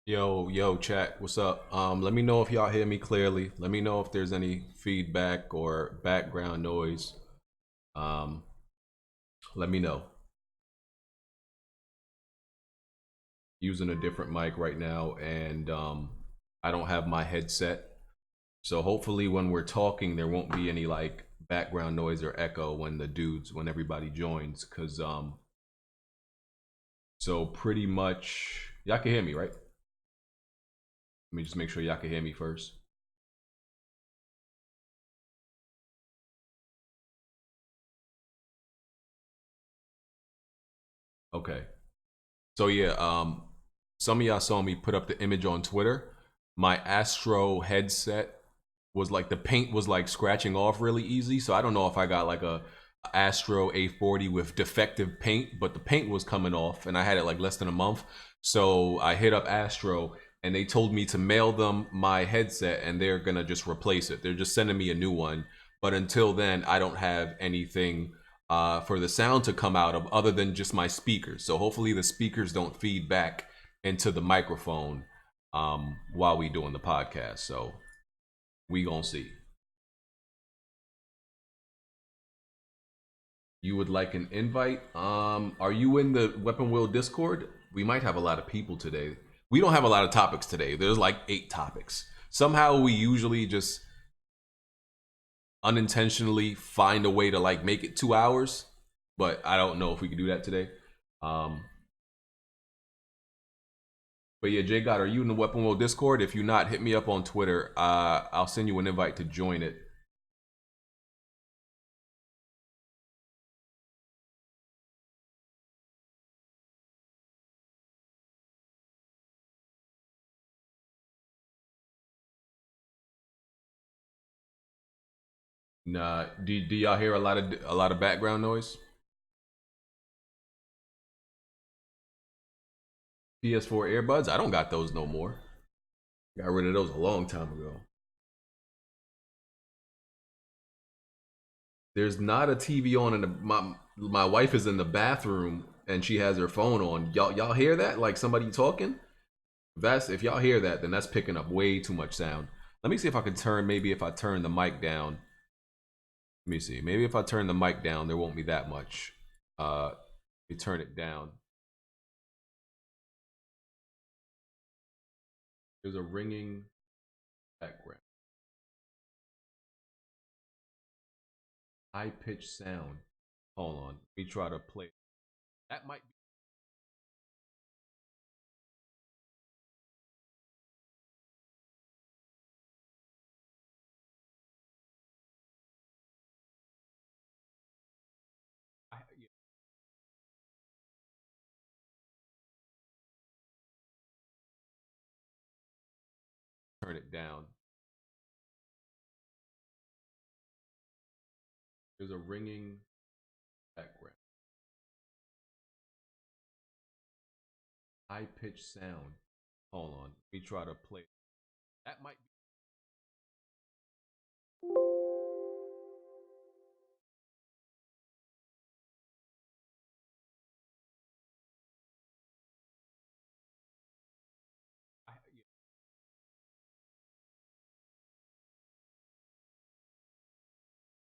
Yo, chat, what's up? Let me know if y'all hear me clearly. Let me know if there's any feedback or background noise. Um, Let me know. Using a different mic right now, and I don't have my headset. So hopefully when we're talking, there won't be any like background noise or echo when everybody joins. So pretty much, y'all can hear me, right? Let me just make sure y'all can hear me first. Okay. So yeah, some of y'all saw me put up the image on Twitter. My Astro headset was like the paint was like scratching off really easy. So I don't know if I got like a Astro A40 with defective paint, but the paint was coming off and I had it like less than a month. So I hit up Astro and they told me to mail them my headset and they're gonna just replace it. They're just sending me a new one. But until then, I don't have anything for the sound to come out of other than just my speakers. So hopefully the speakers don't feed back into the microphone while we doing the podcast. So we gonna see. You would like an invite? Are you in the Weapon Wheel Discord? We might have a lot of people today. We don't have a lot of topics today. There's like 8 topics. Somehow we usually just unintentionally find a way to like make it 2 hours, but I don't know if we can do that today. Um, but yeah, J God, are you in the Weapon Wheel Discord? If you're not, hit me up on Twitter. I'll send you an invite to join it. Nah, do y'all hear a lot of background noise? PS4 earbuds? I don't got those no more. Got rid of those a long time ago. There's not a TV on in my wife is in the bathroom and she has her phone on. Y'all hear that? Like somebody talking? If y'all hear that, then that's picking up way too much sound. Let me see if I can maybe if I turn the mic down. Let me see. Maybe if I turn the mic down, there won't be that much. You turn it down. There's a ringing background. High pitched sound. Hold on. Let me try to play. That might be. Yeah. Turn it down. There's a ringing background. High pitched sound. Hold on. Let me try to play. That might be. Yeah.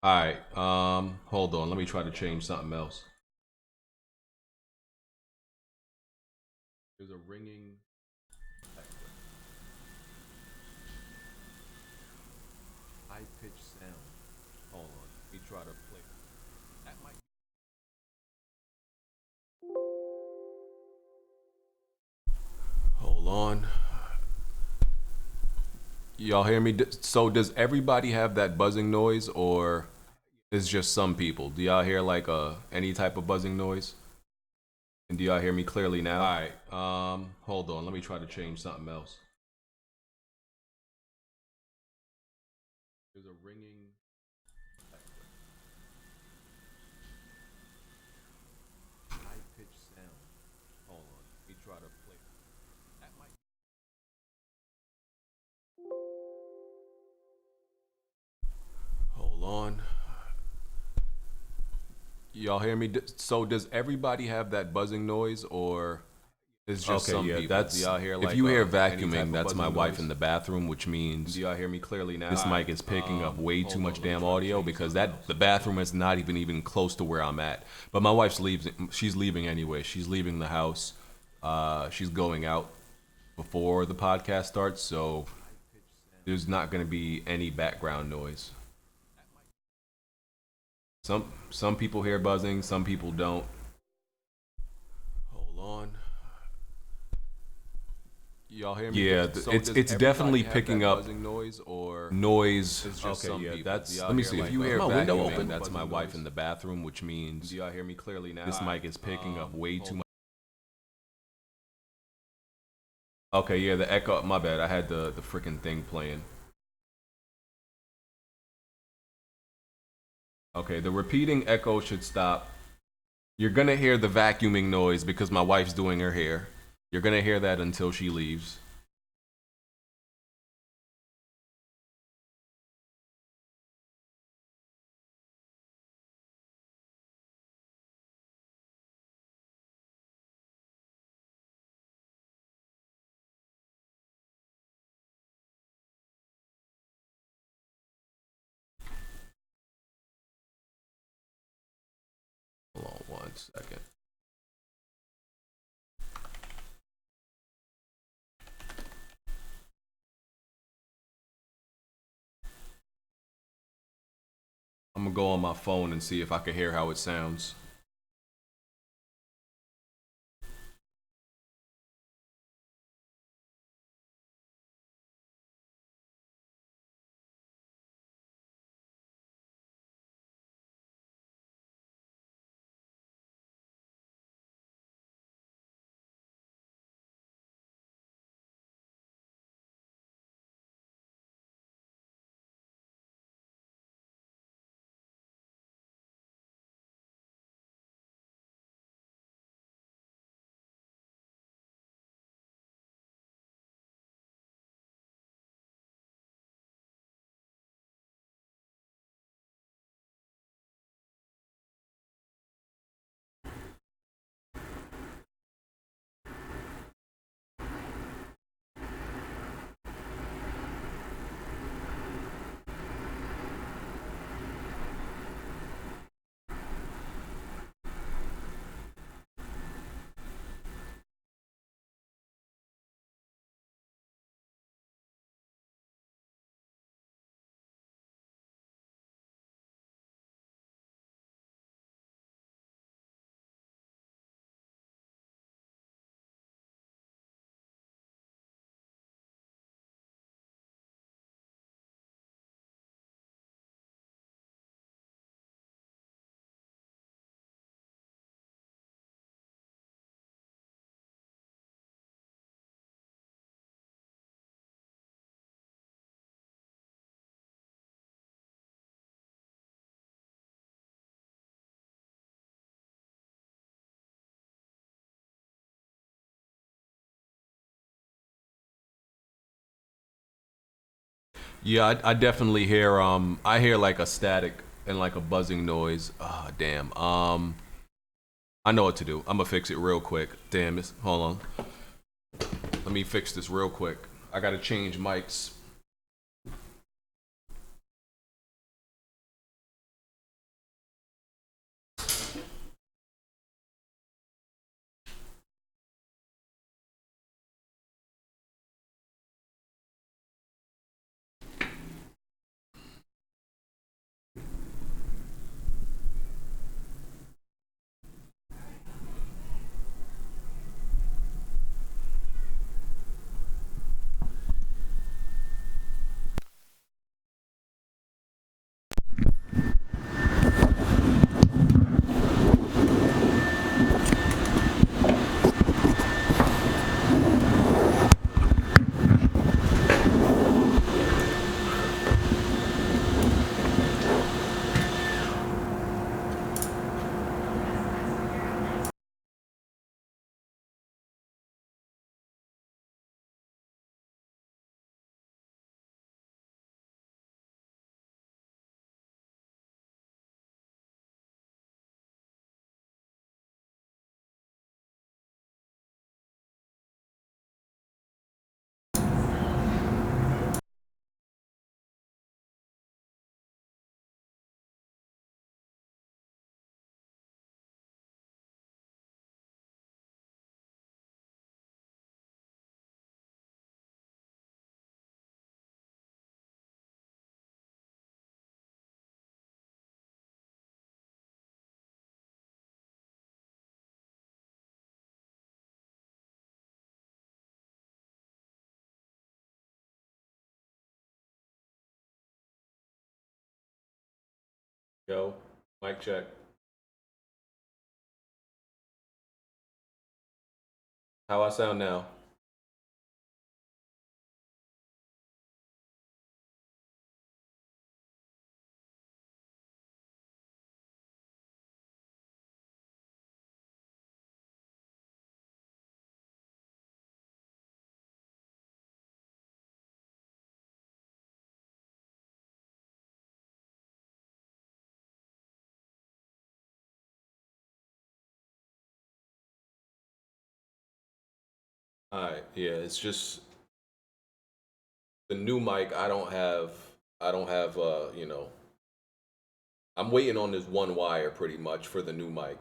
All right. Hold on. Let me try to change something else. There's a ringing background. High pitched sound. Hold on. Let me try to play. That might be. Hold on. Y'all hear me? So does everybody have that buzzing noise, or is just some people? Do y'all hear like any type of buzzing noise? And do y'all hear me clearly now? All right. Hold on. Let me try to change something else. There's a ringing. High pitched sound. Hold on. Let me try to play. That might. Hold on. Y'all hear me? So does everybody have that buzzing noise, or is just some people? That's do y'all hear like, if you hear vacuuming, that's my wife in the bathroom, which means do y'all hear me clearly now? This mic is picking up way too much damn audio because the bathroom is not even close to where I'm at. But my wife's leaving. She's leaving anyway. She's leaving the house. She's going out before the podcast starts, so there's not going to be any background noise. Some people hear buzzing, some people don't. Hold on. Y'all hear me? Yeah, so it's definitely picking up noise or noise. Okay, yeah, people. That's. Let me see. If you hear my window open, that's my wife in the bathroom, which means do y'all hear me clearly now? This mic is picking up way too much. Okay, yeah, the echo. My bad. I had the freaking thing playing. Okay, the repeating echo should stop. You're gonna hear the vacuuming noise because my wife's doing her hair. You're gonna hear that until she leaves. Hold on 1 second. I'm gonna go on my phone and see if I can hear how it sounds. Yeah, I definitely hear I hear like a static and like a buzzing noise. Ah, damn. I know what to do. I'm gonna fix it real quick. Damn this. Hold on. Let me fix this real quick. I gotta change mics. Yo, mic check. How I sound now? Alright, yeah, it's just the new mic. I don't have I'm waiting on this one wire pretty much for the new mic.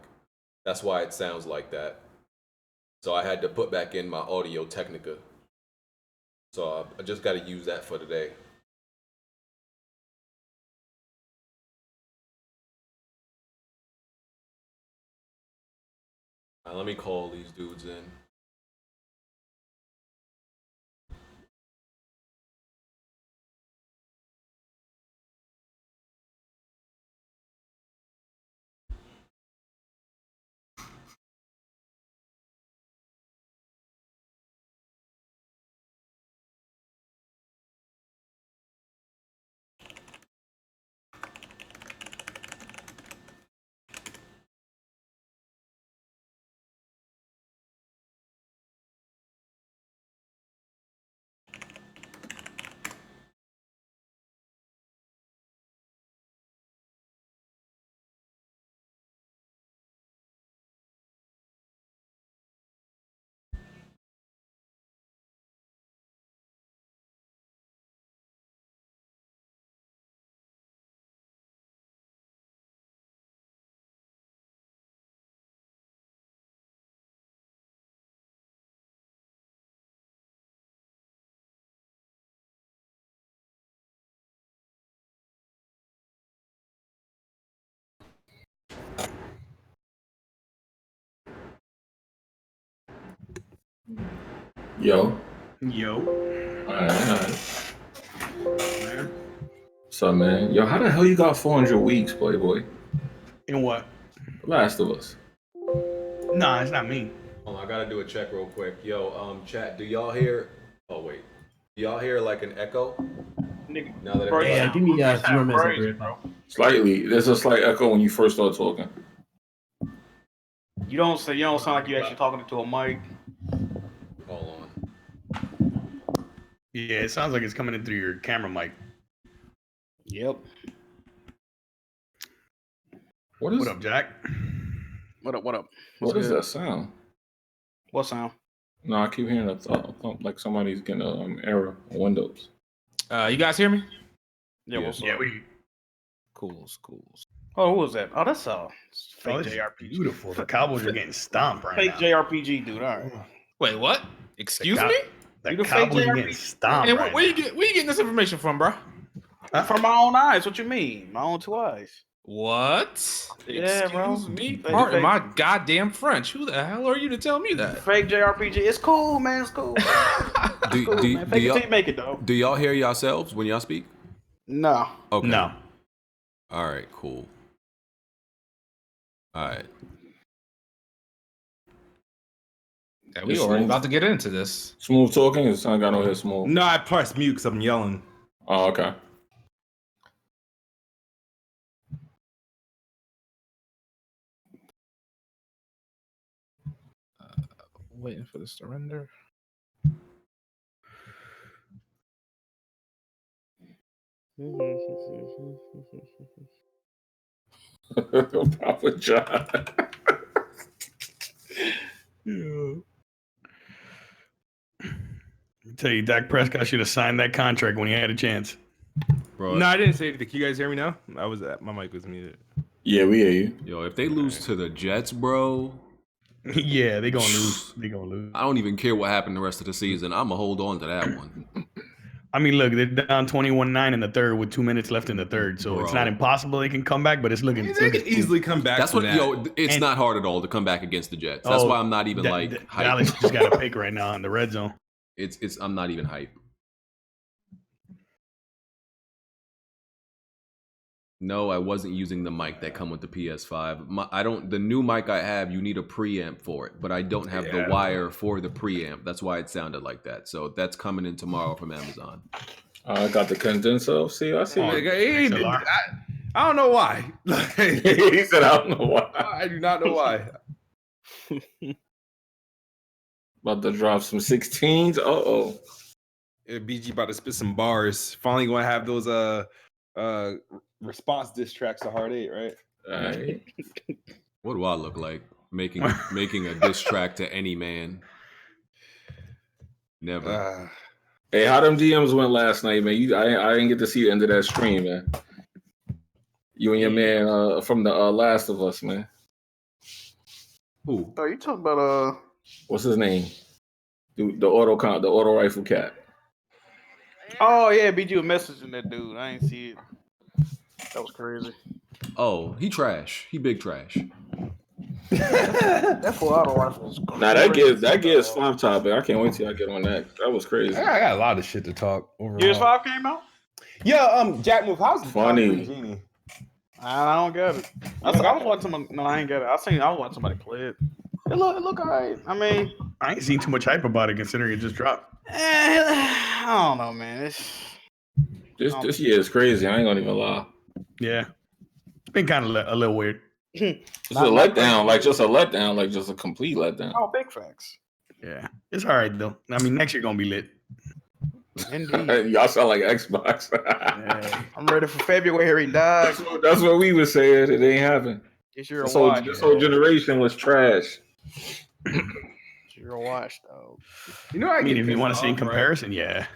That's why it sounds like that. So I had to put back in my Audio Technica. So I just got to use that for today. Let me call these dudes in. Yo. Alright. What's up, man? Yo, how the hell you got 400 weeks, Playboy? In what? Last of Us. Nah, it's not me. Hold on, I gotta do a check real quick. Yo, chat, do y'all hear? Oh wait, do y'all hear like an echo? Nigga, Now that bro, everybody- give me you 0 sound minutes. crazy, bro. Slightly. There's a slight echo when you first start talking. You don't sound like you actually talking to a mic. Hold on. Yeah, it sounds like it's coming in through your camera mic. Yep. What up, Jack? What up? What is that sound? What sound? No, I keep hearing a thump like somebody's getting an error on Windows. You guys hear me? Yeah, what's up? we. Cool. Oh, who was that? Oh, that's fake Oh, this is JRPG. beautiful. The Cowboys are getting stomped right Fake now. JRPG, dude. All right. Wait, what? Excuse The me? The You the fake Cowboys are JRPG? getting stomped And right where you now. getting this information from, bro? From my own eyes. What you mean? My own two eyes. What? Yeah, bro. Excuse me. Fake- Pardon fake- my goddamn French. Who the hell are you to tell me that? Fake JRPG. It's cool, man. It's cool. Do, Cool, do, man. do Fake it y'all, till you make it, though. do y'all hear yourselves when y'all speak? No. Okay. No. All right. Cool. All right. Yeah, we already about to get into this. Smooth talking? It sound got no head smooth. No, I pressed mute because I'm yelling. Oh, okay. Waiting for this to render. Papa John. Yeah. I tell you, Dak Prescott should have signed that contract when he had a chance. Bro, No, I didn't say anything. Can you guys hear me now? My mic was muted. Yeah, we hear you. yo, if they lose to the Jets, bro, Yeah, they gonna lose. They gonna lose. I don't even care what happened the rest of the season. I'm gonna hold on to that one. I mean, look, they're down 21-9 in the third with 2 minutes left in the third, so it's Bro. not impossible they can come back, but it's looking. They It's can looking easily come back. That's from what, that. yo. It's And- not hard at all to come back against the Jets. That's why I'm not even hype. Dallas just got a pick right now in the red zone. It's. I'm not even hype. No, I wasn't using the mic that come with the PS5. The new mic I have, you need a preamp for it, but I don't have the wire for the preamp. That's why it sounded like that. So that's coming in tomorrow from Amazon. I got the condenser. See, I see. I don't know why. He said, I don't know why. I do not know why. About to drop some 16s. BG about to spit some bars. Finally going to have those response diss tracks to Hard 8, right? All right. What do I look like? Making a diss track to any man? Never. Hey, how them DMs went last night, man? I didn't get to see the end of that stream, man. You and your man from the Last of Us, man. Who? Oh, you talking about What's his name? The auto rifle cat. Oh yeah, BG was messaging that dude. I ain't see it. That was crazy. Oh, he trash. He big trash. That full auto rifle was crazy. Nah, that gives Flop Topic. I can't wait till I get on that. That was crazy. I got a lot of shit to talk overall. Gears 5 came out? Yeah, Jack Move House is funny. Genie. I don't get it. I was watching somebody. No, I ain't get it. I was watching somebody play it. It look alright. I mean, I ain't seen too much hype about it considering it just dropped. I don't know, man. This year is crazy. I ain't gonna even lie. Yeah, it's been kind of a little weird. It's a letdown, like just a complete letdown. Oh, big facts. Yeah, it's all right though. I mean, next year gonna be lit. Indeed. Y'all sound like Xbox. Yeah, I'm ready for February, dog. That's what we were saying. It ain't happening. It's your This watch. whole generation was trash. It's your watch, though. You know, I mean, if you want to see in comparison, yeah.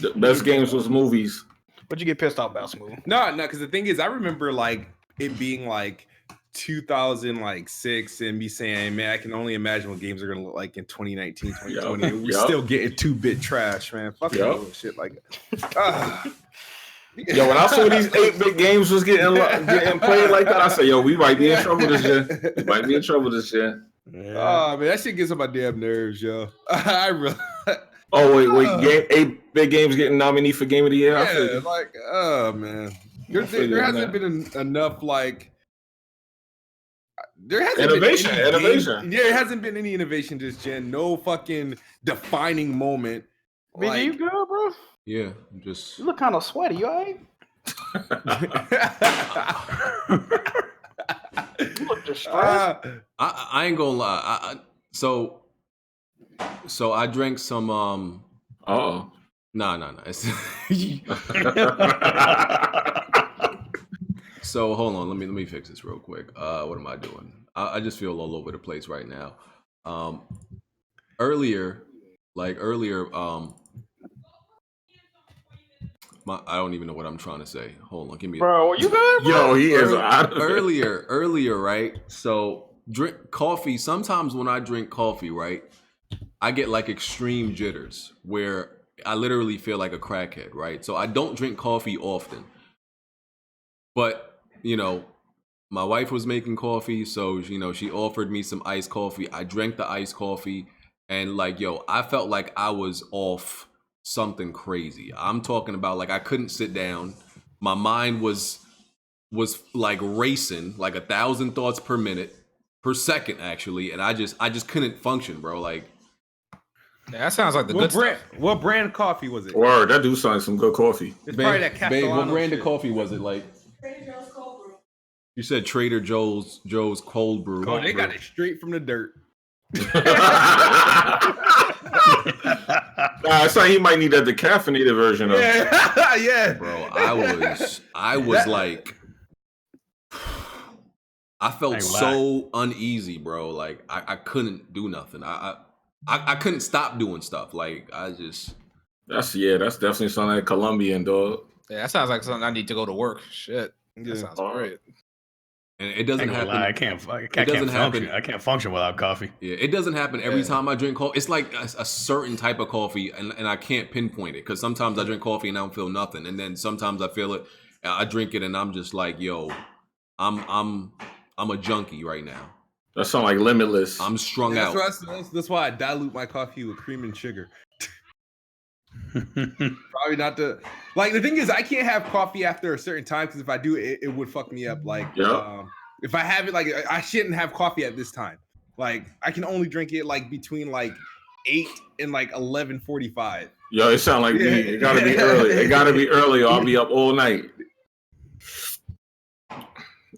The best games was movies. What'd you get pissed off about, Smooth? No, because the thing is, I remember like it being like 2006 and me saying, man, I can only imagine what games are gonna look like in 2019, 2020. Yep. We're still getting 2-bit trash, man. Fucking shit like that. Yo, when I saw these 8-bit games was getting played like that, I said, yo, we might be in trouble this year. We might be in trouble this year. Yeah. Oh man, that shit gets on my damn nerves, yo. I really. Oh wait, 8-bit games getting nominated for Game of the Year. Yeah, like, oh man, there hasn't been enough like. There hasn't innovation. been innovation. Yeah, there hasn't been any innovation this gen. No fucking defining moment. BG, you good, bro? Yeah, just. You look kind of sweaty. You alright? You look distressed. I ain't gonna lie. So I drank some. Oh. Nah. So hold on, let me fix this real quick. What am I doing? I just feel all over the place right now. Earlier, I don't even know what I'm trying to say. Hold on, give me. Bro, you good, bro? Yo, he is out of it. Earlier, right? So drink coffee. Sometimes when I drink coffee, right, I get like extreme jitters where I literally feel like a crackhead, right? So I don't drink coffee often. But, you know, my wife was making coffee, so, you know, she offered me some iced coffee. I drank the iced coffee, and, like, yo, I felt like I was off something crazy. I'm talking about, like, I couldn't sit down. My mind was like racing, like 1,000 thoughts per second, actually, and I just couldn't function, bro. Like, Yeah, that sounds like the good stuff. What brand coffee was it? Word, that dude sounds like some good coffee. It's probably that babe, what Castellano brand of shit. coffee was it? Like, Trader Joe's Cold Brew. You said Trader Joe's Cold Brew. Oh, they got it straight from the dirt. It's like he might need a decaffeinated version of. Yeah, yeah. Bro, I was like, I felt so uneasy, bro. Like I couldn't do nothing. I couldn't stop doing stuff. Like I just. That's definitely something like Colombian, dog. Yeah, that sounds like something I need to go to work. Shit, that sounds great. And it doesn't happen. I can't function. I can't function without coffee. Yeah, it doesn't happen every time I drink coffee. It's like a certain type of coffee, and I can't pinpoint it because sometimes I drink coffee and I don't feel nothing, and then sometimes I feel it. I drink it and I'm just like, yo, I'm a junkie right now. That sounds like Limitless. I'm strung out. That's why I dilute my coffee with cream and sugar. Probably not the like. The thing is, I can't have coffee after a certain time because if I do, it would fuck me up. Like, if I have it, like, I shouldn't have coffee at this time. Like, I can only drink it like between like 8 and like 11:45. Yo, it sound like me. It gotta be early. It gotta be early. Or I'll be up all night.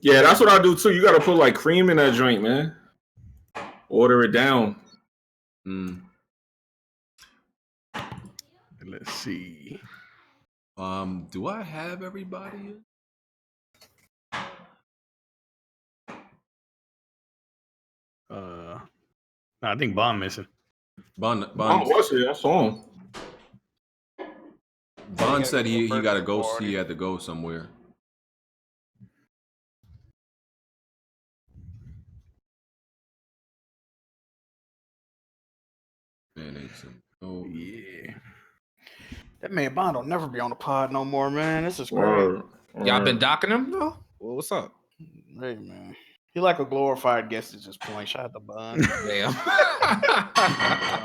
Yeah, that's what I do too. You gotta put like cream in that drink, man. Order it down. Let's see. Do I have everybody? I think Bond missing. Bond What's it? I saw him. Bond said he got to go. He had to go somewhere. Oh yeah. That man Bond will never be on the pod no more, man. This is great. Y'all been docking him though? Well, what's up? Hey man. He like a glorified guest at this point. Shout out to Bond. Damn.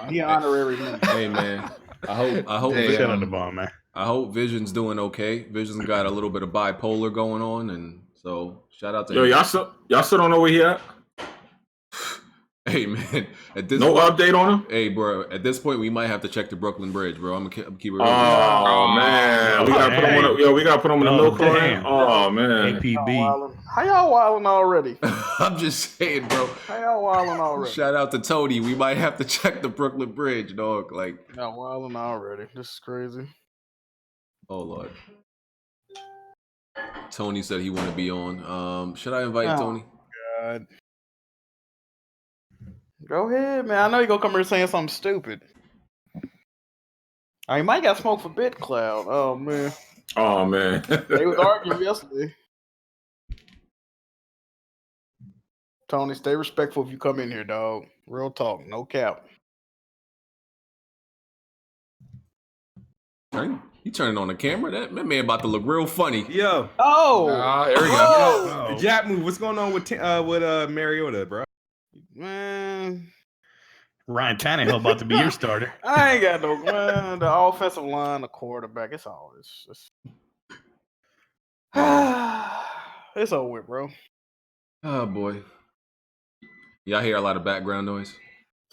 He honorary man. Hey man. I hope Shout out to Bond, man. I hope Vision's doing okay. Vision's got a little bit of bipolar going on, and so shout out to him. Y'all still don't know where he at? Hey man, at this update on him. Hey bro, at this point we might have to check the Brooklyn Bridge, bro. I'm gonna keep it. Oh man, we gotta put him on. We gotta put him in the milk carton. Oh man, APB. How y'all wilding already? I'm just saying, bro. How y'all wilding already? Shout out to Tony. We might have to check the Brooklyn Bridge, dog. Like, y'all wilding already. This is crazy. Oh Lord. Tony said he want to be on. Should I invite Tony? God. Go ahead, man. I know you're gonna come here saying something stupid. Oh, you might got smoked for BitCloud. Oh man. Oh man. They was arguing yesterday. Tony, stay respectful if you come in here, dog. Real talk, no cap. You turning on the camera? That man about to look real funny. Yo. Oh. There we go. The Jap move. What's going on with Mariota, bro? Man. Ryan Tannehill about to be your starter. I ain't got no man. The offensive line, the quarterback. It's all it's it's over with, bro. Oh boy. Y'all hear a lot of background noise?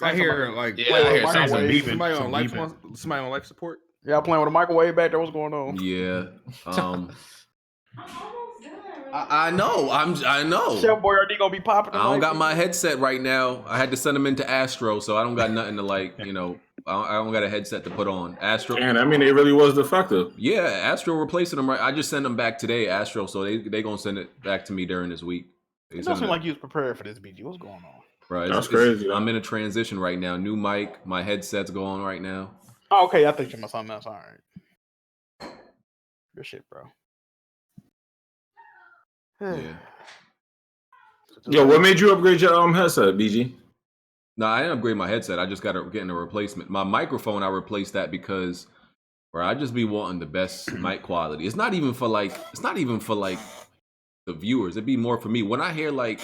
I hear like somebody on life support. Y'all playing with a microwave back there? What's going on? Yeah. I know. I know. Chef Boyardee gonna be popping. I don't got my headset right now. I had to send them into Astro, so I don't got nothing to like. You know, I don't got a headset to put on. Astro. And I mean, it really was defective. Yeah, Astro replacing them. Right. I just sent them back today, Astro. So they gonna send it back to me during this week. It doesn't seem like you was prepared for this, BG. What's going on? Right. That's crazy. I'm in a transition right now. New mic. My headset's going right now. Oh, okay. I think you're something else. All right. Good shit, bro. Yeah. Yo, what made you upgrade your headset, BG? No, I didn't upgrade my headset. I just got to get a replacement. My microphone, I replaced that because, bro, I just be wanting the best mic quality. It's not even for like the viewers. It'd be more for me. When I hear like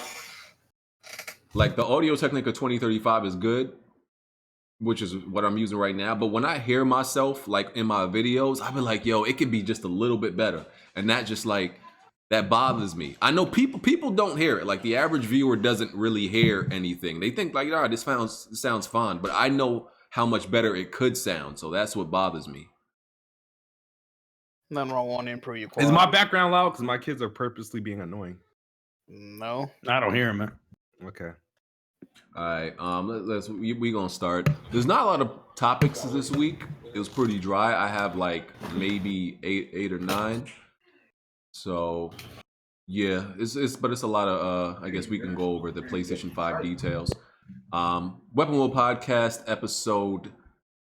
the Audio Technica 2035 is good, which is what I'm using right now. But when I hear myself like in my videos, I be like, yo, it could be just a little bit better. And that just like, that bothers me. I know people don't hear it. Like the average viewer doesn't really hear anything. They think like, all right, this sounds fine. But I know how much better it could sound. So that's what bothers me. Nothing wrong with improve your quality. Is my background loud? Because my kids are purposely being annoying. No. I don't hear him, man. Okay. All right. We gonna start. There's not a lot of topics this week. It was pretty dry. I have like maybe eight or nine. So, yeah, it's a lot of I guess we can go over the PlayStation 5 details. Weapon Wheel Podcast episode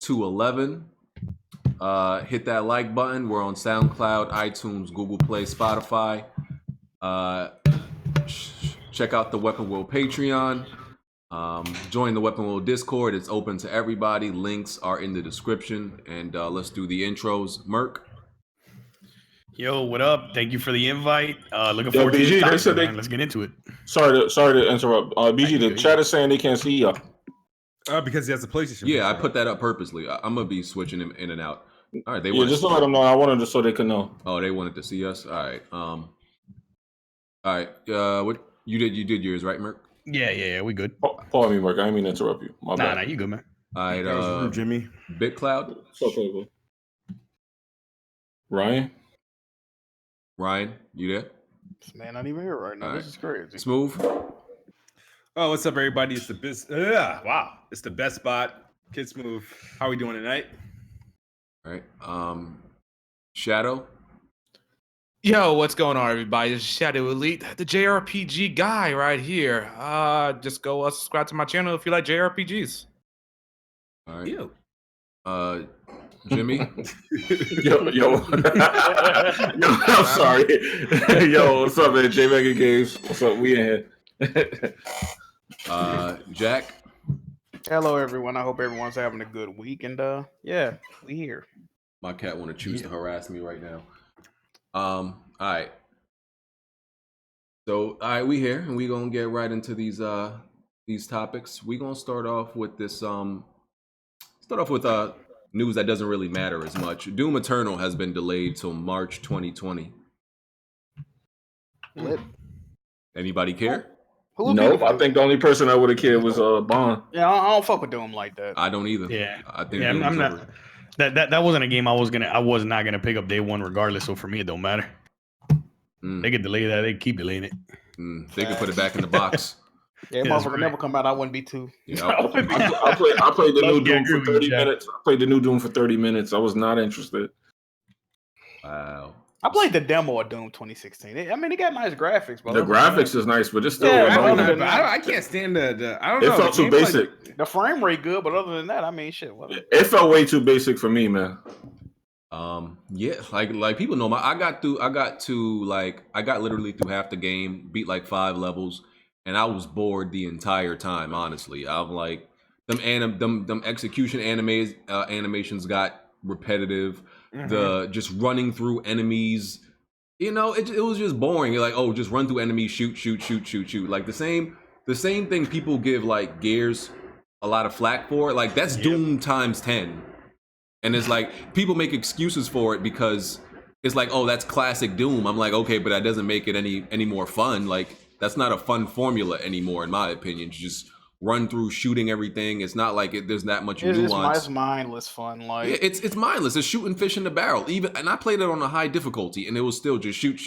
211. Hit that like button. We're on SoundCloud, iTunes, Google Play, Spotify. Check out the Weapon Wheel Patreon. Join the Weapon Wheel Discord. It's open to everybody. Links are in the description. And let's do the intros. Merc. Yo, what up? Thank you for the invite. Looking forward to BG, this topic, let's get into it. Sorry to interrupt. BG, the chat is saying they can't see you. Because he has a PlayStation. Yeah, I put that up purposely. I'm gonna be switching him in and out. All right, they Yeah, just to let them know. I wanted to so they can know. Oh, they wanted to see us. All right. All right. What you did yours, right, Merc? Yeah, we good. Pardon me, Mark. I didn't mean to interrupt you. My Nah, bad. you good, man. All right. That was rude, Jimmy. BitCloud. So, Playboy. Ryan. Ryan, you there? This man not even here right now. All This right. is crazy. Smooth. Oh, what's up, everybody? It's the wow. It's the best spot. Kids Move. How are we doing tonight? All right. Shadow. Yo, what's going on, everybody? This is Shadow Elite, the JRPG guy right here. Just go subscribe to my channel if you like JRPGs. All right. Ew. Jimmy. yo. I'm sorry. Yo, what's up, man? J Mega Games. What's up? We in here. Jack. Hello, everyone. I hope everyone's having a good week. And yeah, we here. My cat want to choose to harass me right now. All right. So, all right, we here and we gonna get right into these topics. We gonna start off with this news that doesn't really matter as much. Doom Eternal has been delayed till March 2020. Lit. Anybody care? Nope. I think the only person I would have cared was Bond. Yeah, I don't fuck with Doom like that. I don't either. Yeah, I think yeah, Doom's I'm not. over. That wasn't a game I was not gonna pick up day one regardless. So for me, it don't matter. They could delay that. They keep delaying it. They could put it back in the box. Yeah, Yeah, that's motherfucker right. never come out. I wouldn't be too. Yeah. I played the new Lucky I Doom agree for with you, 30 Jack. minutes. I played the new Doom for 30 minutes. I was not interested. Wow. I played the demo of Doom 2016. I mean, it got nice graphics, but The graphics is nice, but it's still Yeah, I, annoying. don't know, I can't stand the I don't It know. felt the too gameplay- basic. the frame rate good, but other than that, I mean, shit. What? It felt way too basic for me, man. Yeah, like people know I got literally through half the game, beat like 5 levels, and I was bored the entire time, honestly. I'm like them execution animations got repetitive. The just running through enemies, it was just boring. You're like, oh, just run through enemies, shoot. Like the same thing people give like Gears a lot of flack for. Like that's Doom times 10. And it's like people make excuses for it because it's like, oh, that's classic Doom. I'm like, okay, but that doesn't make it any more fun. Like that's not a fun formula anymore, in my opinion. You just run through shooting everything. It's not like there's that much nuance. It's mindless fun. Like Yeah, it's mindless. It's shooting fish in the barrel. And I played it on a high difficulty, and it was still just shoot.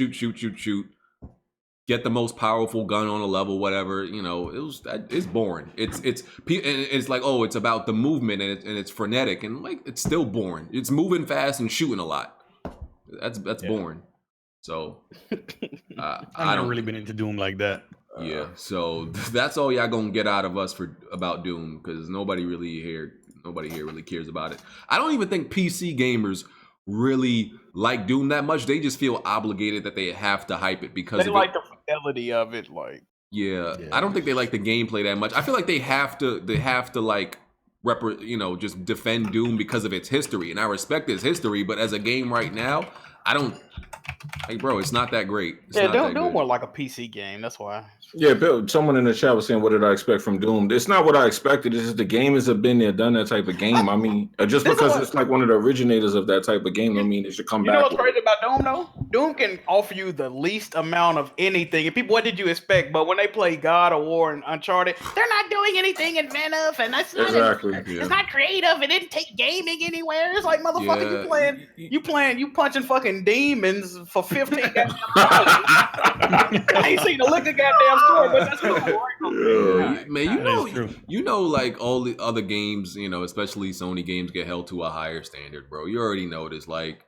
Get the most powerful gun on a level, whatever. It's boring. It's like, oh, it's about the movement and it's frenetic, and like it's still boring. It's moving fast and shooting a lot. That's boring. So I've I never don't really been into Doom like that. Yeah, so that's all y'all gonna get out of us about Doom, because nobody here really cares about it. I don't even think PC gamers really like Doom that much. They just feel obligated that they have to hype it because they like the fidelity of it. Like yeah, I don't think they like the gameplay that much. I feel like they have to like just defend Doom because of its history, and I respect its history, but as a game right now, I don't. Hey, bro, it's not that great. Doom more like a PC game. That's why. Yeah, Bill, someone in the chat was saying, what did I expect from Doom? It's not what I expected. It's just the gamers have been there, done that type of game. I mean, just because it's like one of the originators of that type of game, I mean, it should come back. You know what's crazy about Doom, though? Doom can offer you the least amount of anything. And people, what did you expect? But when they play God of War and Uncharted, they're not doing anything inventive, and that's not Exactly. It's not creative. It didn't take gaming anywhere. It's like, motherfucker, you punching fucking demons for 15 goddamn dollars. I ain't seen a lick of goddamn story, but that's cool. Man, like all the other games, especially Sony games, get held to a higher standard, bro. You already know this, like,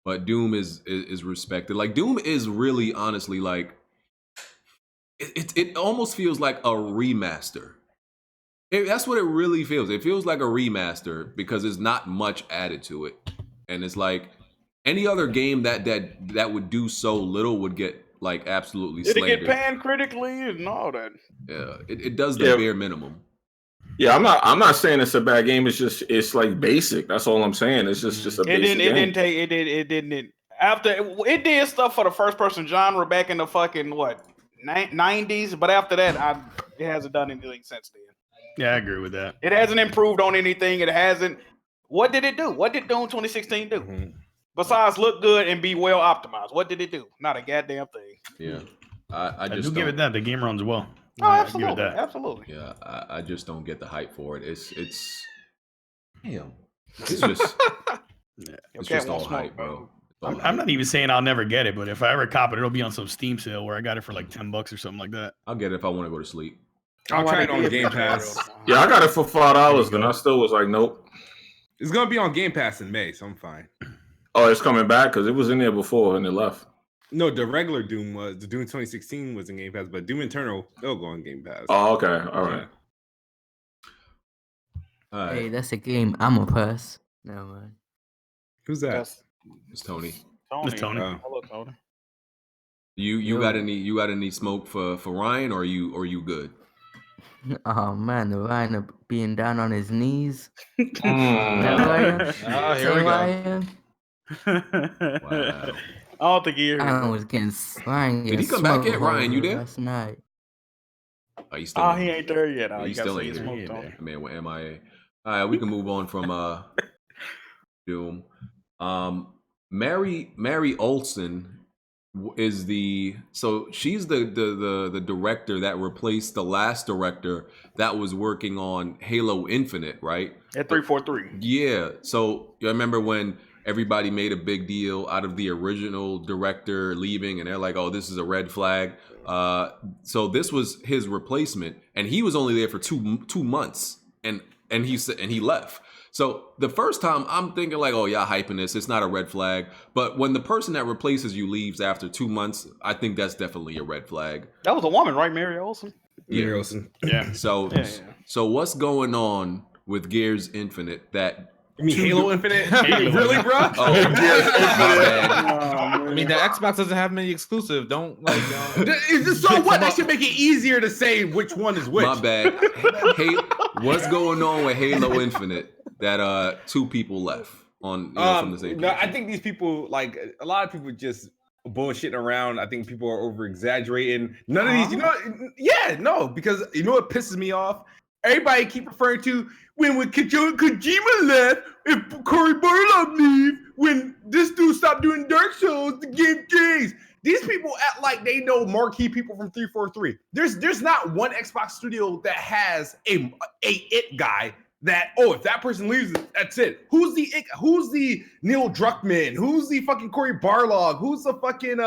but Doom is respected. Like, Doom is really, honestly, like, it almost feels like a remaster. That's what it really feels. It feels like a remaster because there's not much added to it, and it's like any other game that would do so little would get like absolutely slandered. Did it get panned critically and all that? Yeah, it does the bare minimum. Yeah, I'm not saying it's a bad game. It's like basic. That's all I'm saying. It's just a basic game. It did stuff for the first person genre back in the fucking 90s, but after that, it hasn't done anything since then. Yeah, I agree with that. It hasn't improved on anything. It hasn't What did it do? What did Doom 2016 do? Mm-hmm. Besides look good and be well optimized, what did it do? Not a goddamn thing. Yeah, I I just do give it that. The game runs well. Oh, I give it absolutely, that. absolutely. Yeah, I just don't get the hype for it. It's damn. It's just it's just all hype, bro. I'm not even saying I'll never get it, but if I ever cop it, it'll be on some Steam sale where I got it for like $10 or something like that. I'll get it if I want to go to sleep. I'll try it on Game Pass. Yeah, I got it for $5, and I still was like, nope. It's gonna be on Game Pass in May, so I'm fine. Oh, it's coming back because it was in there before and it left. No, the regular Doom was the Doom 2016 was in Game Pass, but Doom Eternal they'll go on Game Pass. Oh, okay, all right. All right. Hey, that's a game. I'm a pass. No man. Who's that? That's It's Tony. Tony. It's Tony. Hello, Tony. You got any smoke for Ryan or you good? Oh man, Ryan being down on his knees. Oh, here we go. Wow. I don't think he heard. Ryan was getting Ryan. Did he come back yet? Ryan, you there? Last night. Oh, he still Oh, he ain't there yet. Yeah, Oh, he you gotta still see ain't his there. smoke, Tony. Man, with MIA. All right, we can move on from Doom. Mary Olson is she's the director that replaced the last director that was working on Halo Infinite, right? At 343. Yeah. So you remember when everybody made a big deal out of the original director leaving, and they're like, "Oh, this is a red flag." So this was his replacement, and he was only there for two months, and he left. So the first time I'm thinking like, "Oh, y'all hyping this. It's not a red flag." But when the person that replaces you leaves after 2 months, I think that's definitely a red flag. That was a woman, right? Mary Olsen. Mary Olsen. Yeah. So what's going on with Gears Infinite that? You mean Halo Infinite? Really, bro? Oh, my bad. I mean, the Xbox doesn't have many exclusive. Don't like. So what? That should make it easier to say which one is which. My bad. Hey, what's going on with Halo Infinite that two people left on from the same? No, I think these people, like a lot of people, just bullshitting around. I think people are over exaggerating. None of these, because you know what pisses me off? Everybody keep referring to when Kojima left, if Cory Barlog leave, when this dude stopped doing Dark Souls, the game changed. These people act like they know marquee people from 343. There's not one Xbox studio that has a it guy that, if that person leaves, that's it. Who's the Neil Druckmann? Who's the fucking Cory Barlog? Who's the fucking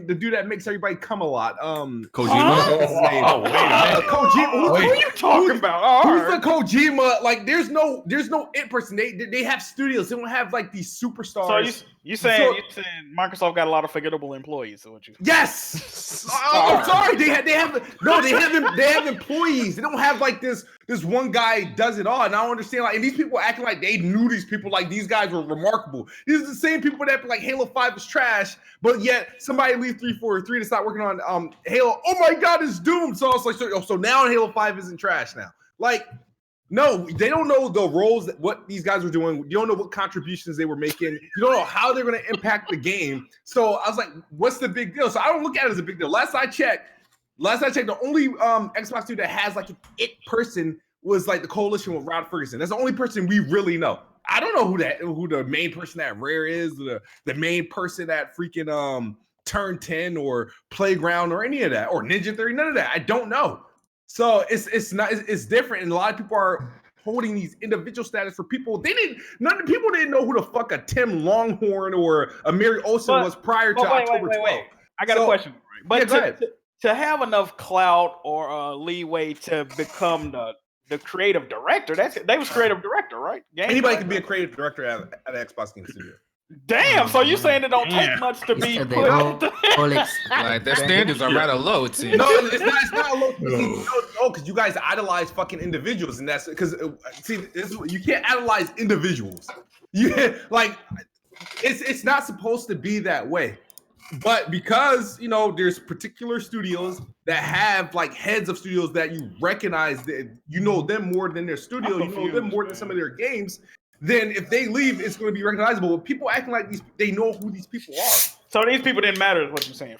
the dude that makes everybody come a lot? Kojima. Kojima. Who are you talking about? Who's the Kojima? Like, there's no it person. They have studios. They don't have like these superstars. So you saying Microsoft got a lot of forgettable employees? So what you? Yes. I'm sorry. They have employees. They don't have like this one guy does it all. And I don't understand. Like, and these people acting like they knew these people. Like these guys were remarkable. These are the same people that be like Halo 5 is trash, but yet somebody leaves 343 to start working on Halo. Oh my God, it's doomed. So it's like so now Halo 5 isn't trash now. Like, no, they don't know the roles what these guys were doing. You don't know what contributions they were making. You don't know how they're going to impact the game. So I was like, what's the big deal? So I don't look at it as a big deal. Last I checked, the only Xbox dude that has like an it person was like the coalition with Rod Ferguson. That's the only person we really know. I don't know who the main person at Rare is, the main person at freaking Turn 10 or Playground or any of that, or Ninja Theory, none of that. I don't know. So it's different, and a lot of people are holding these individual status for people. None of the people didn't know who the fuck a Tim Longhorn or a Mary Olsen was prior to October 12th. I got a question. But to have enough clout or leeway to become the creative director, they was creative director, right? Anybody can be a creative director at an Xbox game studio. Damn, so you saying it don't take much to be put like their standards are rather low, it seems. No, it's not low. No, because you guys idolize fucking individuals, and that's because you can't idolize individuals. It's not supposed to be that way. But because there's particular studios that have like heads of studios that you recognize, that you know them more than their studio, you know them more than some of their games. Then if they leave, it's going to be recognizable. But people acting like they know who these people are. So these people didn't matter, is what you're saying?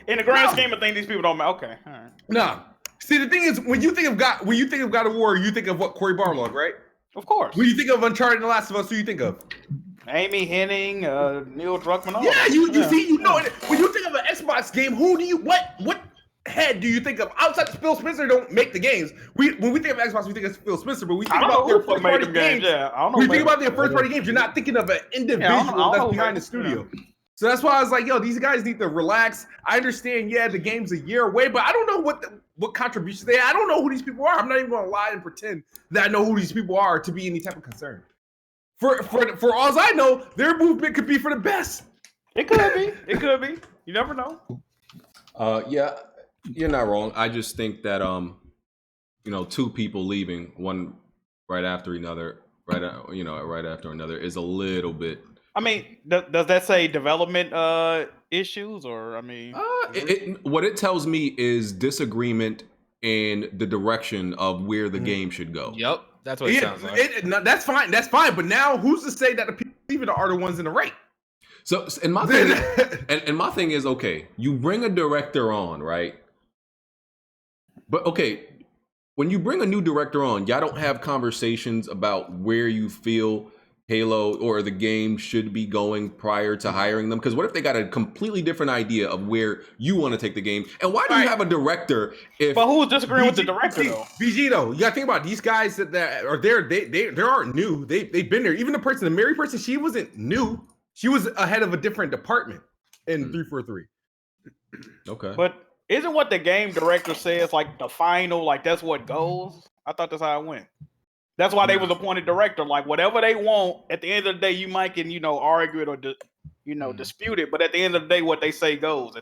In the grand scheme of things, these people don't matter. Okay, all right. No. See, the thing is, when you think of God of War, you think of what? Cory Barlog, right? Of course. When you think of Uncharted and The Last of Us, who you think of? Amy Henning, Neil Druckmann. Yeah, you see, you know, when you think of an Xbox game, what head do you think of outside of Phil Spencer? Don't make the games. When we think of Xbox, we think of Phil Spencer, but we think about their first party games. Yeah, I don't know. We think about their first party games. You're not thinking of an individual that's behind the studio. So that's why I was like, yo, these guys need to relax. I understand, yeah, the game's a year away, but I don't know what contributions they have. I don't know who these people are. I'm not even gonna lie and pretend that I know who these people are to be any type of concern. For all I know, their movement could be for the best. It could be. It could be. You never know. Yeah, you're not wrong. I just think that two people leaving one right after another, right after another is a little bit. I mean, does that say development issues, or I mean, what it tells me is disagreement in the direction of where the game should go. Yep, that's what it sounds like. That's fine. That's fine. But now, who's to say that the people leaving are the ones in the right? So, and my thing is, okay, you bring a director on, right? But okay, when you bring a new director on, y'all don't have conversations about where you feel Halo or the game should be going prior to hiring them? Because what if they got a completely different idea of where you want to take the game? And why do you have a director if... But who's disagreeing with the director, though? BG, though, you got to think about these guys that are there. They aren't new. They've been there. Even the Mary person, she wasn't new. She was ahead of a different department in 343. Okay. But isn't what the game director says like the final, like that's what goes? I thought that's how it went. That's why they was appointed director. Like whatever they want, at the end of the day, you might can argue it or dispute it, but at the end of the day, what they say goes.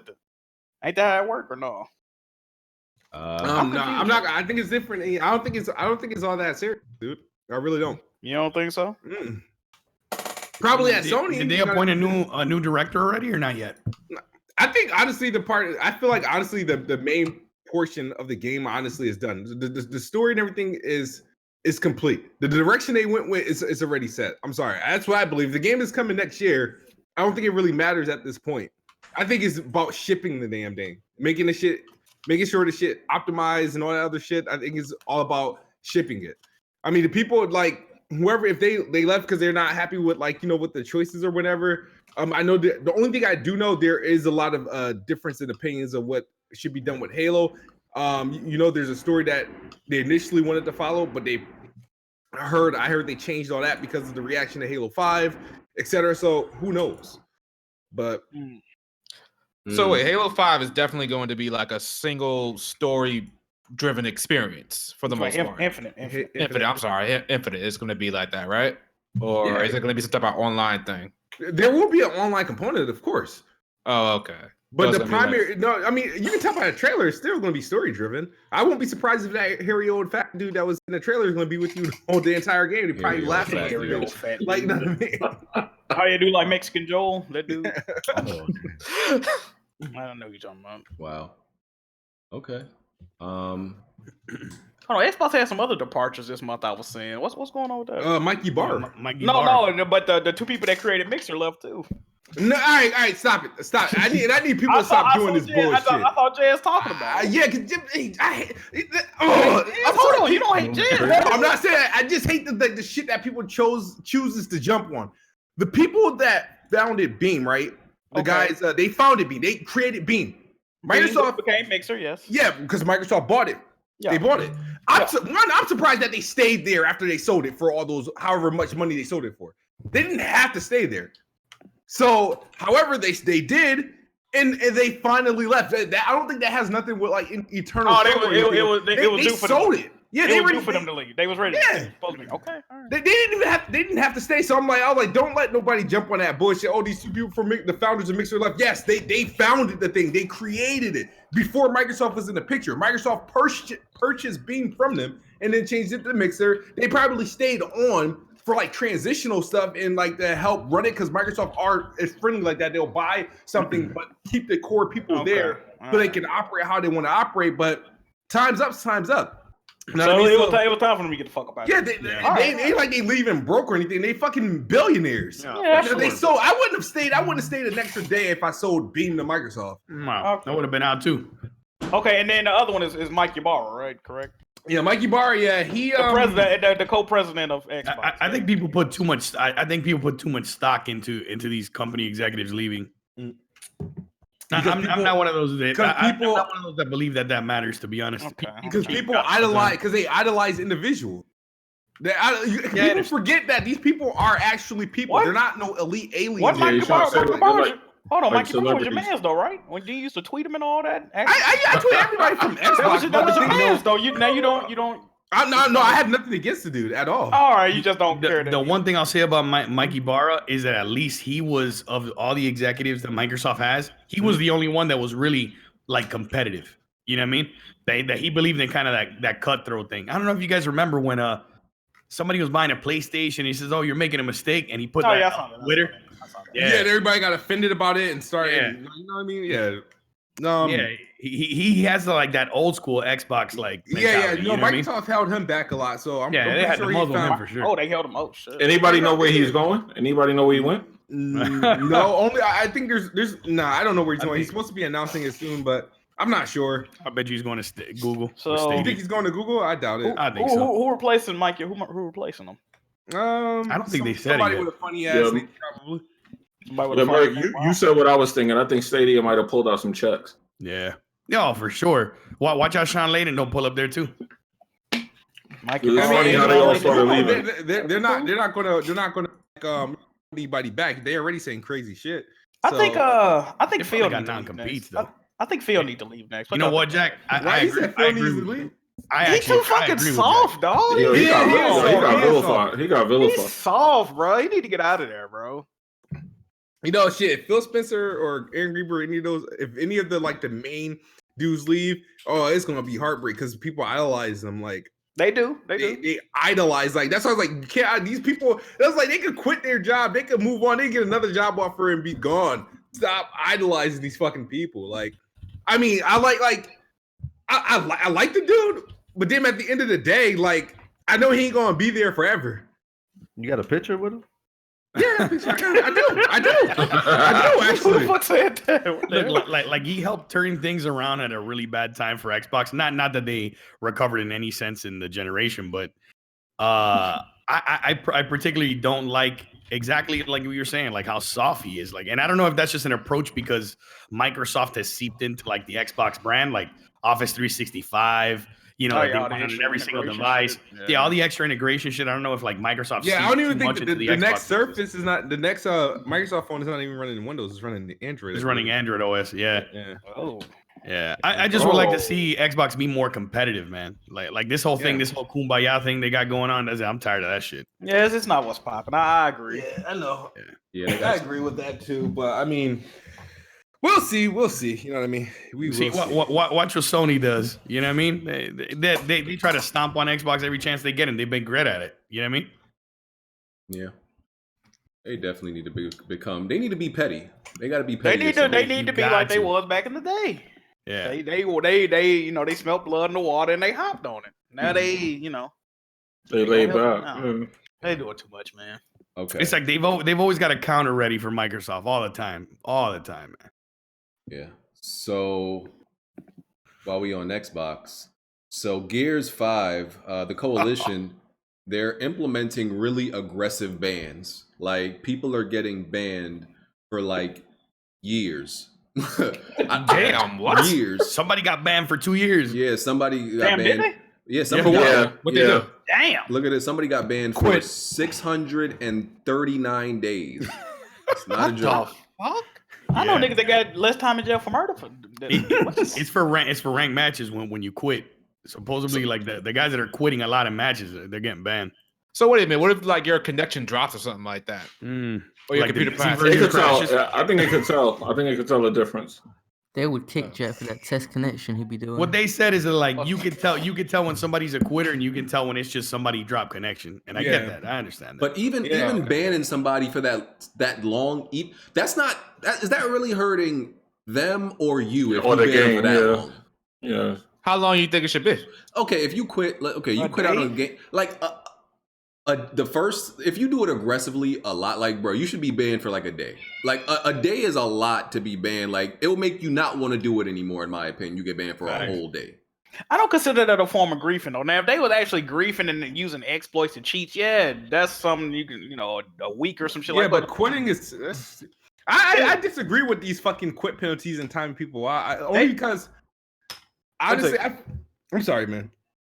Ain't that how it work or no? I'm not. I think it's different. I don't think it's all that serious, dude. I really don't. You don't think so? Probably at Sony. Did they appoint a new director already or not yet? I think honestly, I feel like honestly the main portion of the game honestly is done. The story and everything is complete. The direction they went with is already set. I'm sorry. That's what I believe. The game is coming next year. I don't think it really matters at this point. I think it's about shipping the damn thing, making sure the shit optimized and all that other shit. I think it's all about shipping it. I mean, the people like whoever, if they left because they're not happy with with the choices or whatever. I know the only thing I do know, there is a lot of difference in opinions of what should be done with Halo. There's a story that they initially wanted to follow, but I heard they changed all that because of the reaction to Halo 5, etc. So who knows? But so wait, Halo 5 is definitely going to be like a single story driven experience for the most part. Infinite. I'm sorry, Infinite is going to be like that, right? Or is it going to be some type of online thing? There will be an online component, of course. Oh, okay. But the primary, you can tell by the trailer, it's still going to be story driven. I won't be surprised if that hairy old fat dude that was in the trailer is going to be with you the entire game. He probably laughing at you. Like, you know what I mean? How you do like Mexican Joel? That dude. I don't know what you're talking about. Wow. Okay. Oh, Xbox had some other departures this month. I was saying, what's going on with that? Mike Ybarra. No, but the two people that created Mixer left too. No, all right, stop it. I need people to stop doing this bullshit. I thought Jay was talking about it. Yeah, because hold on, you don't hate Jay. I'm not saying that. I just hate the shit that people chooses to jump on. The people that founded Beam, right? The guys, they founded Beam. They created Beam. Microsoft became Mixer, yes. Yeah, because Microsoft bought it. Yeah. They bought it. I'm surprised that they stayed there after they sold it for all those, however much money they sold it for. They didn't have to stay there. So, however, they did, and they finally left. I don't think that has nothing with like eternal. Oh, they sold it. Yeah, they were due for them to leave. They was ready. Yeah. Supposed to be. Okay. All right. They didn't have to stay. So I was like, don't let nobody jump on that bullshit. Oh, these two people from the founders of Mixer left. Yes, they founded the thing. They created it before Microsoft was in the picture. Microsoft purchased Beam from them and then changed it to Mixer. They probably stayed on for like transitional stuff and like to help run it because Microsoft is friendly like that. They'll buy something but keep the core people there so they can operate how they want to operate. But time's up. It was time for them to get the fuck up out. Yeah, they ain't like they leaving broke or anything. They fucking billionaires. They sold. I wouldn't have stayed an extra day if I sold Beam to Microsoft. That would have been out too. Okay, and then the other one is Mike Ybarra, right? Correct. Yeah, Mikey Barr. Yeah, he the president, the co-president of Xbox. I think people put too much. I think people put too much stock into these company executives leaving. Mm. I'm not one of those that I'm people not one of those that believe that matters. To be honest, because people idolize individuals. People forget that these people are actually people. What? They're not no elite aliens. What Mikey Barr? Hold on, like Mikey Barr was your man's though, right? When you used to tweet him and all that. I tweet everybody from Xbox. That was your man's though. You don't. No, I have nothing against the dude at all. All right, you just don't care. The one thing I'll say about Mikey Barra is that at least he was, of all the executives that Microsoft has, he was the only one that was really like competitive. You know what I mean? That he believed in kind of that cutthroat thing. I don't know if you guys remember when somebody was buying a PlayStation. He says, "Oh, you're making a mistake," and he put that on Twitter. Yeah, and everybody got offended about it and started. Yeah. You know what I mean? Yeah. He has like that old school Xbox like. Yeah. You know, Microsoft held him back a lot, so they had to muzzle him for sure. Oh, they held him. Oh shit. Anybody know where he's going? Anybody know where he went? No, only I think there's. I don't know where he's going. He's supposed to be announcing it soon, but I'm not sure. I bet you he's going to Google. So you think he's going to Google? I doubt it. I think so. Who replacing Mikey? Who replacing him? I don't think they said somebody with a funny ass name, probably. You said what I was thinking. I think Stadia might have pulled out some checks. Yeah. Yeah, for sure. Watch out, Sean Layden don't pull up there too. Mikey, they're not gonna anybody back. They're already saying crazy shit. I think Phil got non-competes though. I think Phil need to leave next. You know what, Jack? I agree. He's too fucking soft, dog. He got vilified. He's soft, bro. He need to get out of there, bro. You know, shit. Phil Spencer or Aaron Grieber, any of those, if any of the like the main dudes leave, it's gonna be heartbreak because people idolize them. Like they do. They idolize. Like that's why I was like, can't these people? That's like they could quit their job, they could move on, they get another job offer and be gone. Stop idolizing these fucking people. Like, I mean, I like the dude, but then at the end of the day, like I know he ain't gonna be there forever. You got a picture with him? Yeah, I do. Actually, who the fuck said that? Look, like he helped turn things around at a really bad time for Xbox. Not that they recovered in any sense in the generation, but I particularly don't like exactly like what you're saying, like how soft he is. Like, and I don't know if that's just an approach because Microsoft has seeped into like the Xbox brand, like Office 365. You know, they want it on every single device. Yeah, all the extra integration shit. I don't know if like Microsoft. Yeah, I don't even think the next Surface is not the next Microsoft phone is not even running Windows. It's running the Android. It's running Android OS. Yeah. Oh. Yeah. I just would like to see Xbox be more competitive, man. Like this whole thing, this whole kumbaya thing they got going on. I'm tired of that shit. Yeah, it's not what's popping. I agree. Yeah, I know. Yeah, I agree with that too. But I mean. We'll see. You know what I mean? We will see. Watch what Sony does. You know what I mean? They try to stomp on Xbox every chance they get, and they've been great at it. You know what I mean? Yeah. They definitely need to become. They need to be petty. They got to be petty. They need to be like they was back in the day. Yeah. They smelled blood in the water and they hopped on it. Now they laid back. They doing too much, man. Okay. It's like they've always got a counter ready for Microsoft all the time, man. Yeah. So while we on Xbox, so Gears 5, the Coalition, they're implementing really aggressive bans. Like people are getting banned for like years. Damn, what? Years. Somebody got banned for 2 years. Yeah, somebody got banned. Did they? Yeah, somebody what they do? Damn. Look at it. Somebody got banned for 639 days. It's not a joke. Fuck? I know niggas that got less time in jail for murder. It's for ranked matches when you quit. Supposedly, like the guys that are quitting a lot of matches, they're getting banned. So wait a minute. What if like your connection drops or something like that? Or your computer crashes? They could tell. Yeah, I think they could tell. I think they could tell the difference. They would kick Jeff for that test connection he'd be doing. What they said is that like you can tell when somebody's a quitter and you can tell when it's just somebody drop connection. And I get that. I understand that. But even banning somebody for that long, is that really hurting them or you if or you the ban game, for that long? Yeah. How long you think it should be? Okay, if you quit, you quit out on a game like if you do it aggressively a lot, like bro, you should be banned for like a day. Like a day is a lot to be banned. Like it will make you not want to do it anymore. In my opinion, you get banned for a whole day. I don't consider that a form of griefing though. Now, if they was actually griefing and using exploits and cheats, yeah, that's something you can, a week or some shit like that. Yeah, but quitting is. I disagree with these fucking quit penalties and timing people out. Only because honestly, I'm sorry, man.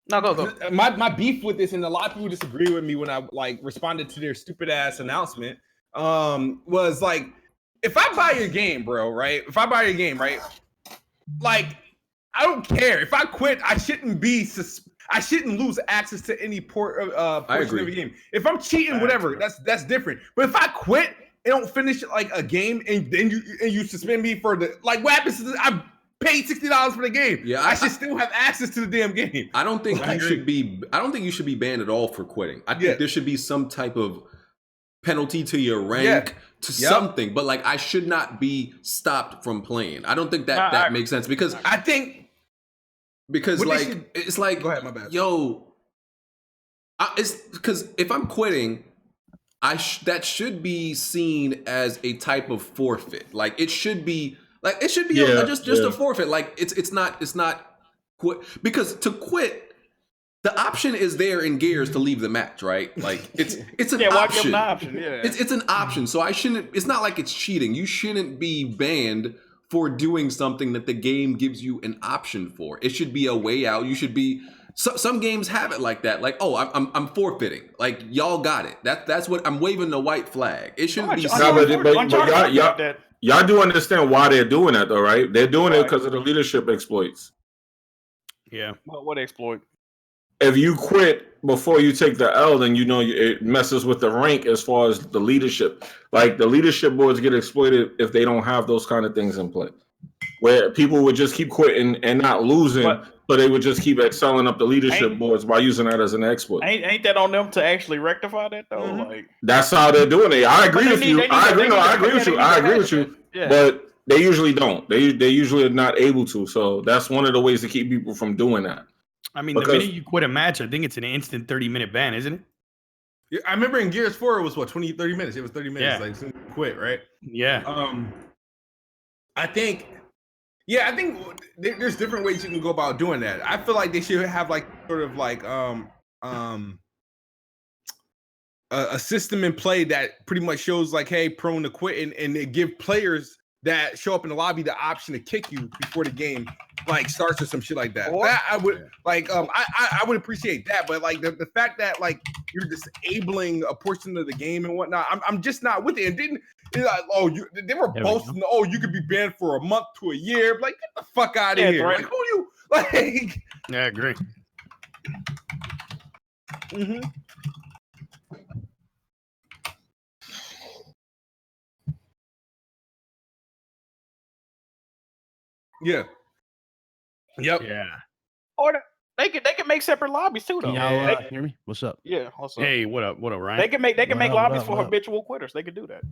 No, go. My beef with this, and a lot of people disagree with me when I responded to their stupid ass announcement. Was like, if I buy your game, bro, right? If I buy your game, right? Like, I don't care if I quit. I shouldn't lose access to any portion of the game. If I'm cheating, whatever, that's different. But if I quit and don't finish like a game, and then you suspend me for the what happens is I paid $60 for the game. Yeah, I should still have access to the damn game. I don't think you should be. I don't think you should be banned at all for quitting. I think there should be some type of penalty to your rank, to something. But I should not be stopped from playing. I don't think that makes sense because I think. Because it's like, go ahead, my bad. Yo, it's because if I'm quitting, that should be seen as a type of forfeit. It should be just a forfeit. It's not quit, because to quit, the option is there in Gears to leave the match, right? It's an option. It's an option. So it's not like it's cheating. You shouldn't be banned for doing something that the game gives you an option for. It should be a way out. You should be. Some games have it like that. I'm forfeiting. Y'all got it. That's what I'm waving the white flag. It shouldn't be. Y'all do understand why they're doing that, though, right? They're doing it because of the leadership exploits. Yeah. What exploit? If you quit before you take the L, then it messes with the rank as far as the leadership. The leadership boards get exploited if they don't have those kind of things in play, where people would just keep quitting and not losing, but they would just keep excelling up the leadership boards by using that as an exploit. Ain't that on them to actually rectify that though? Mm-hmm. That's how they're doing it. I agree with you. I agree with you. Yeah. But they usually don't. They usually are not able to. So that's one of the ways to keep people from doing that. I mean, the minute you quit a match, I think it's an instant 30-minute ban, isn't it? Yeah, I remember in Gears 4, it was 30 minutes. It was 30 minutes, soon you quit, right? Yeah. I think there's different ways you can go about doing that. I feel like they should have a system in play that pretty much shows hey, prone to quit, and they give players that show up in the lobby the option to kick you before the game starts or some shit like that. That I would I would appreciate that, but the fact that you're disabling a portion of the game and whatnot, I'm just not with it. And didn't they were boasting, you could be banned for a month to a year. Get the fuck out of here. Right. Who you Yeah, I agree. Mm-hmm. Yeah. Yep. Yeah. Or they can make separate lobbies too, though. Can y'all hear me? What's up? Yeah. What's up? Hey, what up, Ryan? They can make lobbies for habitual quitters. They could do that.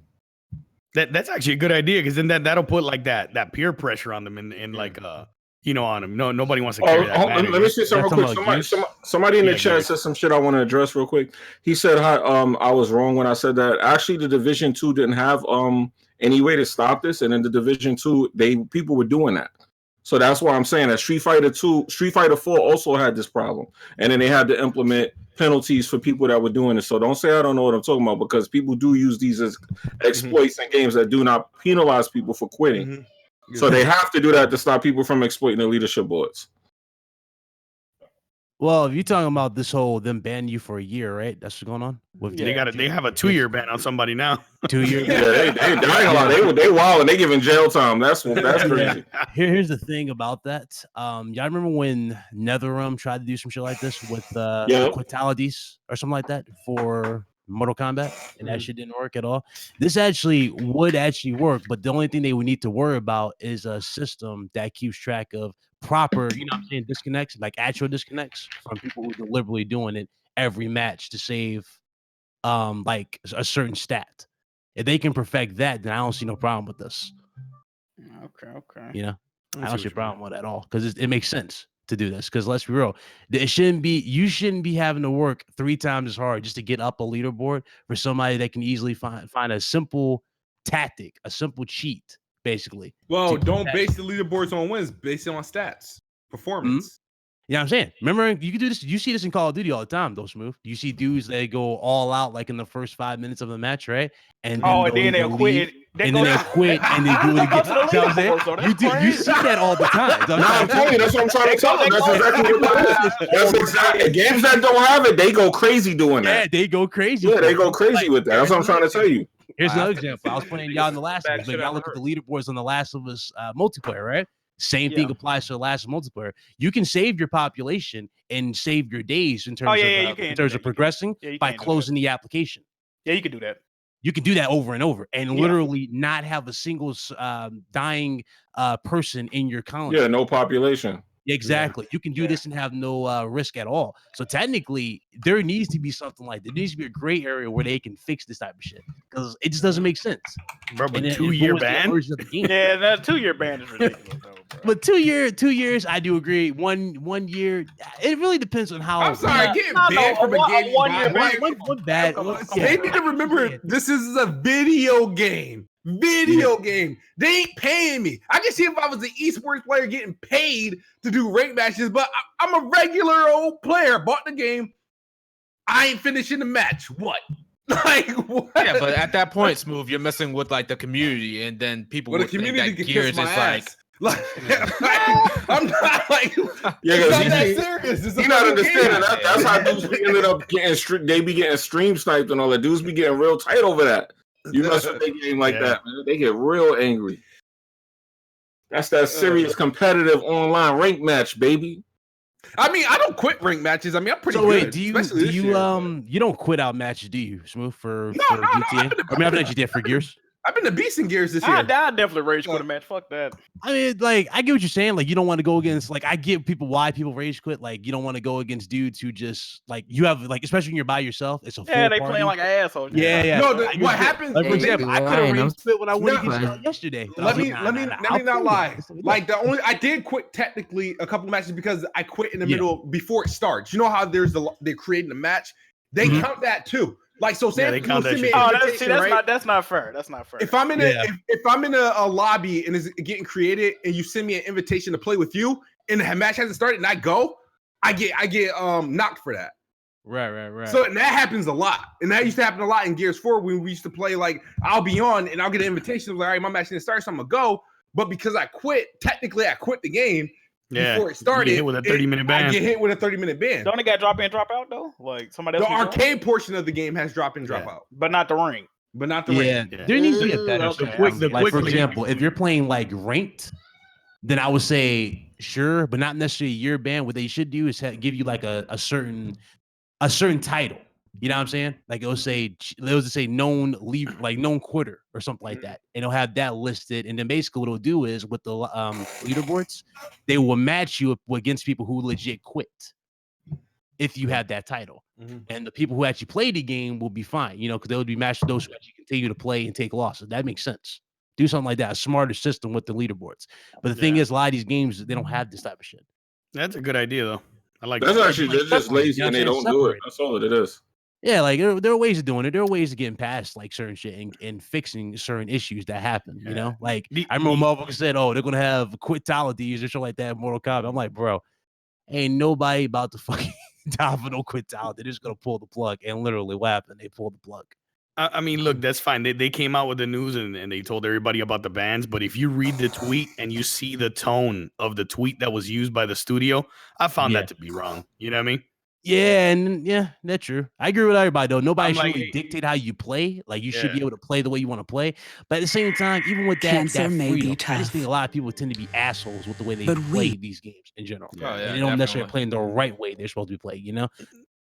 That's actually a good idea because then that'll put that peer pressure on them and on them. No, nobody wants to carry that. Let me say something real quick. Somebody in the chat said some shit I want to address real quick. He said, I was wrong when I said that. Actually, the Division 2 didn't have any way to stop this, and in the Division 2, people were doing that. So that's why I'm saying that Street Fighter 4 also had this problem, and then they had to implement penalties for people that were doing it. So don't say I don't know what I'm talking about, because people do use these as exploits in games that do not penalize people for quitting. Mm-hmm. So they have to do that to stop people from exploiting the leadership boards. Well, if you're talking about this whole them banning you for a year, right? That's what's going on. They have a 2-year ban on somebody now. 2 years. They wild and they giving jail time. That's crazy. Here's the thing about that. Y'all remember when NetherRealm tried to do some shit like this with fatalities or something like that for Mortal Kombat, and that shit didn't work at all. This would work, but the only thing they would need to worry about is a system that keeps track of proper, disconnects, actual disconnects from people who are deliberately doing it every match to save a certain stat. If they can perfect that, then I don't see no problem with this. Okay. I don't see a problem with it at all, because it makes sense to do this. Because let's be real, you shouldn't be having to work 3 times as hard just to get up a leaderboard for somebody that can easily find a simple tactic, a simple cheat, basically. Well, don't base the leaderboards on wins, base it on stats, performance. You know what I'm saying? Remember, you can do this. You see this in Call of Duty all the time, though, Smooth. You see dudes that go all out like in the first 5 minutes of the match, right? And then they'll quit. And then they'll quit and they do it again. You know what I'm saying? You see that all the time. No, I'm telling you, that's what I'm trying to tell you. That's exactly what it is. That's exactly games that don't have it, they go crazy doing that. Yeah, they go crazy. Yeah, they go crazy with that. That's what I'm trying to tell you. Here's another example. I was playing y'all in The Last of Us. Y'all look at the leaderboards on The Last of Us multiplayer, right? Same thing applies to The Last of Us multiplayer. You can save your population and save your days in terms of progressing by closing the application. Yeah, you can do that. You can do that over and over and literally not have a single dying person in your colony. Yeah, no population. Exactly. You can do this and have no risk at all. So technically, there needs to be something like that. There needs to be a gray area where they can fix this type of shit because it just doesn't make sense. Bro, but 2-year ban? Yeah, that 2-year ban is ridiculous, though, bro. But 2 years, I do agree. One year, it really depends on how. I'm sorry, getting banned from a game. One bad. They need to remember this is a video game. Game. They ain't paying me. I can see if I was an esports player getting paid to do rank matches, but I'm a regular old player. Bought the game. I ain't finishing the match. What? Like what? Yeah, but at that point, Smooth, you're messing with like the community, and then people would think that Gears is like I'm not like it's not that serious. You're not understanding that. That's how dudes ended up getting they be getting stream sniped and all that. Dudes be getting real tight over that. You mess with a game like that, man. They get real angry. That's that serious competitive online rank match, baby. I mean, I don't quit rank matches. I mean, I'm pretty good. Wait, do you don't quit out matches, do you, Smooth, for GTA? I mean, I've been at GTA for Gears. I've been a beast in Gears this year. I definitely rage quit a match. Fuck that. I mean, like, I get what you're saying. Like, you don't want to go against, like, I get why people rage quit. Like, you don't want to go against dudes who just, like, you have, like, especially when you're by yourself. It's a full they party. playing like assholes. Yeah. No, what happens? Like, for example, I could have rage quit when I went against you yesterday. Let me not lie. Like, I did quit technically a couple matches because I quit in the middle before it starts. You know how they're creating a match? They count that too. Like, so say they count that shit. That's not fair. That's not fair. If I'm in if I'm in a lobby and it's getting created and you send me an invitation to play with you and the match hasn't started and I go, I get knocked for that. Right. So that happens a lot. And that used to happen a lot in Gears 4 when we used to play, like, I'll be on and I'll get an invitation like, all right, my match didn't start, so I'm gonna go. But because I quit, technically I quit the game. Before it started, you get hit with a 30-minute ban. I get hit with a 30-minute ban. Don't it got drop in, drop out though? Like somebody else. The arcade portion of the game has drop in, drop out, but not the ring. Yeah, there needs to be a better. Like, for example, if you're playing like ranked, then I would say sure, but not necessarily your ban. What they should do is give you like a certain title. You know what I'm saying? Like they'll just say known quitter or something like that, and they'll have that listed. And then basically what it'll do is with the leaderboards, they will match you against people who legit quit if you have that title. And the people who actually play the game will be fine, because they'll be matched with those who actually continue to play and take losses. That makes sense. Do something like that, a smarter system with the leaderboards. But the thing is, a lot of these games, they don't have this type of shit. That's a good idea, though. I like that's actually they're just lazy and they don't do it. That's all it is. Yeah, like there are ways of doing it. There are ways of getting past like certain shit and fixing certain issues that happen. You know, like I remember motherfuckers said, "Oh, they're gonna have quitalities or something like that." In Mortal Kombat. I'm like, bro, ain't nobody about to fucking die for no quitality. They're just gonna pull the plug, and literally, what happened? They pulled the plug. I mean, look, that's fine. They came out with the news and they told everybody about the bans. But if you read the tweet and you see the tone of the tweet that was used by the studio, I found that to be wrong. You know what I mean? Yeah, and that's true. I agree with everybody though. Nobody should really dictate how you play. Like you should be able to play the way you want to play. But at the same time, even with that freedom, I just think a lot of people tend to be assholes with the way they play these games in general. And they don't necessarily play in the right way they're supposed to be playing.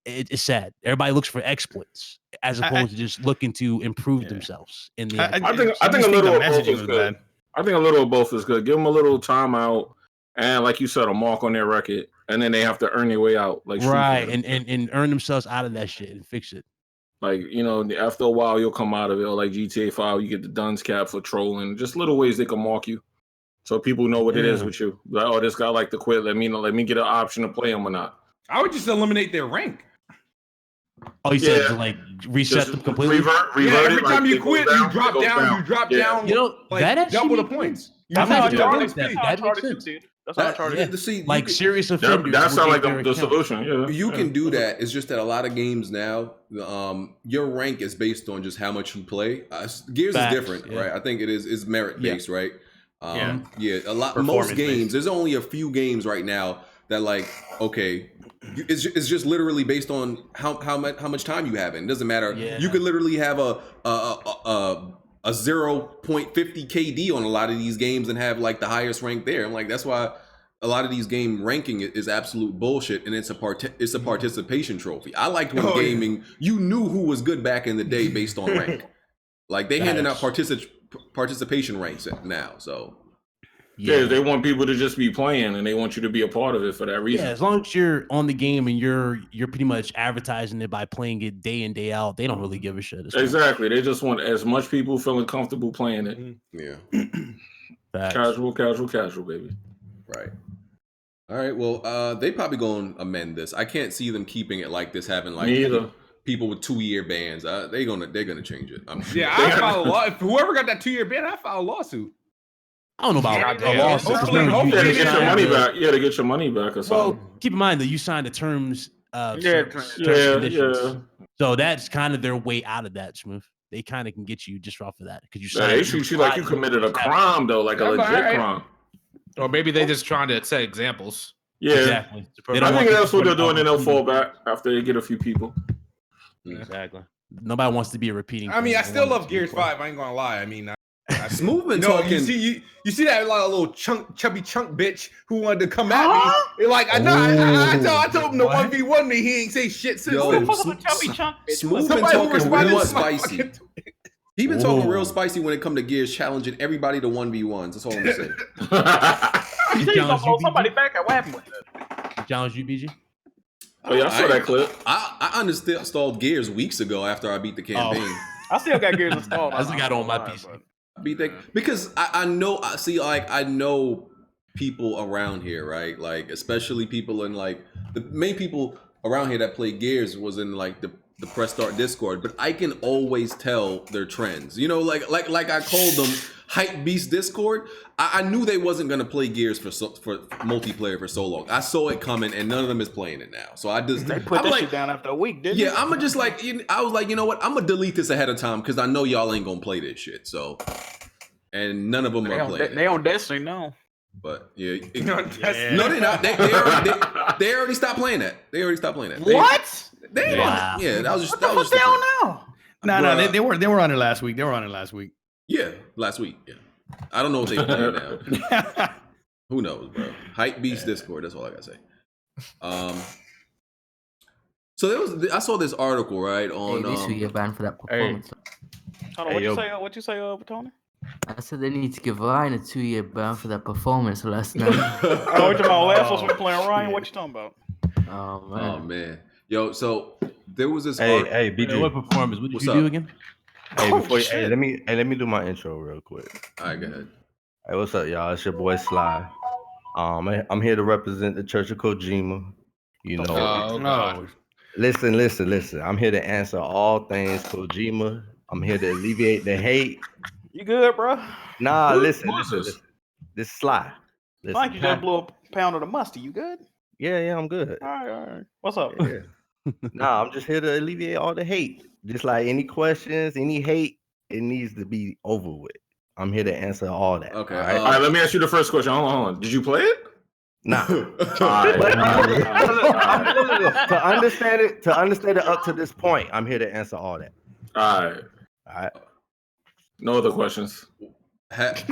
It's sad. Everybody looks for exploits as opposed to just looking to improve themselves. In the I think a little of both is good. I think a little of both is good. Give them a little timeout, and like you said, a mark on their record. And then they have to earn their way out, like right, and earn themselves out of that shit and fix it. Like after a while, you'll come out of it. Or like GTA 5, you get the Duns cap for trolling. Just little ways they can mark you, so people know what it is with you. Like, oh, this guy like to quit. Let me get an option to play him or not. I would just eliminate their rank. Oh, you said to like reset them completely. Revert every time you quit, you drop down. You drop down. That actually double the points. That makes sense. That's Uncharted. Yeah, see, like serious offenders. That sounds like the account. solution. Yeah, you can do that. It's just that a lot of games now, your rank is based on just how much you play. Gears is different, right? I think it is merit based, right? Yeah, a lot. Most games. There's only a few games right now that like, okay, it's just literally based on how much time you have. It doesn't matter. Yeah. You could literally have a 0.50 KD on a lot of these games and have like the highest rank there. I'm like, that's why a lot of these game ranking is absolute bullshit, and it's a participation trophy. I liked when gaming, you knew who was good back in the day based on rank. Like they handing out participation ranks now, so. Yeah, they want people to just be playing, and they want you to be a part of it for that reason. Yeah, as long as you're on the game and you're pretty much advertising it by playing it day in, day out, they don't really give a shit. Exactly. They just want as much people feeling comfortable playing it. Yeah. Casual, baby. Right. All right. Well, they probably going to amend this. I can't see them keeping it like this, having like people with 2-year bans. They're gonna change it. I'm sure. Yeah, I file a law. If whoever got that 2-year ban, I file a lawsuit. I don't know about a lawsuit. Hopefully they get your money back. Yeah, to get your money back or something. Well, keep in mind that you signed the terms of conditions. So that's kind of their way out of that, Smooth. They kind of can get you just off of that because you signed. They treat you like you committed a crime though, like a legit crime. Or maybe they just trying to set examples. Yeah, exactly. I think that's what they're doing, and they'll fall back after they get a few people. Exactly. Nobody wants to be a repeating. I mean, I still love Gears 5. I ain't gonna lie. I mean, Smooth been talking. You see that like a little chubby chunk bitch who wanted to come at me. Like I told him to 1v1 me. He ain't say shit since then. Smooth been talking real spicy. He been talking real spicy when it come to Gears, challenging everybody to 1v1s. That's all I'm gonna say. You say you gonna blow somebody back? What happened with that? Challenge you, BG? Oh yeah, I saw that clip. I uninstalled Gears weeks ago after I beat the campaign. I still got Gears installed. I still got it on my PC. Beat that because I know I know people around here, right? Like especially people in like the main people around here that play Gears was in like the Press Start Discord, but I can always tell their trends. You know, like I called them Hype Beast Discord. I knew they wasn't gonna play Gears for multiplayer for so long. I saw it coming, and none of them is playing it now. So they put that shit down after a week, didn't they? Yeah, I'm just like I was like, you know what? I'm gonna delete this ahead of time because I know y'all ain't gonna play this shit. So, and none of them are playing. They on Destiny now. But no, they're not. They already stopped playing that. They already stopped playing that. What? That was just. What the fuck they on now? No, they were on it last week. Yeah, last week. Yeah, I don't know what they playing now. Who knows, bro? Hype Beast Discord. That's all I gotta say. So I saw this article right on. Hey, this year ban for that performance. Hold on, what you say, Tony? I said they need to give Ryan a 2-year ban for that performance last night. Oh, what you about last was we playing Ryan? What you talking about? Oh man. Yo, so there was this. Hey, BG. What performance? What did you do again? Hey, let me do my intro real quick. All right, go ahead. Hey, what's up, y'all? It's your boy Sly. I'm here to represent the Church of Kojima. You know. No. Listen. I'm here to answer all things Kojima. I'm here to alleviate the hate. You good, bro? Nah, listen. This is Sly. Listen. Like you just blew a pound of the musty. You good? Yeah, I'm good. All right. What's up? Yeah. Nah, I'm just here to alleviate all the hate. Just like any questions, any hate, it needs to be over with. I'm here to answer all that. Okay. All right, all right, let me ask you the first question. Hold on. Did you play it? Nah. To understand it up to this point, I'm here to answer all that. All right. No other questions. All right,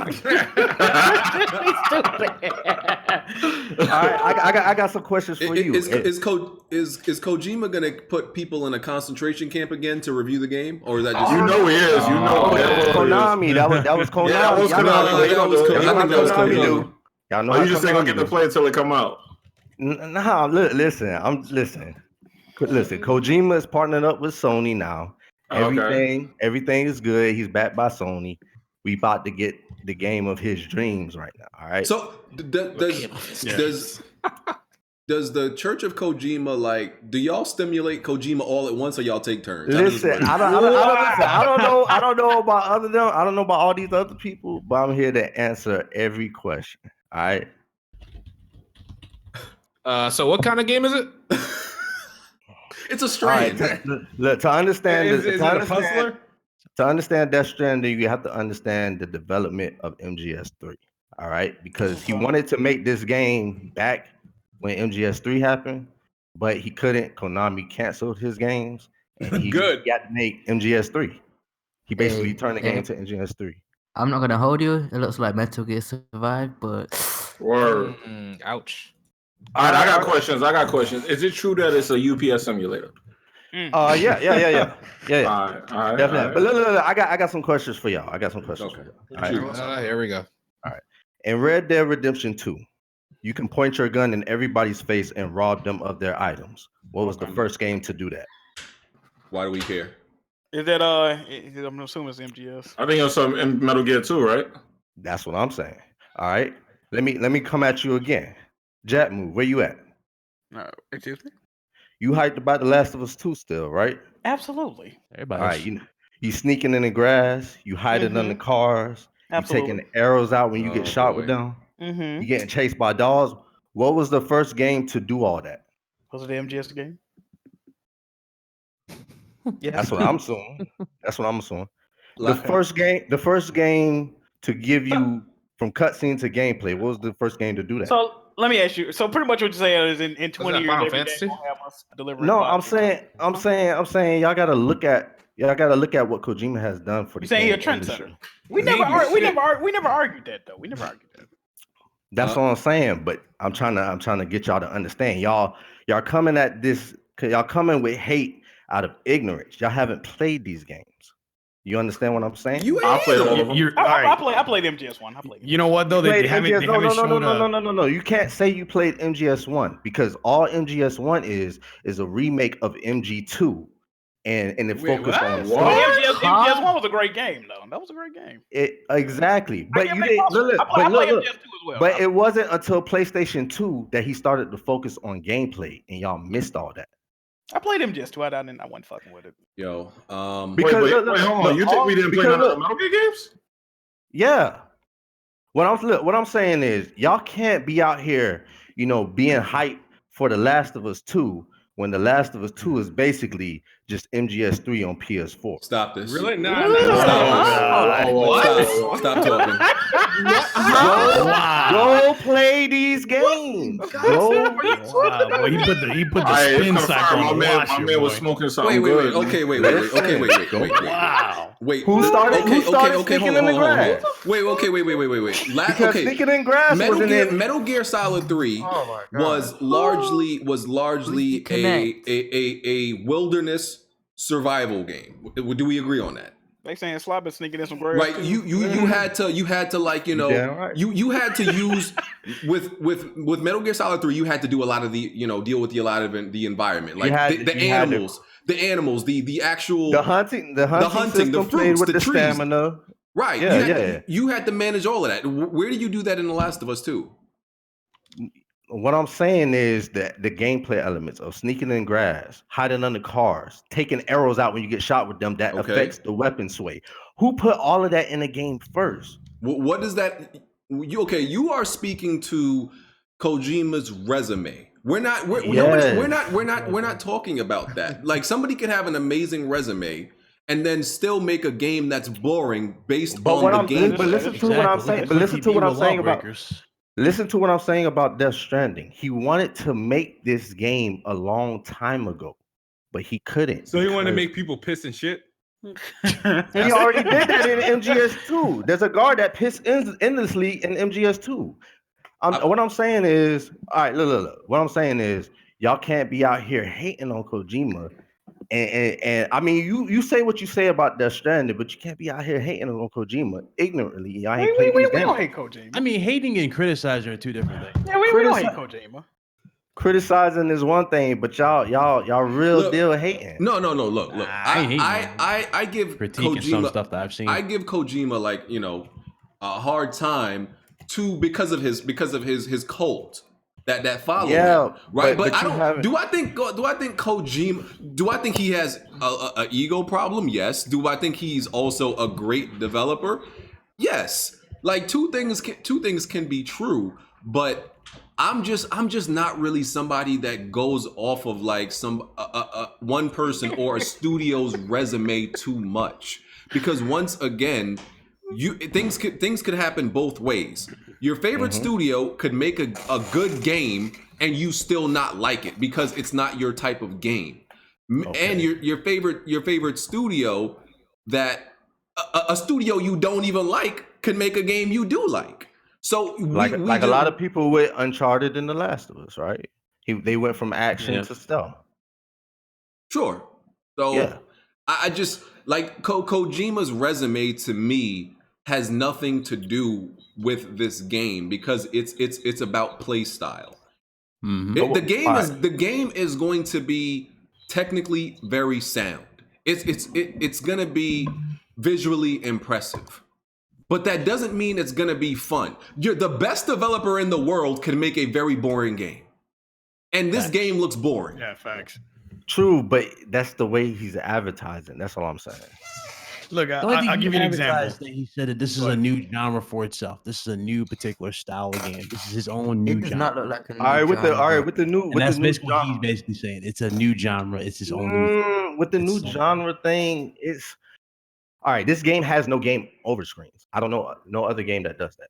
I got some questions for you. Is Kojima gonna put people in a concentration camp again to review the game, or is that just he is? Konami. That was Konami. Yeah, that was Konami. I think that was Konami. Y'all know you just ain't gonna get to play until it come out. Nah, listen. Kojima is partnered up with Sony now. Everything is good. He's backed by Sony. We about to get the game of his dreams right now. All right. So does the Church of Kojima do y'all stimulate Kojima all at once, or y'all take turns? Listen, I don't know about all these other people, but I'm here to answer every question. All right. So what kind of game is it? It's a Strand. Look, to understand, Is it a puzzler? To understand Death Stranding, you have to understand the development of MGS3. All right, because he wanted to make this game back when MGS3 happened, but he couldn't. Konami canceled his games, and he Good. got to make MGS3. He basically turned the game to MGS3. I'm not gonna hold you. It looks like Metal Gear Survive, but Word. Ouch. All right, I got questions. Is it true that it's a UPS simulator? Yeah. All right, Definitely. But look, I got some questions for y'all. Okay. All right. Here we go. All right. In Red Dead Redemption 2, you can point your gun in everybody's face and rob them of their items. What was the first game to do that? Why do we care? Is that I'm assuming it's MGS. I think it's some in Metal Gear 2, right? That's what I'm saying. All right. Let me come at you again. Jatmu, where you at? Excuse me? You hyped about The Last of Us 2 still, right? Absolutely. Everybody. All right. You sneaking in the grass. You hiding under cars. Absolutely. You taking arrows out when you get shot with them. Mm-hmm. You getting chased by dogs. What was the first game to do all that? Was it the MGS game? Yeah, that's what I'm assuming. The first game to give you from cutscene to gameplay. What was the first game to do that? So let me ask you. So pretty much what you're saying is in 20 years, Final every Fantasy? game will have us delivering. No, I'm saying y'all gotta look at what Kojima has done for the You saying game he a industry. trendsetter? We never argued that though. We never argued that. That's what I'm saying, but I'm trying to get y'all to understand. Y'all coming at this, y'all coming with hate out of ignorance. Y'all haven't played these games. You understand what I'm saying? I played all of them. I played MGS1. You know what though? They haven't No. You can't say you played MGS1 because all MGS1 is a remake of MG2. And it focused on MGS1 was a great game, though. That was a great game. Exactly. But you didn't look. But it wasn't until PlayStation 2 that he started to focus on gameplay, and y'all missed all that. I played MGS2. I wasn't fucking with it. Yo, because wait, hold on. You think we didn't play none of the Metal Gear games? Yeah. What I'm saying is y'all can't be out here, being hyped for The Last of Us 2 when The Last of Us 2 is basically just MGS3 on PS4. Stop this. Really? No. Stop talking. Go play these games. He put the spin cycle on the washer. My man was smoking something Wait. good. Okay, wait. Wow. Wait. Who started sneaking in the grass? Wait. Because sneaking in grass Metal Gear Solid 3 was largely a wilderness survival game. Do we agree on that? They saying Slob is sneaking in some grass. Right, you had to like you had to use with Metal Gear Solid 3. You had to do a lot of the deal with a lot of the environment, like the animals, the actual hunting, the fruits, the trees. Stamina. Right, you had to manage all of that. Where do you do that in The Last of Us 2? What I'm saying is that the gameplay elements of sneaking in grass, hiding under cars, taking arrows out when you get shot with them, that affects the weapon sway. Who put all of that in the game first? What does that? You are speaking to Kojima's resume. We're not talking about that. Like somebody could have an amazing resume and then still make a game that's boring based on the game. But listen to what I'm saying. But listen to what I'm saying about. Listen to what I'm saying about Death Stranding. He wanted to make this game a long time ago, but he couldn't. So he wanted to make people piss and shit? He already did that in MGS2. There's a guard that pissed endlessly in MGS2. What I'm saying is, all right, look. What I'm saying is, y'all can't be out here hating on Kojima. And I mean, you say what you say about Death Stranding, but you can't be out here hating on Kojima ignorantly. Y'all ain't played these games. We don't hate Kojima. I mean, hating and criticizing are two different things. Yeah, we don't hate Kojima. Criticizing is one thing, but y'all real deal hating. No. Look. I give critiquing Kojima some stuff that I've seen. I give Kojima a hard time because of his cult. That follow him, right? But I don't. Do I think Kojima? Do I think he has a ego problem? Yes. Do I think he's also a great developer? Yes. Like two things can be true, but I'm just not really somebody that goes off of like some one person or a studio's resume too much, because once again, things could happen both ways. Your favorite studio could make a good game and you still not like it because it's not your type of game. And your favorite studio that a studio you don't even like could make a game you do like. So like a lot of people with Uncharted and The Last of Us, right? They went from action to stealth. Sure. So I just like Kojima's resume to me has nothing to do with this game because it's about play style. The game is going to be technically very sound. It's gonna be visually impressive. But that doesn't mean it's gonna be fun. The best developer in the world can make a very boring game. And this game looks boring. Yeah, facts. True, but that's the way he's advertising. That's all I'm saying. Look, I'll give you an example. He said that this is a new genre for itself. This is a new particular style of game. This is his own new genre. It does not look like a new with the new that's basically what he's basically saying. It's a new genre. It's his own new with the new genre thing. It's all right. This game has no game over screens. I don't know no other game that does that.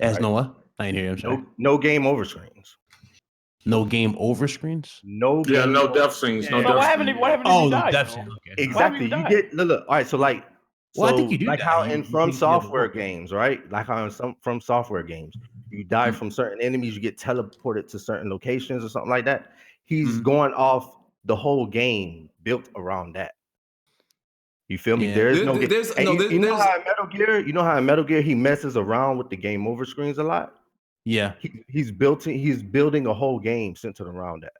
It has no what? I ain't hear you. I'm sorry. No game over screens. No game over screens? No death scenes. No but what happened if you died? Death scene. Okay. Exactly. You get look. All right. So like, I think you do. Like how in From Software games, right? Like how in some From Software games, you die from certain enemies, you get teleported to certain locations or something like that. He's going off the whole game built around that. You feel me? There is no game. You know how in Metal Gear, in Metal Gear he messes around with the game over screens a lot. Yeah, he's building a whole game centered around that.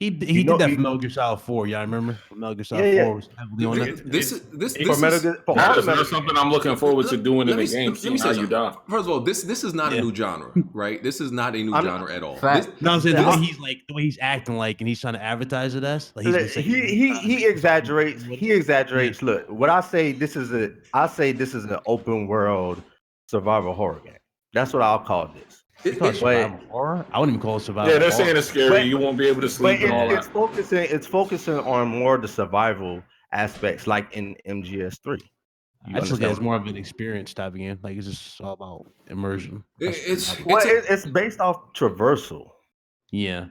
He did that for Metal Gear Solid 4. Yeah, I remember Metal Gear Solid 4 was heavily on that. This is something I'm looking forward to doing in the game. Seeing how you die. First of all, this is not a new genre, right? This is not a new genre at all. I'm saying the way he's acting like, and he's trying to advertise it as. Like he exaggerates. He exaggerates. Look, what I say this is an open world survival horror game. That's what I'll call this. Survival horror? I wouldn't even call it survival. Yeah, they're saying it's scary. You won't be able to sleep and all that. It's focusing on more of the survival aspects, like in MGS3. I just look at it as more of an experience type of game. Like it's just all about immersion. It's based off traversal. Yeah.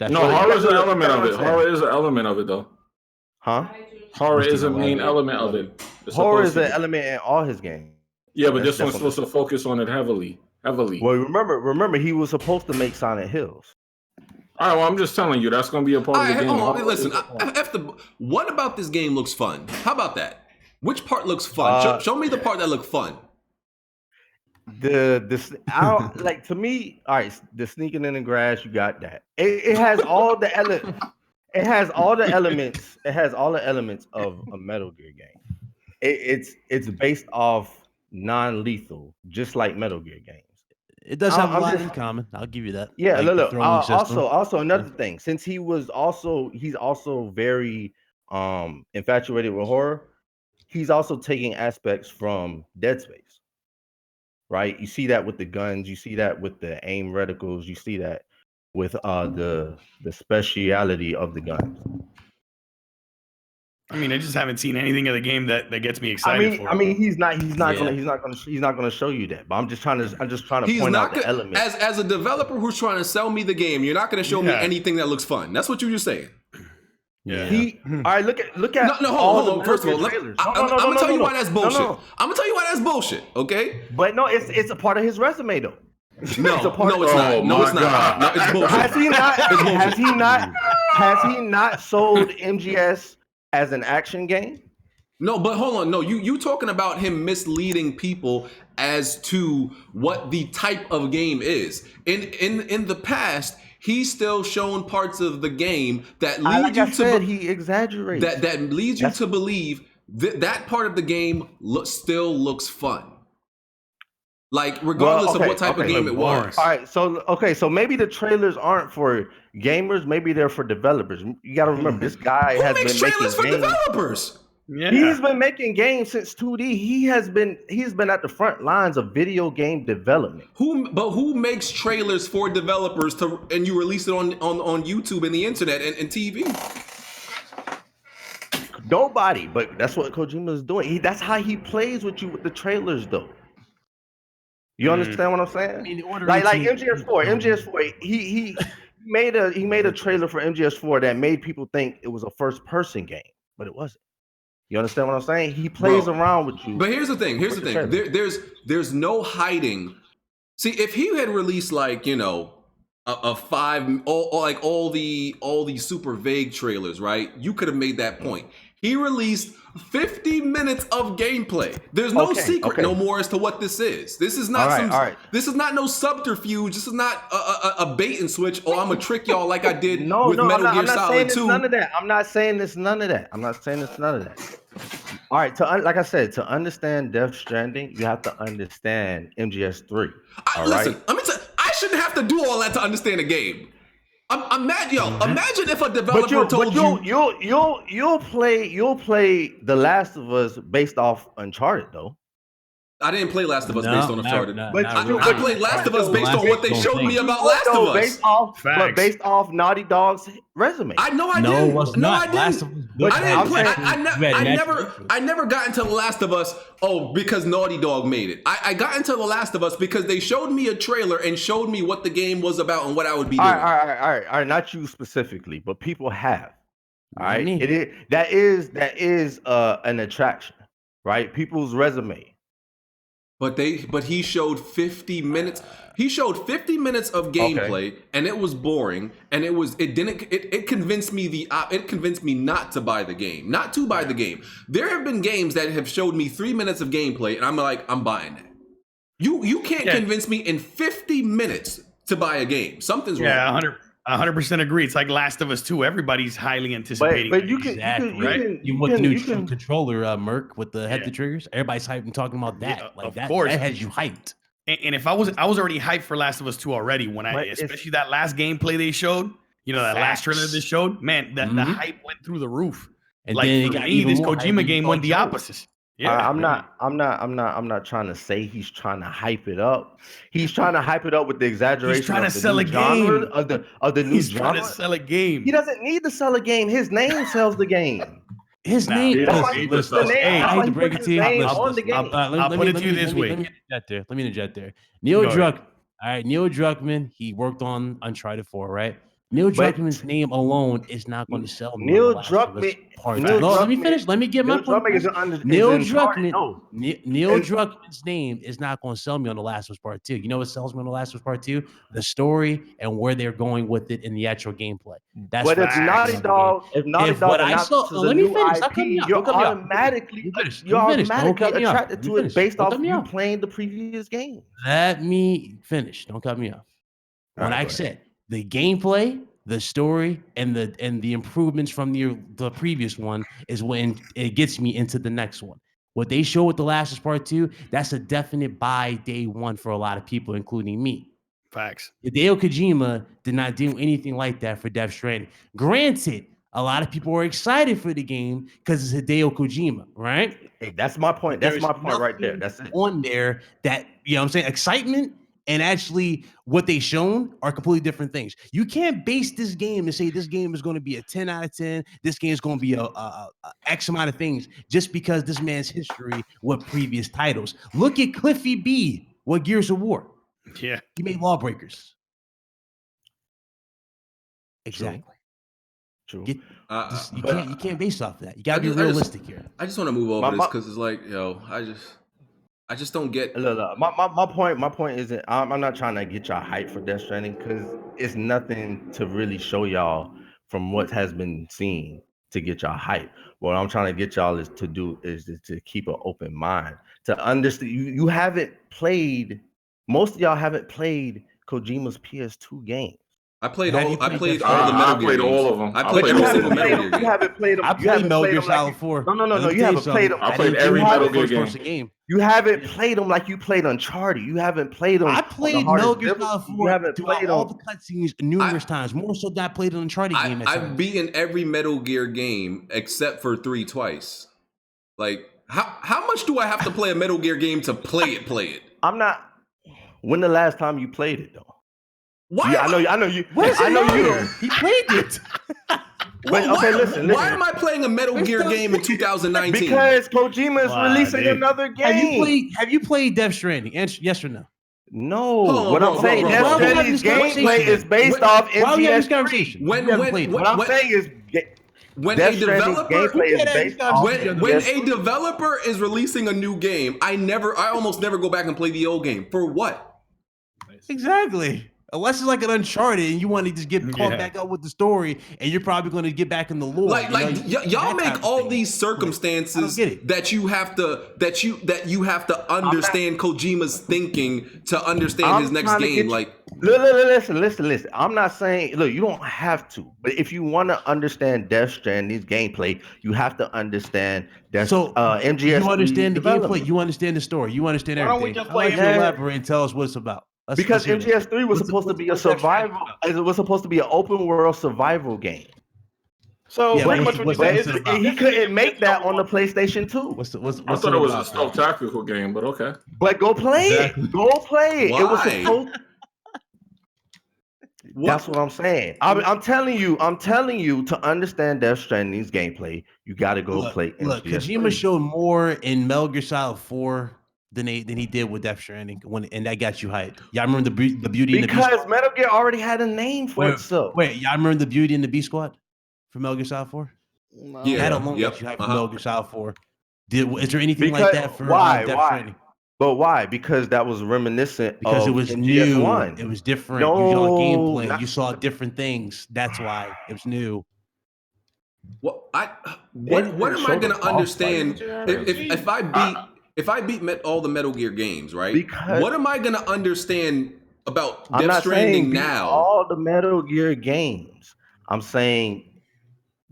Horror is an element of it. Horror is an element of it, though. Huh? Horror is a main element of it. Horror is an element in all his games. Yeah, but this one's supposed to focus on it heavily. Well, remember, he was supposed to make Silent Hills. All right, well, I'm just telling you, that's going to be a part of the game. Listen, what about this game looks fun? How about that? Which part looks fun? Show me the part that looked fun. I don't like, to me. All right, the sneaking in the grass, you got that. It has all the elements. It has all the elements. It has all the elements of a Metal Gear game. It's based off non-lethal, just like Metal Gear games. It does have a lot in common. I'll give you that. Yeah, look. Also another thing, since he's also very infatuated with horror, he's also taking aspects from Dead Space. Right? You see that with the guns, you see that with the aim reticles, you see that with the speciality of the guns. I mean, I just haven't seen anything of the game that gets me excited. I mean, he's not gonna show you that. But I'm just trying to point out the elements. As a developer who's trying to sell me the game, you're not gonna show me anything that looks fun. That's what you're just saying. Yeah. All right. Look at. No, hold on. First of all, I'm gonna tell you why that's bullshit. I'm gonna tell you why that's bullshit. Okay. But no, it's a part of his resume though. It's not. No, it's not. No, it's bullshit. Has he not sold MGS as an action game? No, but hold on. No, you talking about him misleading people as to what the type of game is. In the past, he's still shown parts of the game that lead he exaggerates. That leads you to believe that part of the game still looks fun. Like regardless of what type of game it was. All right, so maybe the trailers aren't for gamers, maybe they're for developers. You got to remember, this guy has been making trailers for developers. Yeah. He's been making games since 2D. He's been at the front lines of video game development. Who makes trailers for developers and you release it on YouTube and the internet and TV? Nobody, but that's what Kojima is doing. That's how he plays with you with the trailers, though. You understand what I'm saying? I mean, like MGS4, he made a trailer for MGS4 that made people think it was a first person game, but it wasn't. You understand what I'm saying? He plays around with you. But here's the thing. There's no hiding. See, if he had released like, you know, all the super vague trailers, right? You could have made that point. He released 50 minutes of gameplay. There's no secret no more as to what this is. This is not This is not no subterfuge. This is not a bait and switch. Oh, I'm gonna trick y'all like I did with Metal Gear Solid 2. None of that. I'm not saying it's none of that. All right, like I said, to understand Death Stranding, you have to understand MGS3. Listen, let me tell you, I shouldn't have to do all that to understand a game. I'm mad, yo. Imagine if a developer told you'll play The Last of Us based off Uncharted, though. I didn't play Last of Us based on Uncharted. I played Last of Us based on what they showed me about Last of Us. Based off Naughty Dog's resume. I didn't. No, I didn't. I never got into The Last of Us. Oh, because Naughty Dog made it. I got into The Last of Us because they showed me a trailer and showed me what the game was about and what I would be doing. All right. Not you specifically, but people have. All right. That is an attraction, right? People's resume. But he showed 50 minutes. He showed 50 minutes of gameplay, and it was boring. And it convinced me not to buy the game, not to buy the game. There have been games that have showed me 3 minutes of gameplay, and I'm like, I'm buying that. You can't convince me in 50 minutes to buy a game. Something's wrong. Yeah, 100% agree. It's like Last of Us 2. Everybody's highly anticipating. But you can, you want the new controller, Merc, with the head to triggers. Everybody's hyped and talking about that. Yeah, like of that, course. that has you hyped. And if I was already hyped for Last of Us 2 already when especially that last gameplay they showed, you know, that last trailer they showed, man, the hype went through the roof. And like then for me, this Kojima game went the opposite. Yeah, I'm not trying to say he's trying to hype it up. He's trying to hype it up with the exaggeration. He's trying to of the sell new a game genre, of the new He's genre. trying to sell a game. He doesn't need to sell a game. His name sells the game. His name. I hate to break it to you. I'll put it to you this way. Let me interject there. Neil Druckmann. All right, Neil Druckmann. He worked on Uncharted 4, right? Neil Druckmann's name alone is not going to sell me. Neil Druckmann. Let me finish. Let me get my point. Neil Druckmann's name is not going to sell me on The Last of Us Part 2. You know what sells me on The Last of Us Part 2? The story and where they're going with it in the actual gameplay. That's but if Naughty Dog, let me finish. You're automatically attracted to it based off you playing the previous game. Let me finish. Don't cut me off. When I said the gameplay, the story, and the improvements from the previous one is when it gets me into the next one. What they show with The Last of Us Part 2, that's a definite buy day one for a lot of people, including me. Facts. Hideo Kojima did not do anything like that for Death Stranding. Granted, a lot of people are excited for the game because it's Hideo Kojima, right? Hey, that's my point. That's my point right there. That's it. On there that, you know what I'm saying, excitement and actually what they shown are completely different things. You can't base this game and say this game is going to be a 10 out of 10. This game is going to be a X amount of things just because this man's history with previous titles. Look at Cliffy B with Gears of War. Yeah. He made Lawbreakers. Exactly. True. You can't base off that. You gotta be realistic here. I just want to move over this because it's like, I just don't get. Look, my point isn't. I'm not trying to get y'all hype for Death Stranding because it's nothing to really show y'all from what has been seen to get y'all hype. What I'm trying to get y'all is to keep an open mind, to understand. You haven't played. Most of y'all haven't played Kojima's PS2 games. I played all the Metal Gear games. Played all of them. I played every single Metal Gear game. You haven't played them. I played Metal Gear Solid 4. No. You haven't played them. I played every Metal Gear game. You haven't played them like you played Uncharted. You haven't played them. I played Metal Gear Solid 4. You haven't played all the cutscenes numerous times. More so than I played an Uncharted game. I've beaten every Metal Gear game except for 3 twice. Like, how much do I have to play a Metal Gear game to play it? I'm not. When the last time you played it though? Why? Yeah, I know you. I know you. He played it. Listen. Why am I playing a Metal Gear game in 2019? Because Kojima is releasing another game. Have you played Death Stranding? Yes or no? No. What I'm saying, Death Stranding's gameplay is based off MGS3. What I'm saying is, when a developer is releasing a new game, I almost never go back and play the old game. For what? Exactly. Unless it's like an Uncharted and you want to just get caught back up with the story, and you're probably going to get back in the lore. Y'all make all these circumstances that you have to understand Kojima's thinking to understand his next game. Listen. I'm not saying you don't have to, but if you want to understand Death Stranding's gameplay, you have to understand that. So MGS. You understand the gameplay. You understand the story. You understand everything. Why don't we just play elaborate and tell us what it's about? Because MGS3 was supposed to be a survival. It was supposed to be an open world survival game. So pretty much what you say is he couldn't make that on the PlayStation 2. I thought it was a stealth tactical game, but okay. But go play it. Go play it. Why? It was supposed. That's what I'm saying. I'm telling you to understand Death Stranding's gameplay, you got to go play. Look, Kojima showed more in Metal Gear Solid 4 than he did with Death Stranding, and that got you hyped. Y'all remember the Beauty and the Beast Squad? Because Metal Gear already had a name for itself. Wait, y'all remember the Beauty and the Beast Squad from Metal Gear Solid 4? Yeah, that alone got you hyped from Metal Gear Solid 4. Is there anything like that for Death Stranding? But why? Because that was reminiscent. Because it was new. It was different. You saw gameplay. You saw different things. That's why it was new. What am I going to understand if I beat all the Metal Gear games, right? What am I going to understand about Death Stranding now? All the Metal Gear games. I'm saying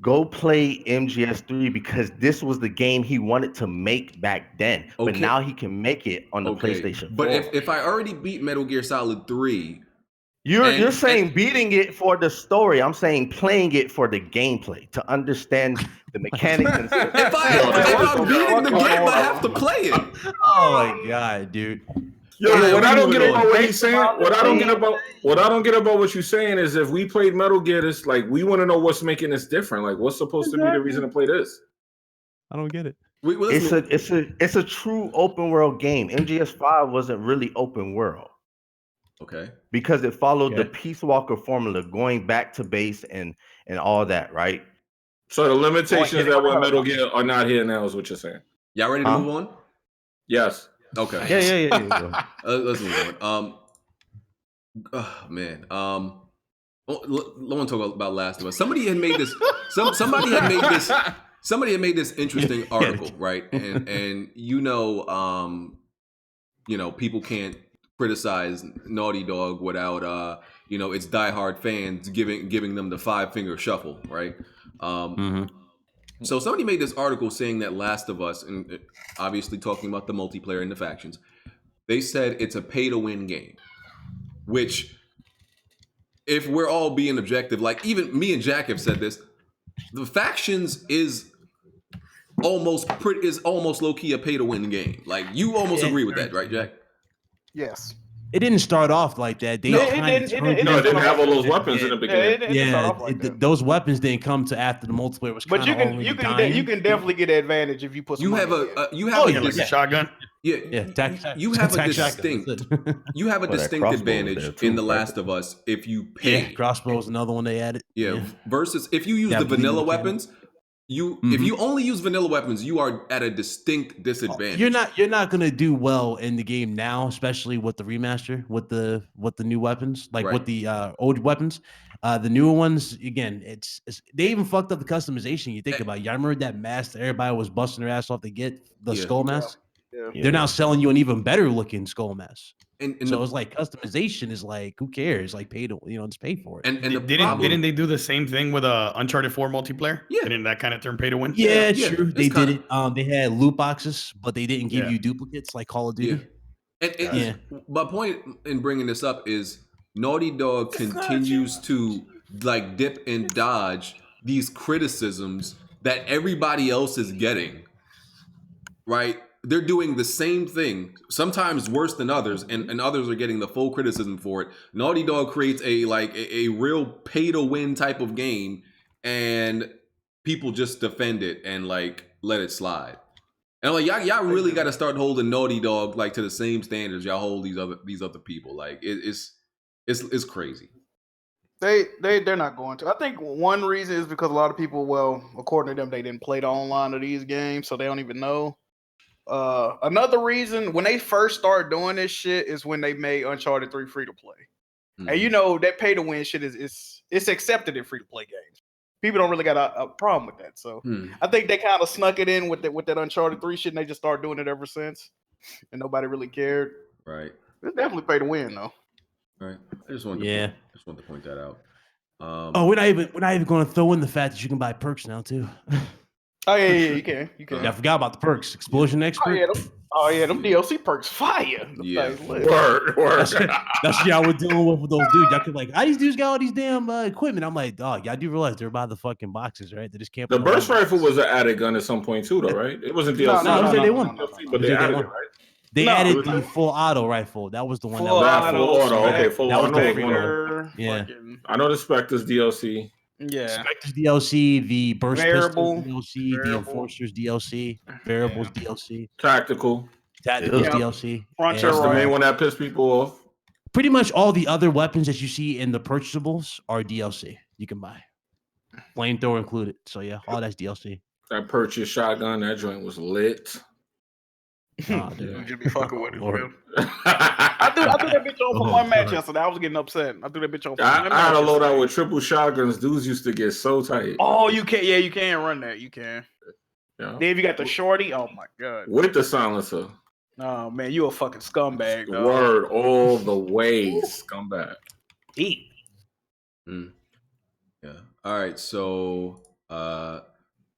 go play MGS3 because this was the game he wanted to make back then. Okay. But now he can make it on the PlayStation 4. But if I already beat Metal Gear Solid 3... You're saying beating it for the story. I'm saying playing it for the gameplay to understand the mechanics. And stuff. If I'm beating the game, I have to play it. Oh my god, dude! What I don't get about what he's saying, what I don't get about what you're saying is if we played Metal Gear, it's like we want to know what's making this different. Like, what's supposed to be the reason to play this? I don't get it. It's a true open world game. MGS5 wasn't really open world. Okay. Because it followed the Peace Walker formula, going back to base and all that, right? So the limitations that were Metal Gear are not here now, is what you're saying. Y'all ready to move on? Yes. Okay. Yeah. Let's move on. Oh man. I want to talk about Last of Us. Somebody had made this. Somebody had made this interesting article, right? And people can't criticize Naughty Dog without its diehard fans giving them the 5-finger shuffle, right? So somebody made this article saying that Last of Us, and obviously talking about the multiplayer and the factions, they said it's a pay-to-win game, which, if we're all being objective, like even me and Jack have said this, the factions is almost low-key a pay-to-win game. Like, you almost agree with that, right, Jack? Yes. It didn't start off like that. It didn't have all those weapons in the beginning. Those weapons didn't come to after the multiplayer was. But you can definitely get an advantage if you put. You have a shotgun. You have a distinct advantage in The Last of Us if you pay. Yeah, crossbow's another one they added. Yeah. Versus if you use the vanilla weapons. If you only use vanilla weapons, you are at a distinct disadvantage. You're not gonna do well in the game now, especially with the remaster, with the new weapons, with the old weapons. The newer ones, again, it's they even fucked up the customization. You think about it. Y'all remember that mask that everybody was busting their ass off to get the skull mask? Yeah. They're now selling you an even better looking skull mask. And so it's like customization is like, who cares? Like, pay to just pay for it. And didn't they do the same thing with Uncharted 4 multiplayer? Yeah. Didn't that kind of turn pay to win? Yeah, true. They did it. They had loot boxes, but they didn't give you duplicates like Call of Duty. My point in bringing this up is Naughty Dog continues to dip and dodge these criticisms that everybody else is getting right? They're doing the same thing, sometimes worse than others, and others are getting the full criticism for it. Naughty Dog creates a real pay to win type of game, and people just defend it and like let it slide. And I'm like, y'all really got to start holding Naughty Dog like to the same standards y'all hold these other people. Like it's crazy. They're not going to. I think one reason is because a lot of people, well, according to them, they didn't play the online of these games, so they don't even know. Another reason, when they first started doing this shit, is when they made Uncharted 3 free to play. Mm-hmm. And you know that pay to win shit it's accepted in free to play games. People don't really got a problem with that. So I think they kind of snuck it in with that Uncharted 3 shit, and they just started doing it ever since, and nobody really cared. Right. It's definitely pay to win though. Right. I just wanted to point that out. We're not even going to throw in the fact that you can buy perks now too. Oh yeah, you can. Yeah, I forgot about the perks. Explosion Expert. Oh yeah, them DLC perks fire. Yeah. Word. That's y'all were dealing with those dudes. Y'all could like, how these dudes got all these damn equipment. I'm like, dog, y'all do realize they're by the fucking boxes, right? They just can't. The burst rifle was an added gun at some point too, though, right? It wasn't DLC. No, it was day one. But they added it, right? They added the full auto rifle. That was the one. Full auto. Okay, full auto. Yeah. I know the Spectre's DLC. Yeah. Spectre's DLC, the Burst Pistol DLC, the Enforcer's DLC, Variables DLC. Tacticals DLC. That's the main one that pissed people off. Pretty much all the other weapons that you see in the purchasables are DLC. You can buy. Flamethrower included. So yeah, all that's DLC. That purchase shotgun, that joint was lit. Oh, dude. You be fucking with it, man. I threw that bitch on for one match yesterday. I was getting upset. I threw that bitch on for one match. I had a loadout with triple shotguns. Dudes used to get so tight. Oh, you can. Yeah, you can run that. You can. Yeah. Dave, you got the shorty. Oh my god. With the silencer. Oh man, you a fucking scumbag. Dog. Word all the way, scumbag. Eat. Yeah. All right. So,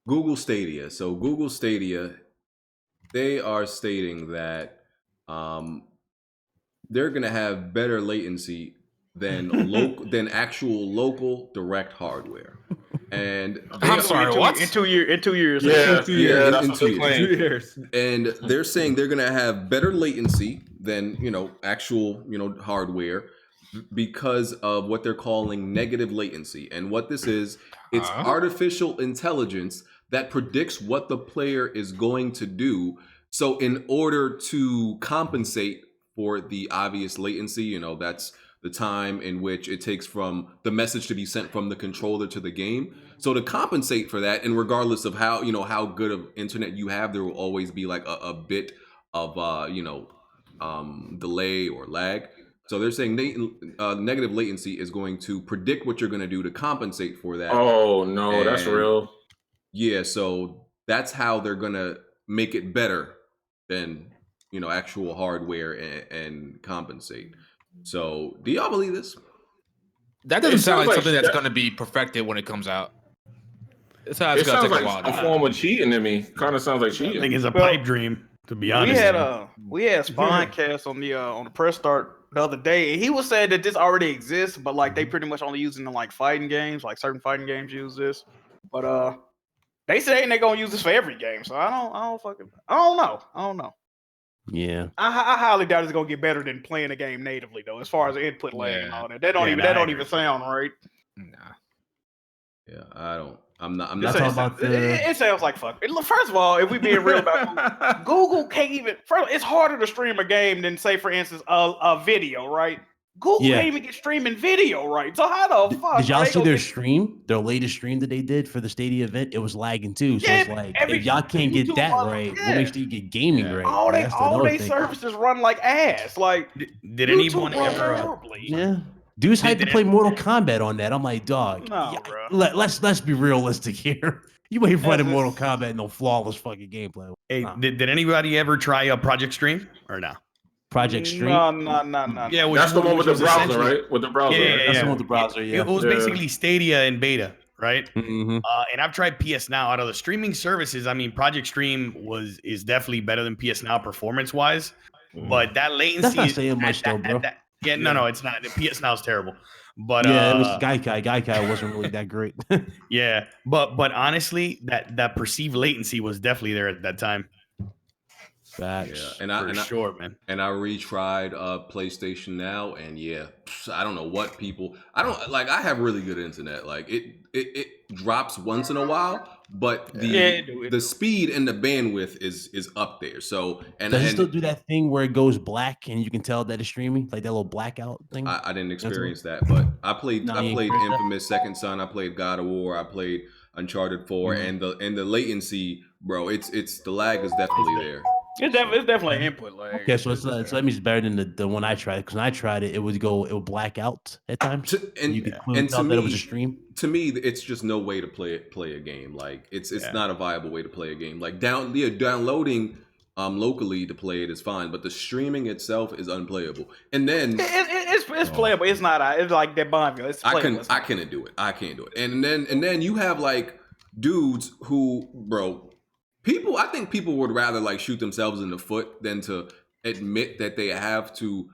Google Stadia. So Google Stadia, they are stating that they're gonna have better latency than actual local direct hardware. And I'm sorry, what? In 2 years. Yeah, in 2 years. That's in what 2 they're playing. 2 years. And they're saying they're gonna have better latency than actual hardware because of what they're calling negative latency. And what this is, it's artificial intelligence that predicts what the player is going to do. So in order to compensate for the obvious latency, that's the time in which it takes from the message to be sent from the controller to the game. So to compensate for that, and regardless of how good of internet you have, there will always be like a bit of delay or lag. So they're saying negative latency is going to predict what you're going to do to compensate for that. Oh no, that's real. Yeah, so that's how they're going to make it better than actual hardware and compensate. So, do y'all believe this? That doesn't sound like something that's going to be perfected when it comes out. It sounds like a form of cheating to me. Kind of sounds like cheating. I think it's a pipe dream, to be honest. We had Spawncast on the press start the other day, and he was saying that this already exists, but like they pretty much only use it in like fighting games, like certain fighting games use this. But they say they're gonna use this for every game, so I don't know. Yeah, I highly doubt it's gonna get better than playing a game natively, though. As far as the input lag and all that, that don't even sound right. Nah. Yeah, I don't. I'm not. It sounds like fuck. First of all, if we being real about Google can't even. It's harder to stream a game than say, for instance, a video, right? Google can't even get streaming video right. So how the fuck? Did y'all see their stream? Their latest stream that they did for the Stadia event? It was lagging too. So it's like, if y'all can't get that right, we'll make sure you get gaming right. All they services run like ass. Like, did anyone ever? Yeah. Dudes had to play Mortal Kombat on that. I'm like, dog. No, let's be realistic here. You ain't running Mortal Kombat no flawless fucking gameplay. Hey, did anybody ever try a Project Stream or no? Project Stream? No. Yeah, that's the one with the browser, right? With the browser. Yeah, that's the one with the browser. Yeah, it was basically Stadia in beta, right? Mm-hmm. And I've tried PS Now. Out of the streaming services, I mean, Project Stream is definitely better than PS Now performance wise, but that latency. That's not saying much, though, bro. No, it's not. The PS Now is terrible. But yeah, it was Gaikai. Gaikai wasn't really that great. Yeah, but honestly, that perceived latency was definitely there at that time. Facts. Yeah, and sure, man. And I retried PlayStation Now, and I don't know what people. I don't like. I have really good internet. Like it drops once in a while, but the speed and the bandwidth is up there. So does it still do that thing where it goes black and you can tell that it's streaming, like that little blackout thing? I didn't experience that, but I played Infamous Second Son. I played God of War. I played Uncharted 4, and the latency, bro. It's the lag is definitely there. It's definitely input lag. Okay, so that means it's better than the one I tried. Because when I tried it, it would black out at times. And you could clearly tell that it was a stream. To me, it's just no way to play a game. Like it's not a viable way to play a game. Like downloading locally to play it is fine, but the streaming itself is unplayable. And then it's playable. It's not. It's like that Bonneville. It's playable. I can't do it. I can't do it. And then you have like dudes who, bro. I think people would rather like shoot themselves in the foot than to admit that they have to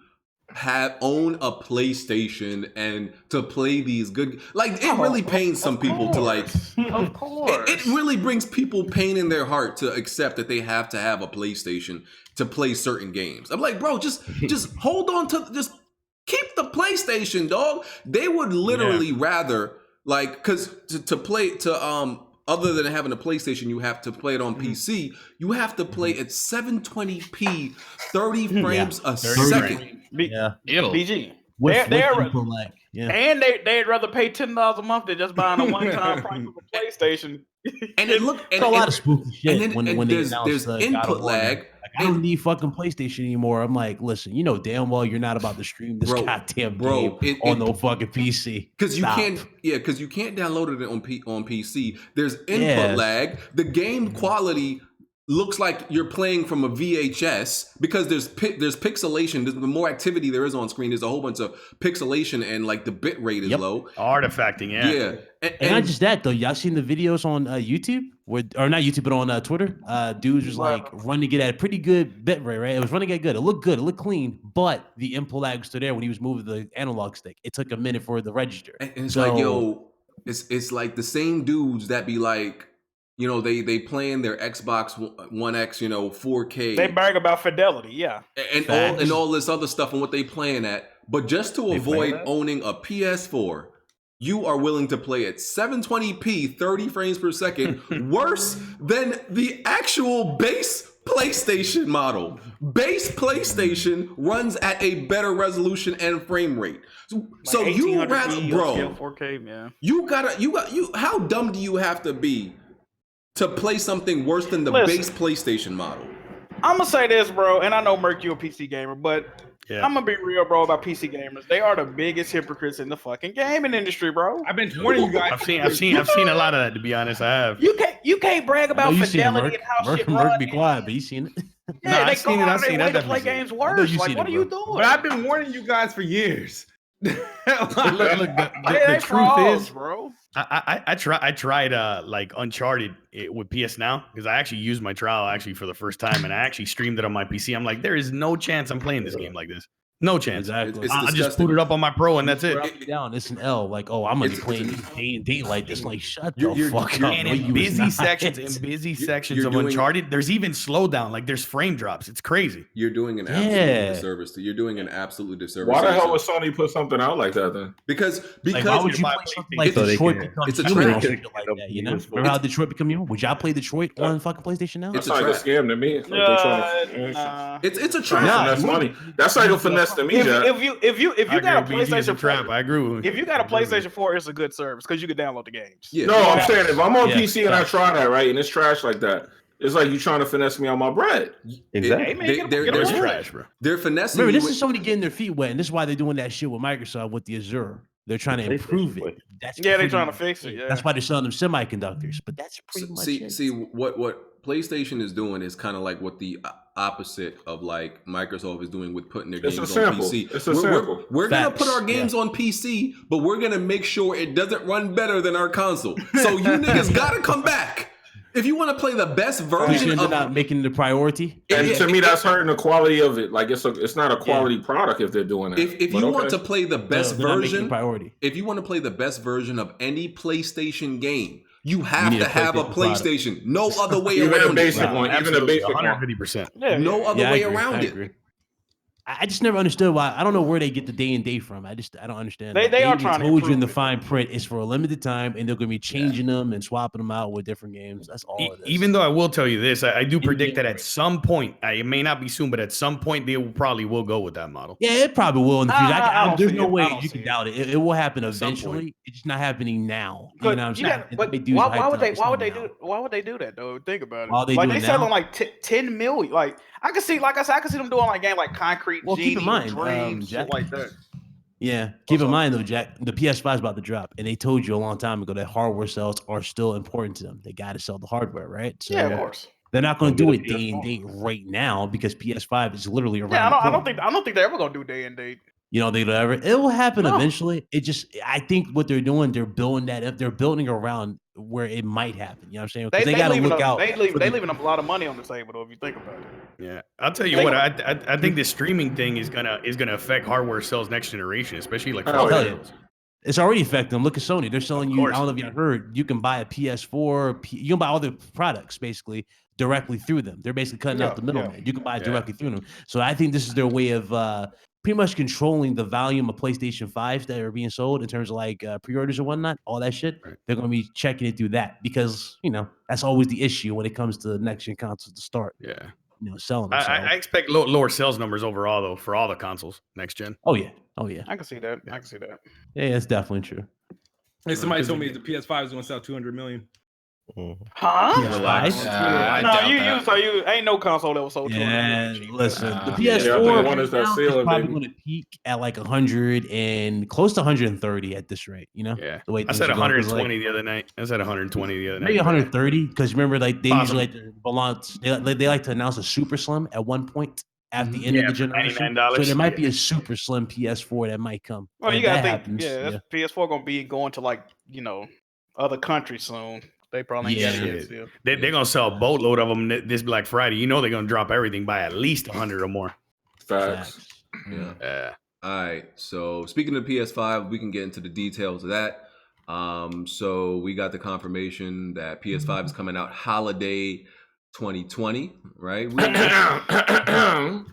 own a PlayStation and to play these good. Like it really pains some people to like. Of course, it really brings people pain in their heart to accept that they have to have a PlayStation to play certain games. I'm like, bro, just hold on to just keep the PlayStation, dog. They would literally rather like because to play other than having a PlayStation, you have to play it on PC. You have to play at 720p, 30 frames a second. BG. And they'd rather pay $10 a month than just buying a one-time price of a PlayStation. And it looked a lot of spooky shit when they there's input lag. I don't need fucking PlayStation anymore. I'm like, listen, you know damn well you're not about to stream this goddamn game on no fucking PC. Because you can't download it on PC. There's input lag. The game quality looks like you're playing from a VHS because there's pixelation. The more activity there is on screen, there's a whole bunch of pixelation and like the bit rate is low. Artifacting, yeah. And not just that though. Y'all seen the videos on YouTube, or not YouTube, but on Twitter? Dudes was like running it at a pretty good bit rate, right? It was running it good. It looked good. It looked clean, but the input lag was still there when he was moving the analog stick. It took a minute for it to register. And it's like, yo, it's like the same dudes that be like, you know, they playing their Xbox One X, 4K. They brag about fidelity, and all this other stuff and what they playing at. But just to avoid owning a PS4, you are willing to play at 720p, 30 frames per second, worse than the actual base PlayStation model. Base PlayStation runs at a better resolution and frame rate. So you rather, bro, 4K, yeah. You how dumb do you have to be to play something worse than the base PlayStation model? I'm gonna say this, bro, and I know Merc, you a PC gamer, but I'm gonna be real, bro, about PC gamers. They are the biggest hypocrites in the fucking gaming industry, bro. I've been warning you guys. I've seen a lot of that, to be honest. I have. You can't brag about fidelity and how shit runs. Merc, be quiet, but you seen it. Yeah, I've seen it. To play games worse. Like, what are you doing? But I've been warning you guys for years. Look, the truth is, bro. I tried like Uncharted with PS Now because I actually used my trial for the first time, and I actually streamed it on my PC. I'm like, there is no chance I'm playing this game like this. No chance. Exactly. I just boot it up on my Pro and that's it. It's an L. Like, I'm gonna be playing day and date like this. Like, shut the fuck up. And in busy sections of Uncharted, there's even slowdown. Like, there's frame drops. It's crazy. You're doing an absolute disservice. You're doing an absolute disservice. Why the hell would Sony put something out like that then? Because why would you play something like Detroit? It's a trap. Like that, you know? Remember how Detroit become human? Would y'all play Detroit on fucking PlayStation Now? It's like a scam to me. It's a trap. That's like a finesse to me. If you got a PlayStation 4, I agree with you. If you got a PlayStation 4, it's a good service because you can download the games. Yeah. No, I'm saying if I'm on PC and I try that, right, and it's trash like that, it's like you trying to finesse me on my bread. Exactly. They're trash, bro. They're finessing. Remember, this is Sony getting their feet wet, and this is why they're doing that shit with Microsoft with the Azure. They're trying to improve it. They're trying to fix it. Yeah. That's why they're selling them semiconductors. But that's pretty much it. See what PlayStation is doing is kind of like what the opposite of like Microsoft is doing with putting their games on PC. It's a sample. We're gonna put our games on PC, but we're gonna make sure it doesn't run better than our console. So you niggas gotta come back. If you want to play the best version of not making the priority. And to me, that's hurting the quality of it. Like it's not a quality product if they're doing that. If you want to play the best version, priority. If you want to play the best version of any PlayStation game, You have to have a PlayStation. No other way around it. Even a basic one. Even a basic 150%. Yeah, no other way around it. Agree. I just never understood why. I don't know where they get the day and date from. I don't understand. They are trying to told you in the improve it. fine print it's for a limited time, and they're going to be changing them and swapping them out with different games. That's all it is. Even though I will tell you this, I do predict that at some point, it may not be soon, but at some point they probably will go with that model. Yeah, it probably will in the future. There's no way you can it. doubt it. It will happen eventually. It's just not happening now. You know what I'm saying? But why would they do that though? Think about it. Like they selling like 10 million. Like I can see them doing like game like Concrete Genie, keep in mind, Dreams, Jack, shit like that. Yeah, keep in mind though, Jack, the PS5 is about to drop, and they told you a long time ago that hardware sales are still important to them. They got to sell the hardware, right? So yeah, of course. They're not going to do it day and date right now because PS5 is literally around. Yeah, I don't think they're ever going to do day and date. You know, it will happen eventually. I think what they're doing, they're building that up. They're building around where it might happen. You know what I'm saying? Because they got to look out. They leaving a lot of money on the table, though, if you think about it. Yeah, I'll tell you what. I think this streaming thing is gonna affect hardware sales next generation, especially like. It's already affecting them. Look at Sony. They're selling you. I don't know if you heard. You can buy a PS4. You can buy all their products basically directly through them. They're basically cutting out the middleman. You can buy it directly through them. So I think this is their way of pretty much controlling the volume of PlayStation 5s that are being sold in terms of like pre-orders and whatnot, all that shit. Right. They're going to be checking it through that because, you know, that's always the issue when it comes to next-gen consoles to start. Yeah. You know, selling them. I expect lower sales numbers overall, though, for all the consoles next gen. Oh, yeah. I can see that. Yeah, that's definitely true. Hey, somebody told me the PS5 is going to sell 200 million. Huh? Relax. You ain't no console that was sold. Yeah, listen, the PS4 is probably going to peak at like 100 and close to 130 at this rate. You know, the way I said 120 the other night. I said 120 the other night. Maybe 130 because remember, like they usually they like to announce a super slim at one point at the end of the generation. So there might be a super slim PS4 that might come. Well, you gotta think, PS4 gonna be going to like other countries soon. They probably they're gonna sell a boatload of them this Black Friday. You know they're gonna drop everything by at least 100 or more. Facts. Yeah. All right. So speaking of PS5, we can get into the details of that. So we got the confirmation that PS5 is coming out holiday 2020, right?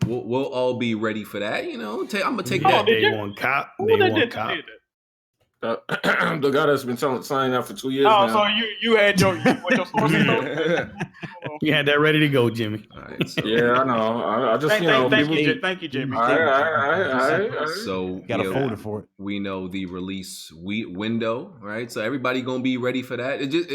We'll all be ready for that. You know, I'm gonna take that day one cop. Day one cop. The guy that's been signing up for 2 years now. So you had your sources. You had that ready to go, Jimmy. All right, so. Yeah, I know. I just thank you, Jimmy. So got a folder for it. We know the release window, right? So everybody gonna be ready for that. It just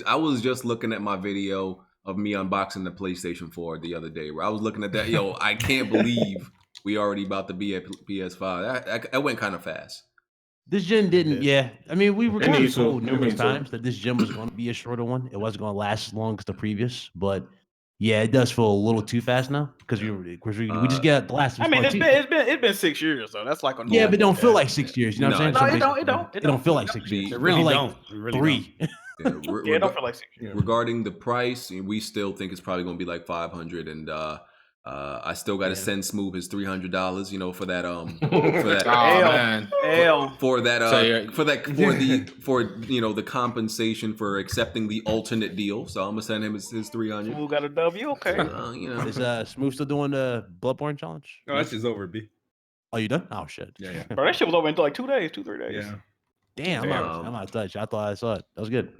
I was just looking at my video of me unboxing the PlayStation 4 the other day, where I was looking at that. I can't believe we already about to be at PS5. That went kind of fast. This gen didn't, I mean, we were kind of told numerous times that this gen was going to be a shorter one. It wasn't going to last as long as the previous, but yeah, it does feel a little too fast now because we just get the last. I mean, it's been 6 years though. That's like a but it don't feel like 6 years. You know what I'm saying? No, it don't. It don't feel like 6 years. It really don't. It really 3. It don't feel like 6 years. Regarding the price, we still think it's probably going to be like $500, and I still got to send Smooth his $300, for that the compensation for accepting the alternate deal. So I'm gonna send him his $300. Smooth got a W, okay. Is Smooth still doing the Bloodborne challenge? No, that's just over, B. Oh, you done? Oh shit. Yeah. Bro, that shit was over in like 2 days, 3 days. Yeah. Damn, I'm out of touch. I thought I saw it. That was good.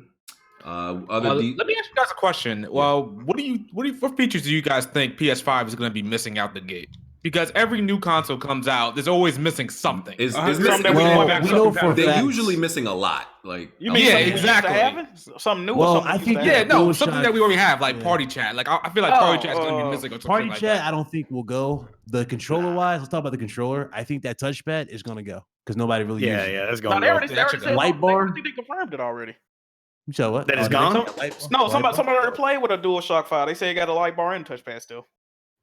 Let me ask you guys a question. Well, what features do you guys think PS5 is going to be missing out the gate? Because every new console comes out, there's always missing something. They're usually missing a lot. Like exactly. Something new. Well, I think something that we already have, like party chat. Like I feel like party chat is going to be missing. Or something party like chat, that. I don't think will go. The controller wise, let's talk about the controller. I think that touchpad is going to go because nobody really uses it. Yeah, that's going to go. Light bar. I think they confirmed it already. So what? That is gone? No, somebody already played with a DualShock 5. They say it got a light bar and touchpad still.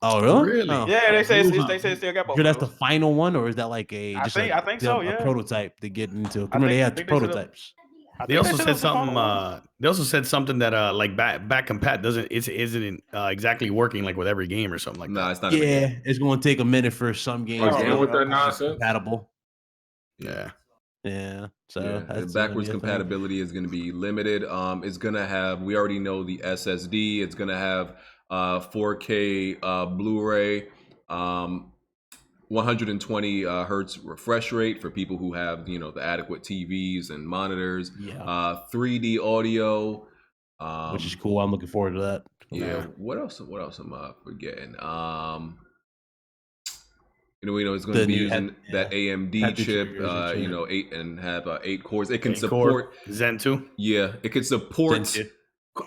Oh, really? Really? Oh. Yeah, they say it still got both. That's the final one, or is that like I think so. Yeah, a prototype to get into. Remember, they had prototypes. They also said something. They also said something that like back compat isn't exactly working like with every game or something like that. No, it's not. Yeah, it's going to take a minute for some games with that nonsense. compatible. Yeah. Yeah. So that's backwards compatibility is going to be limited. It's going to have, we already know the SSD. It's going to have 4K Blu-ray, 120 hertz refresh rate for people who have, the adequate TVs and monitors. 3D audio, which is cool. I'm looking forward to that. Yeah. What else am I forgetting? We know it's going to be using that AMD chip, 8 and have 8 cores. It can support Zen 2. Yeah, it can support.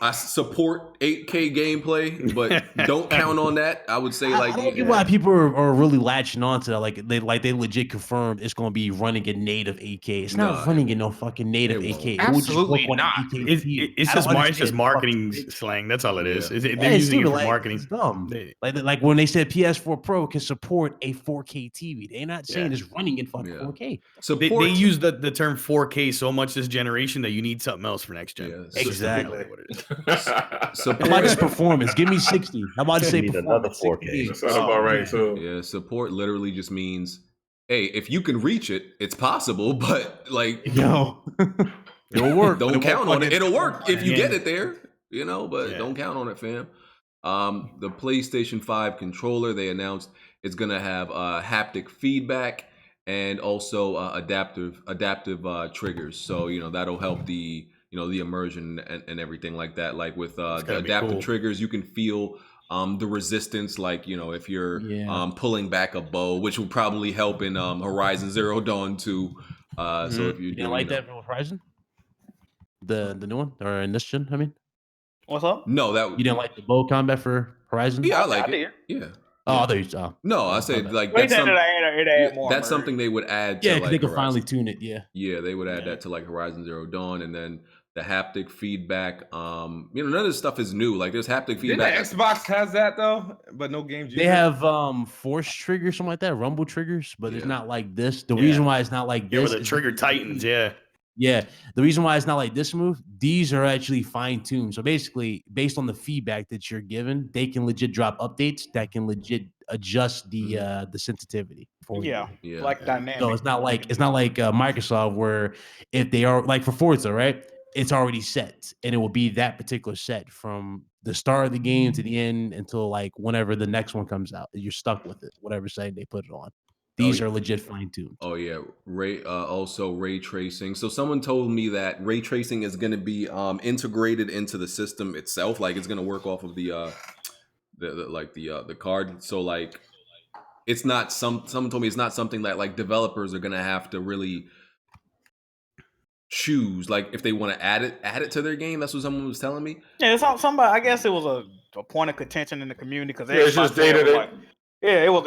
I support 8K gameplay, but don't count on that. I would say I don't get why people are really latching on to that. Like they legit confirmed it's going to be running in native 8K. It's not running in no fucking native 8K. Absolutely not. It's just marketing slang. That's all it is. They're using it for marketing. It's dumb. Like when they said PS4 Pro can support a 4K TV, they're not saying it's running in fucking 4K. So they use the term 4K so much this generation that you need something else for next gen. Yeah, exactly what it is. So how about just performance? Give me 60. How about just say another performance? 4K? That's about right too. Yeah, support literally just means, hey, if you can reach it, it's possible, but it'll work. Don't count on it. It'll work if you get it there, but don't count on it, fam. The PlayStation 5 controller, they announced it's gonna have haptic feedback and also adaptive triggers. So that'll help the the immersion and everything like that. Like with the adaptive triggers, you can feel the resistance, like if you're pulling back a bow, which will probably help in Horizon Zero Dawn 2. So if you didn't like that from Horizon, the new one, or in this gen, I mean, what's up? No, that you didn't like the bow combat for Horizon? Yeah, I like it. Yeah. Oh, there you go. No, I said like that's something they would add. Yeah, to, they could finally tune it. Yeah. Yeah, they would add that to like Horizon Zero Dawn, and then the haptic feedback. None of this stuff is new. Like there's haptic feedback. Xbox has that though, but no games. They have force triggers, something like that, rumble triggers, but it's not like this. The reason why it's not like this, with the trigger titans. Yeah, the reason why it's not like this move, these are actually fine-tuned. So basically, based on the feedback that you're given, they can legit drop updates that can legit adjust the sensitivity for you. Yeah, like dynamic. So it's not like Microsoft, where if they are like for Forza, right? It's already set, and it will be that particular set from the start of the game to the end until like whenever the next one comes out. You're stuck with it, whatever setting they put it on. These are legit fine-tuned. Oh yeah, also ray tracing. So someone told me that ray tracing is going to be integrated into the system itself. Like it's going to work off of the card. So like it's not someone told me it's not something that like developers are going to have to really choose. Like if they want to add it to their game. That's what someone was telling me. Yeah, it's somebody. I guess it was a point of contention in the community because it's just data. It was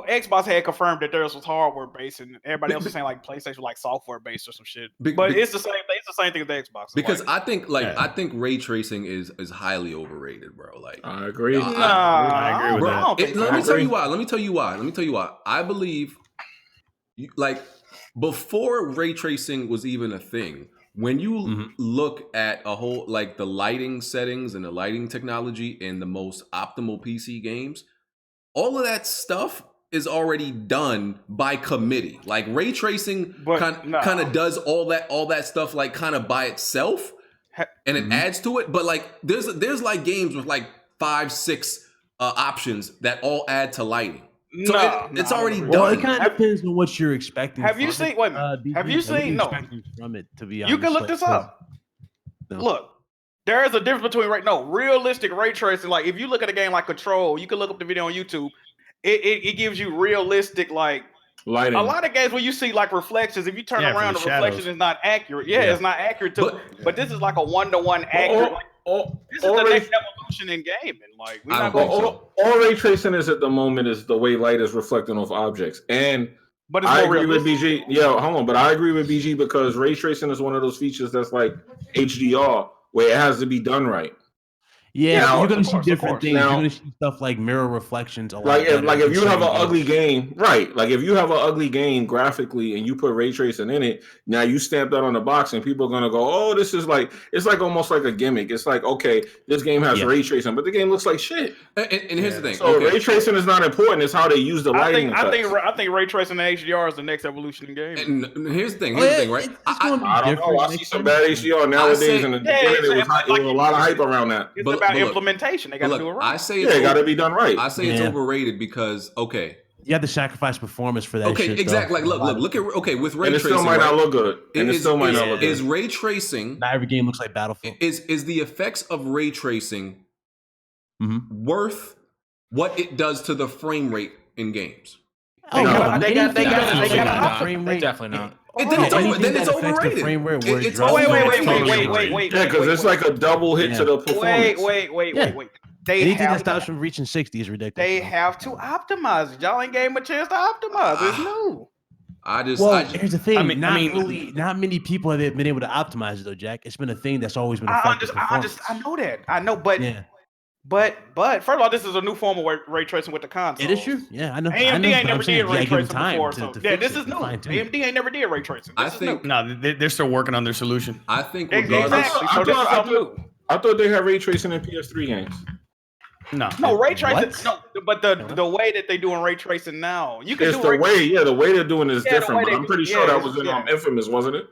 Xbox had confirmed that theirs was hardware based, and everybody else was saying like PlayStation was like software based or some shit. But it's the same thing. It's the same thing with the Xbox. Because I think ray tracing is highly overrated, bro. Like I agree. I agree with that. Let me tell you why. I believe, like before ray tracing was even a thing, when you look at a whole like the lighting settings and the lighting technology in the most optimal PC games. All of that stuff is already done by committee. Like ray tracing kind of does all that stuff like kind of by itself, and it adds to it. But like there's like games with like 5-6 options that all add to lighting. So it's already done. Well, it kind of depends on what you're expecting. Have you seen? Have you seen? No. From it, to be honest, you can look this up. No. Look. There is a difference between realistic ray tracing. Like if you look at a game like Control, you can look up the video on YouTube. It gives you realistic like lighting. A lot of games where you see like reflections, if you turn around, the reflection is not accurate. It's not accurate too. But this is like a 1-to-1 accurate. This is the next evolution in gaming. Like we not all ray tracing is at the moment is the way light is reflecting off objects. But I agree with BG. Yeah, hold on. But I agree with BG because ray tracing is one of those features that's like HDR. Where it has to be done right. Yeah, Now, you're gonna see course, different things. Now- you're gonna see stuff like mirror reflections. A lot Like better if in you have an certain ugly games. game, right? Like if you have an ugly game graphically and you put ray tracing in it, now you stamp that on the box and people are gonna go, oh, this is like it's like almost like a gimmick. It's like, okay, this game has ray tracing, but the game looks like shit. And here's the thing. So ray tracing is not important. It's how they use the lighting. I think ray tracing and HDR is the next evolution in gaming. And here's the thing, right? I don't know. I see some bad HDR nowadays, and it was a lot of hype around that. It's about implementation. They got to do it right. I say it got to be done right. I say it's overrated because you have to sacrifice performance for that. Okay, shit, exactly. Though. Like look at with ray and it tracing. Still might not look good. And it still might not look good. Is ray tracing? Not every game looks like Battlefield. Is the effects of ray tracing worth what it does to the frame rate in games? They got frame rate. Definitely not. Then it's overrated. Wait. Yeah, because it's like a double hit to the performance. Wait. Anything that stops from reaching 60 is ridiculous. They have to optimize it. Y'all ain't gave them a chance to optimize. It's new. Here's the thing. Not many people have been able to optimize it though, Jack. It's been a thing that's always been effective. I know that. I know, but first of all, this is a new form of ray tracing with the console. It is true. Yeah, I know. AMD ain't never did ray tracing before. This is new. AMD ain't never did ray tracing. No, they're still working on their solution. I think exactly. So this is something new. I thought they had ray tracing in PS3 games. No, ray tracing. No, but the way that they doing ray tracing now, you can it's do the way. Yeah, the way they're doing it is different. But I'm pretty sure that was in Infamous, wasn't it?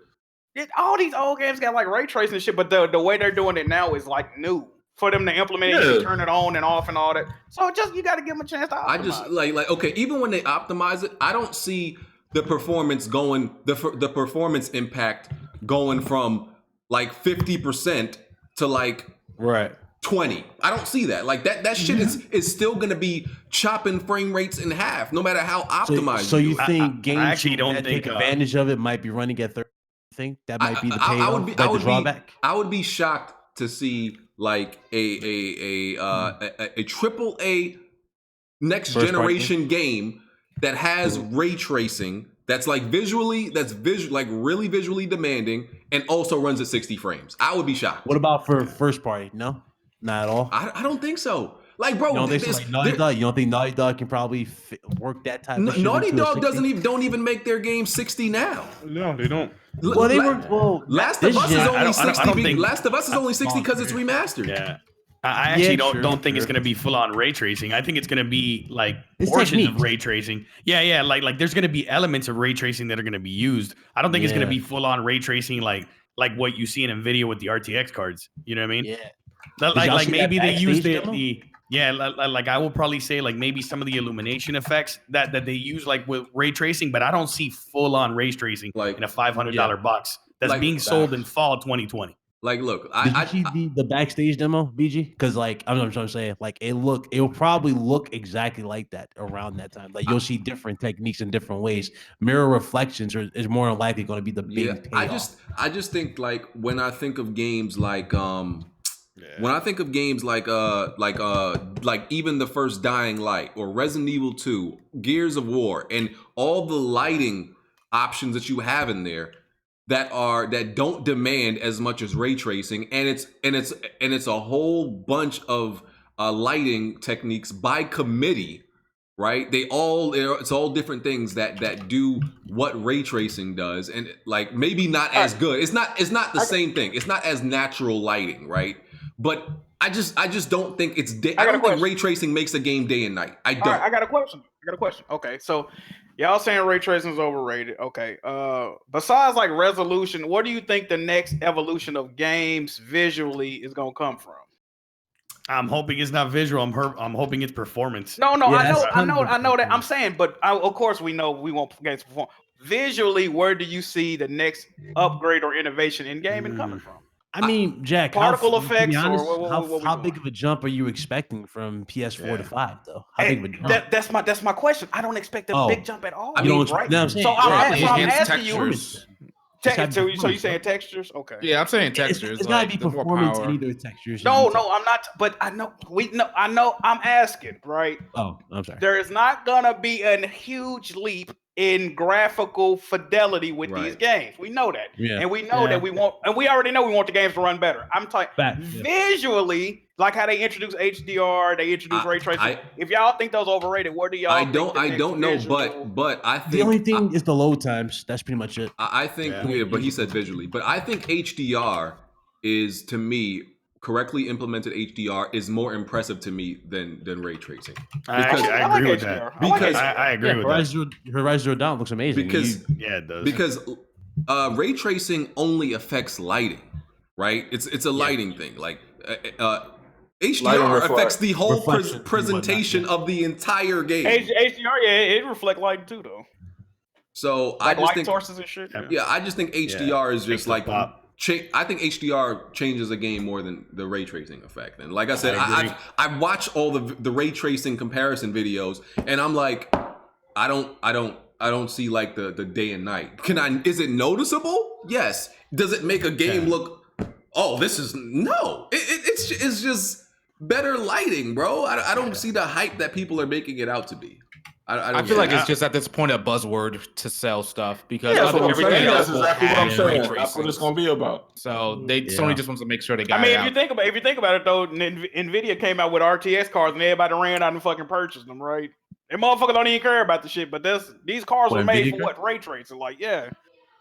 All these old games got like ray tracing and shit, but the way they're doing it now is like new for them to implement it, you turn it on and off and all that. So you got to give them a chance to optimize. I just like okay, even when they optimize it, I don't see the performance going the performance impact going from like 50% to like 20. I don't see that. Like that shit is still gonna be chopping frame rates in half, no matter how optimized. So you think games I actually don't take advantage of it might be running at 30? I think that might be the payoff. Drawback. I would be shocked to see like a triple A next generation game that has ray tracing that's like really visually demanding and also runs at 60 frames. I would be shocked. What about for first party? No. Not at all. I don't think so. Like, bro, you don't think Naughty Dog can probably work that type of shit? Naughty Dog don't even make their games 60 now. No, they don't. Well, they were. Well, Last of Us is only 60. Last of Us is only 60 because it's remastered. Yeah. I actually don't think it's gonna be full on ray tracing. I think it's gonna be like portions of ray tracing. Yeah. Like there's gonna be elements of ray tracing that are gonna be used. I don't think it's gonna be full on ray tracing like what you see in NVIDIA with the RTX cards. You know what I mean? Yeah. Like maybe they use like I will probably say like maybe some of the illumination effects that they use like with ray tracing, but I don't see full on ray tracing like in a $500 box that's being sold in fall 2020. Like, look, did you see the backstage demo, BG? Because like I'm trying to say, like it will probably look exactly like that around that time. Like you'll see different techniques in different ways. Mirror reflections is more than likely going to be the big payoff. I just think like when I think of games like when I think of games like even the first Dying Light or Resident Evil 2, Gears of War, and all the lighting options that you have in there that don't demand as much as ray tracing, and it's a whole bunch of lighting techniques by committee, right? It's all different things that do what ray tracing does, and like maybe not as good. It's not the same thing. It's not as natural lighting, right? But I just don't think it's. I don't think ray tracing makes a game day and night. I don't. Right, I got a question. Okay, so y'all saying ray tracing is overrated. Okay. Besides like resolution, what do you think the next evolution of games visually is gonna come from? I'm hoping it's not visual. I'm hoping it's performance. No, I know that. I'm saying, but of course we know we want games to perform. Visually, where do you see the next upgrade or innovation in gaming coming from? I mean, Jack, particle effects. How big of a jump are you expecting from PS4 to 5, though? How big of a jump? That's my question. I don't expect a big jump at all. I mean, right? No, I'm saying, I'm asking you. So you saying textures? Okay. Yeah, I'm saying textures. It's gotta be performance in either textures. No, I'm not. But I know I'm asking, right? Oh, I'm sorry. There is not gonna be a huge leap in graphical fidelity with these games. We know that. And we know that we want, and we already know we want the games to run better. I'm talking visually, like how they introduce HDR, they introduce ray tracing. If y'all think those overrated, what do y'all I don't know, but I think the only thing is the load times. That's pretty much it. I think, but he said visually. But I think HDR is, to me, correctly implemented HDR is more impressive to me than ray tracing. I agree with that. Because I agree with that. Horizon Zero Dawn looks amazing. Because it does. Because ray tracing only affects lighting, right? It's a lighting thing. Like HDR affects the whole presentation of the entire game. HDR, it reflects lighting too, though. So like I just light think sources and shit. Yeah, I just think HDR is just like I think HDR changes a game more than the ray tracing effect. And like I said, I watch all the ray tracing comparison videos, and I'm like, I don't see like the day and night. Is it noticeable? Yes. Does it make a game look? Oh, this is no. It's just better lighting, bro. I don't see the hype that people are making it out to be. I feel like it's just at this point a buzzword to sell stuff because that's what I'm saying. That's exactly what I'm saying. That's That's what it's gonna be about. So Sony just wants to make sure they got. I mean, if you think about it though, Nvidia came out with RTX cards and everybody ran out and fucking purchased them, right? And motherfuckers don't even care about the shit, but these cars were made for what? Ray tracing, like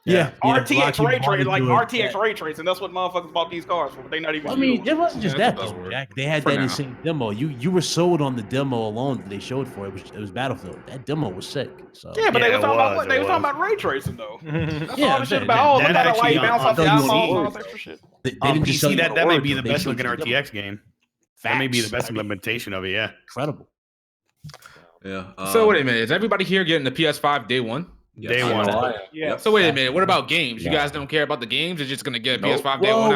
RTX ray tracing, like RTX ray tracing. That's what motherfuckers bought these cars for. But they not even. I mean, it wasn't just that though, Jack. They had that insane demo. You were sold on the demo alone that they showed for it. It was Battlefield. That demo was sick. So yeah, but they were talking about what? They were talking about ray tracing though. That's all the shit about. Oh, look that at the light actually bounce off the eyeballs, all that extra shit. They didn't just PC, that may be the best looking RTX game. That may be the best implementation of it. Yeah, incredible. Yeah. So wait a minute. Is everybody here getting the PS5 day one? Yes. Day one. Yeah. So wait a minute. What about games? You guys don't care about the games? You're just gonna get a PS5 day one?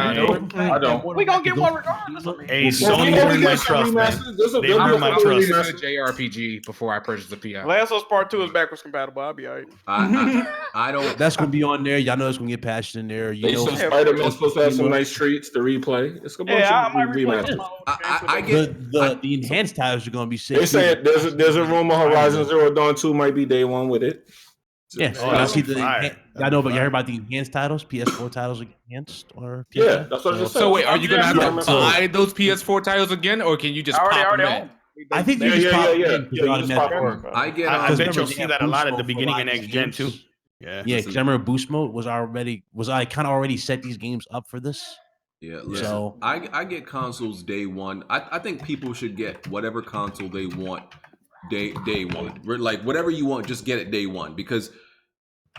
I don't. We gonna get one regardless. Hey, Sony earned my trust, man. They earned my trust. A JRPG before I purchase the PS. Last of Us Part 2 is backwards compatible. I'll be alright. I don't. That's gonna be on there. Y'all know it's gonna get patched in there. You know, Spider-Man's supposed to have some nice treats to replay. It's gonna be remastered. I get the enhanced titles are gonna be sick. They say there's a rumor Horizon Zero Dawn 2 might be day one with it. Yeah, I see the. I know, but you heard about the enhanced titles, PS4 titles enhanced, or PS5? Yeah, that's what I just said. So wait, are you gonna have to buy those PS4 titles again, or can you just pop them in? I think you just pop them in. I bet you'll see that a lot at the beginning of next gen too. Yeah, because I remember boost mode was I kind of already set these games up for this. Yeah, listen, so I get consoles day one. I think people should get whatever console they want day one. Like whatever you want, just get it day one, because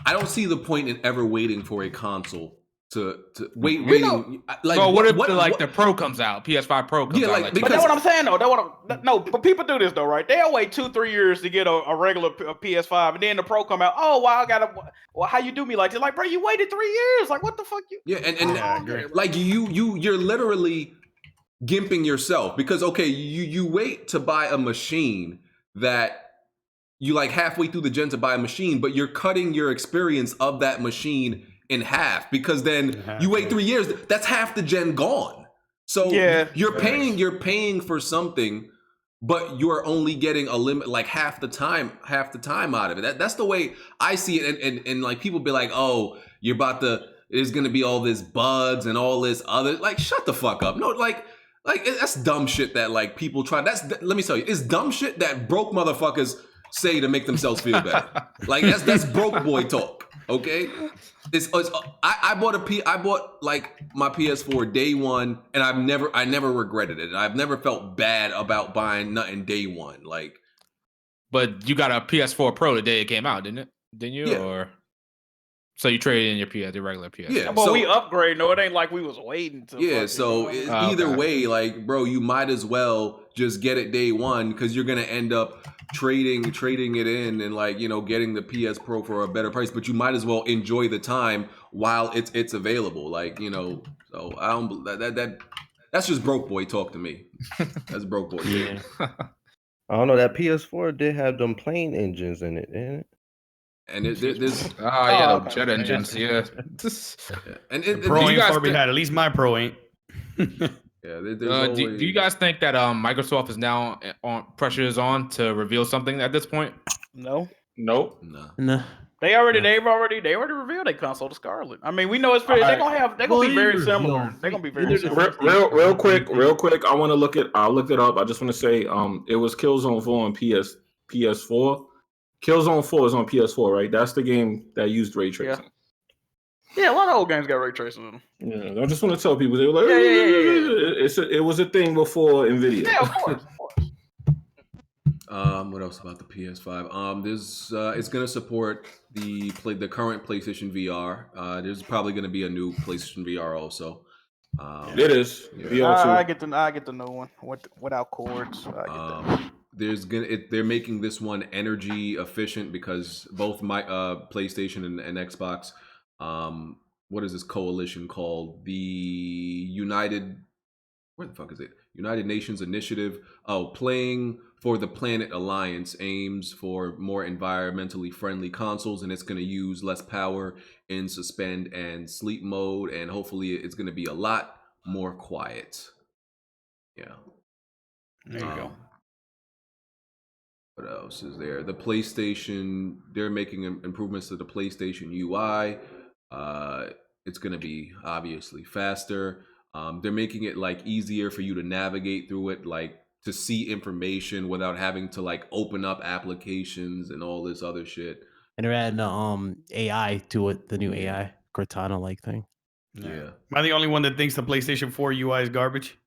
I don't see the point in ever waiting for a console to waiting. Like, well, what if the Pro comes out, PS5 Pro comes out? But that's what I'm saying though. No, but people do this though, right? They'll wait 2-3 years to get a regular PS5, and then the Pro come out. Oh, well, how you do me like this? Like, bro, you waited 3 years. Like, what the fuck? Like you're literally gimping yourself, because okay, you wait to buy a machine that you like halfway through the gen to buy a machine, but you're cutting your experience of that machine in half, because then you wait 3 years, that's half the gen gone. So you're paying for something, but you're only getting a limit, like half the time out of it. That's the way I see it. And like people be like, oh, there's gonna be all this bugs and all this other, like, shut the fuck up. No, like that's dumb shit that like people try. Let me tell you, it's dumb shit that broke motherfuckers say to make themselves feel better. Like that's broke boy talk. Okay, I bought like my PS4 day one, and I never regretted it. I've never felt bad about buying nothing day one. Like, but you got a PS4 Pro the day it came out, didn't you? Yeah. Or so you traded in your regular PS? Yeah, but we upgrade. No, it ain't like we was waiting to. Yeah, so either way, like, bro, you might as well just get it day one, because you're gonna end up trading it in and, like, you know, getting the PS Pro for a better price. But you might as well enjoy the time while it's available. Like, you know, so I don't that's just broke boy talk to me. That's broke boy. Yeah. I don't know, that PS4 did have them plane engines in it, didn't it? And there's jet engines, yeah. And the Pro ain't far behind. At least my Pro ain't. Yeah. Do you guys think that Microsoft is now pressure is on to reveal something at this point? No. Nope. No. They've already revealed their console to Scarlet. I mean, we know it's pretty. They're gonna be very similar. They're gonna be very similar. Real quick. I want to look it. I looked it up. I just want to say, it was Killzone 4 on PS4. Killzone 4 is on PS4, right? That's the game that used ray tracing. Yeah, a lot of old games got ray tracing in them. Yeah, I just want to tell people they were like, it was a thing before Nvidia. Yeah, of course. What else about the PS5? It's gonna support the current PlayStation VR. There's probably gonna be a new PlayStation VR also. It is. VR 2. I get the new one without cords. They're making this one energy efficient because both my PlayStation and Xbox. What is this coalition called? The where the fuck is it? United Nations Initiative. Oh, Playing for the Planet Alliance aims for more environmentally friendly consoles, and it's going to use less power in suspend and sleep mode, and hopefully it's going to be a lot more quiet. Yeah. There you go. What else is there? The PlayStation, they're making improvements to the PlayStation UI. It's going to be obviously faster. They're making it like easier for you to navigate through it, like to see information without having to like open up applications and all this other shit. And they're adding AI to it, the new AI Cortana like thing. Yeah. Am I the only one that thinks the PlayStation 4 UI is garbage?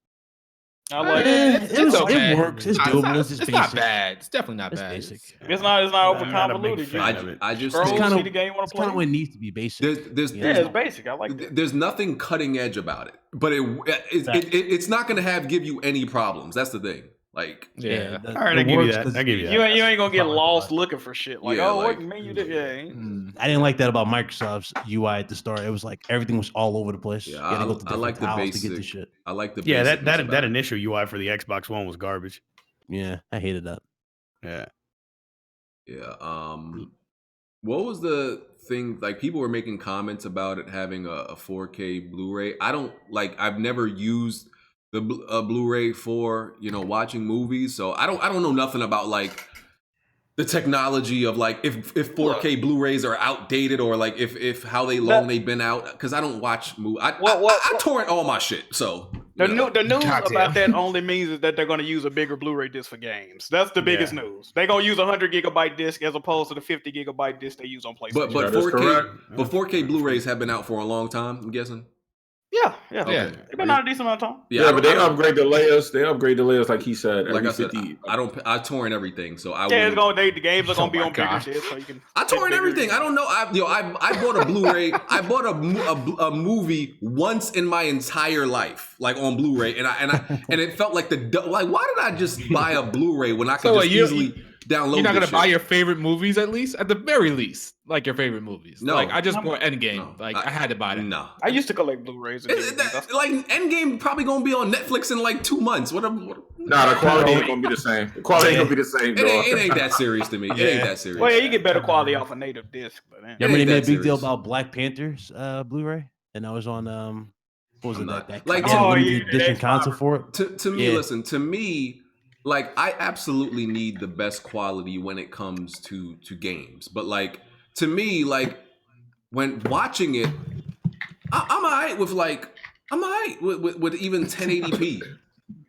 I like it. It's okay. It works. It's doable. It's not bad. It's definitely not bad. Basic. It's not over convoluted. I just think think see the game you want to play. Kind of what it needs to be basic. It's basic. I like that. There's nothing cutting edge about it, but it's not going to give you any problems. That's the thing. Like, all right, I give you that. You ain't gonna get lost looking for shit. Like, what menu did? I didn't like that about Microsoft's UI at the start. It was like everything was all over the place. Yeah, you had to go to I like the basic. to get the shit. I like the that initial UI for the Xbox One was garbage. Yeah, I hated that. Yeah. What was the thing? Like, people were making comments about it having a 4K Blu-ray. I've never used the Blu-ray for watching movies, so I don't know nothing about like the technology of like if 4K Blu-rays are outdated or like if how they've been out, because I don't watch movies. I torrent all my shit, so the news about that only means is that they're going to use a bigger Blu-ray disc for games. That's the biggest news. They're going to use a 100 gigabyte disc as opposed to the 50 gigabyte disc they use on PlayStation. But 4K Blu-rays have been out for a long time, I'm guessing. Yeah. They've been out a decent amount of time. Yeah, but they upgrade the layers. They upgrade the layers, like he said. Like I said, I torrent everything, so I. Yeah, the games are gonna be on bigger discs, so you can. I torrent everything. I don't know. I bought a Blu-ray. I bought a movie once in my entire life, like on Blu-ray, and it felt like why did I just buy a Bluray when I could easily download? You're not gonna buy your favorite movies at least, at the very least. Like your favorite movies. No. Like I just bought Endgame. I had to buy that. No. I used to collect Blu-rays. Like Endgame probably gonna be on Netflix in like 2 months. Nah, the quality ain't gonna be the same. The quality ain't gonna be the same. It ain't that serious to me. It ain't that serious. Well, yeah, you get better quality off a native disc. But they made a big deal about Black Panther's Blu-ray, and I was on what was it that like edition console for it? To me, listen, to me, like I absolutely need the best quality when it comes to games, but like. To me, like when watching it, I'm alright with even 1080p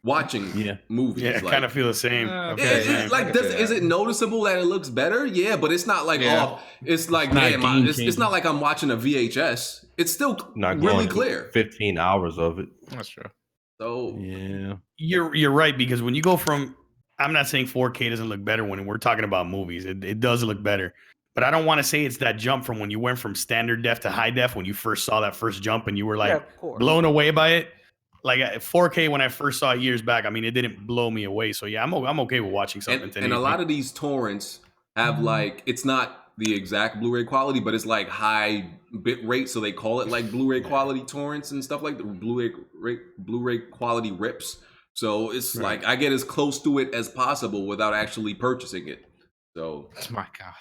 watching movies. Yeah, like, kind of feel the same. Is it noticeable that it looks better? Yeah, but it's not like it's like it's not like I'm watching a VHS. It's still not really clear. 15 hours of it. That's true. So you're right, because when you go from, I'm not saying 4K doesn't look better when we're talking about movies. It does look better. But I don't want to say it's that jump from when you went from standard def to high def when you first saw that first jump and you were like blown away by it. Like 4K when I first saw it years back, I mean, it didn't blow me away. So yeah, I'm okay with watching something. And a lot of these torrents have like, it's not the exact Blu-ray quality, but it's like high bit rate. So they call it like Blu-ray quality torrents and stuff like the Blu-ray quality rips. So it's like I get as close to it as possible without actually purchasing it. So, my God,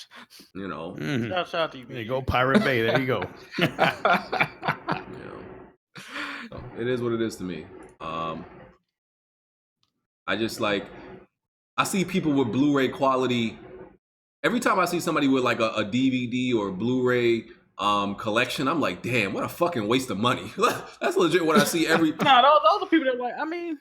Shout out to you. There you go, Pirate Bay. There you go. So it is what it is to me. I just like I see people with Blu-ray quality every time I see somebody with like a DVD or Blu-ray collection, I'm like, damn, what a fucking waste of money. That's legit what I see every. No, those are people that like. I mean,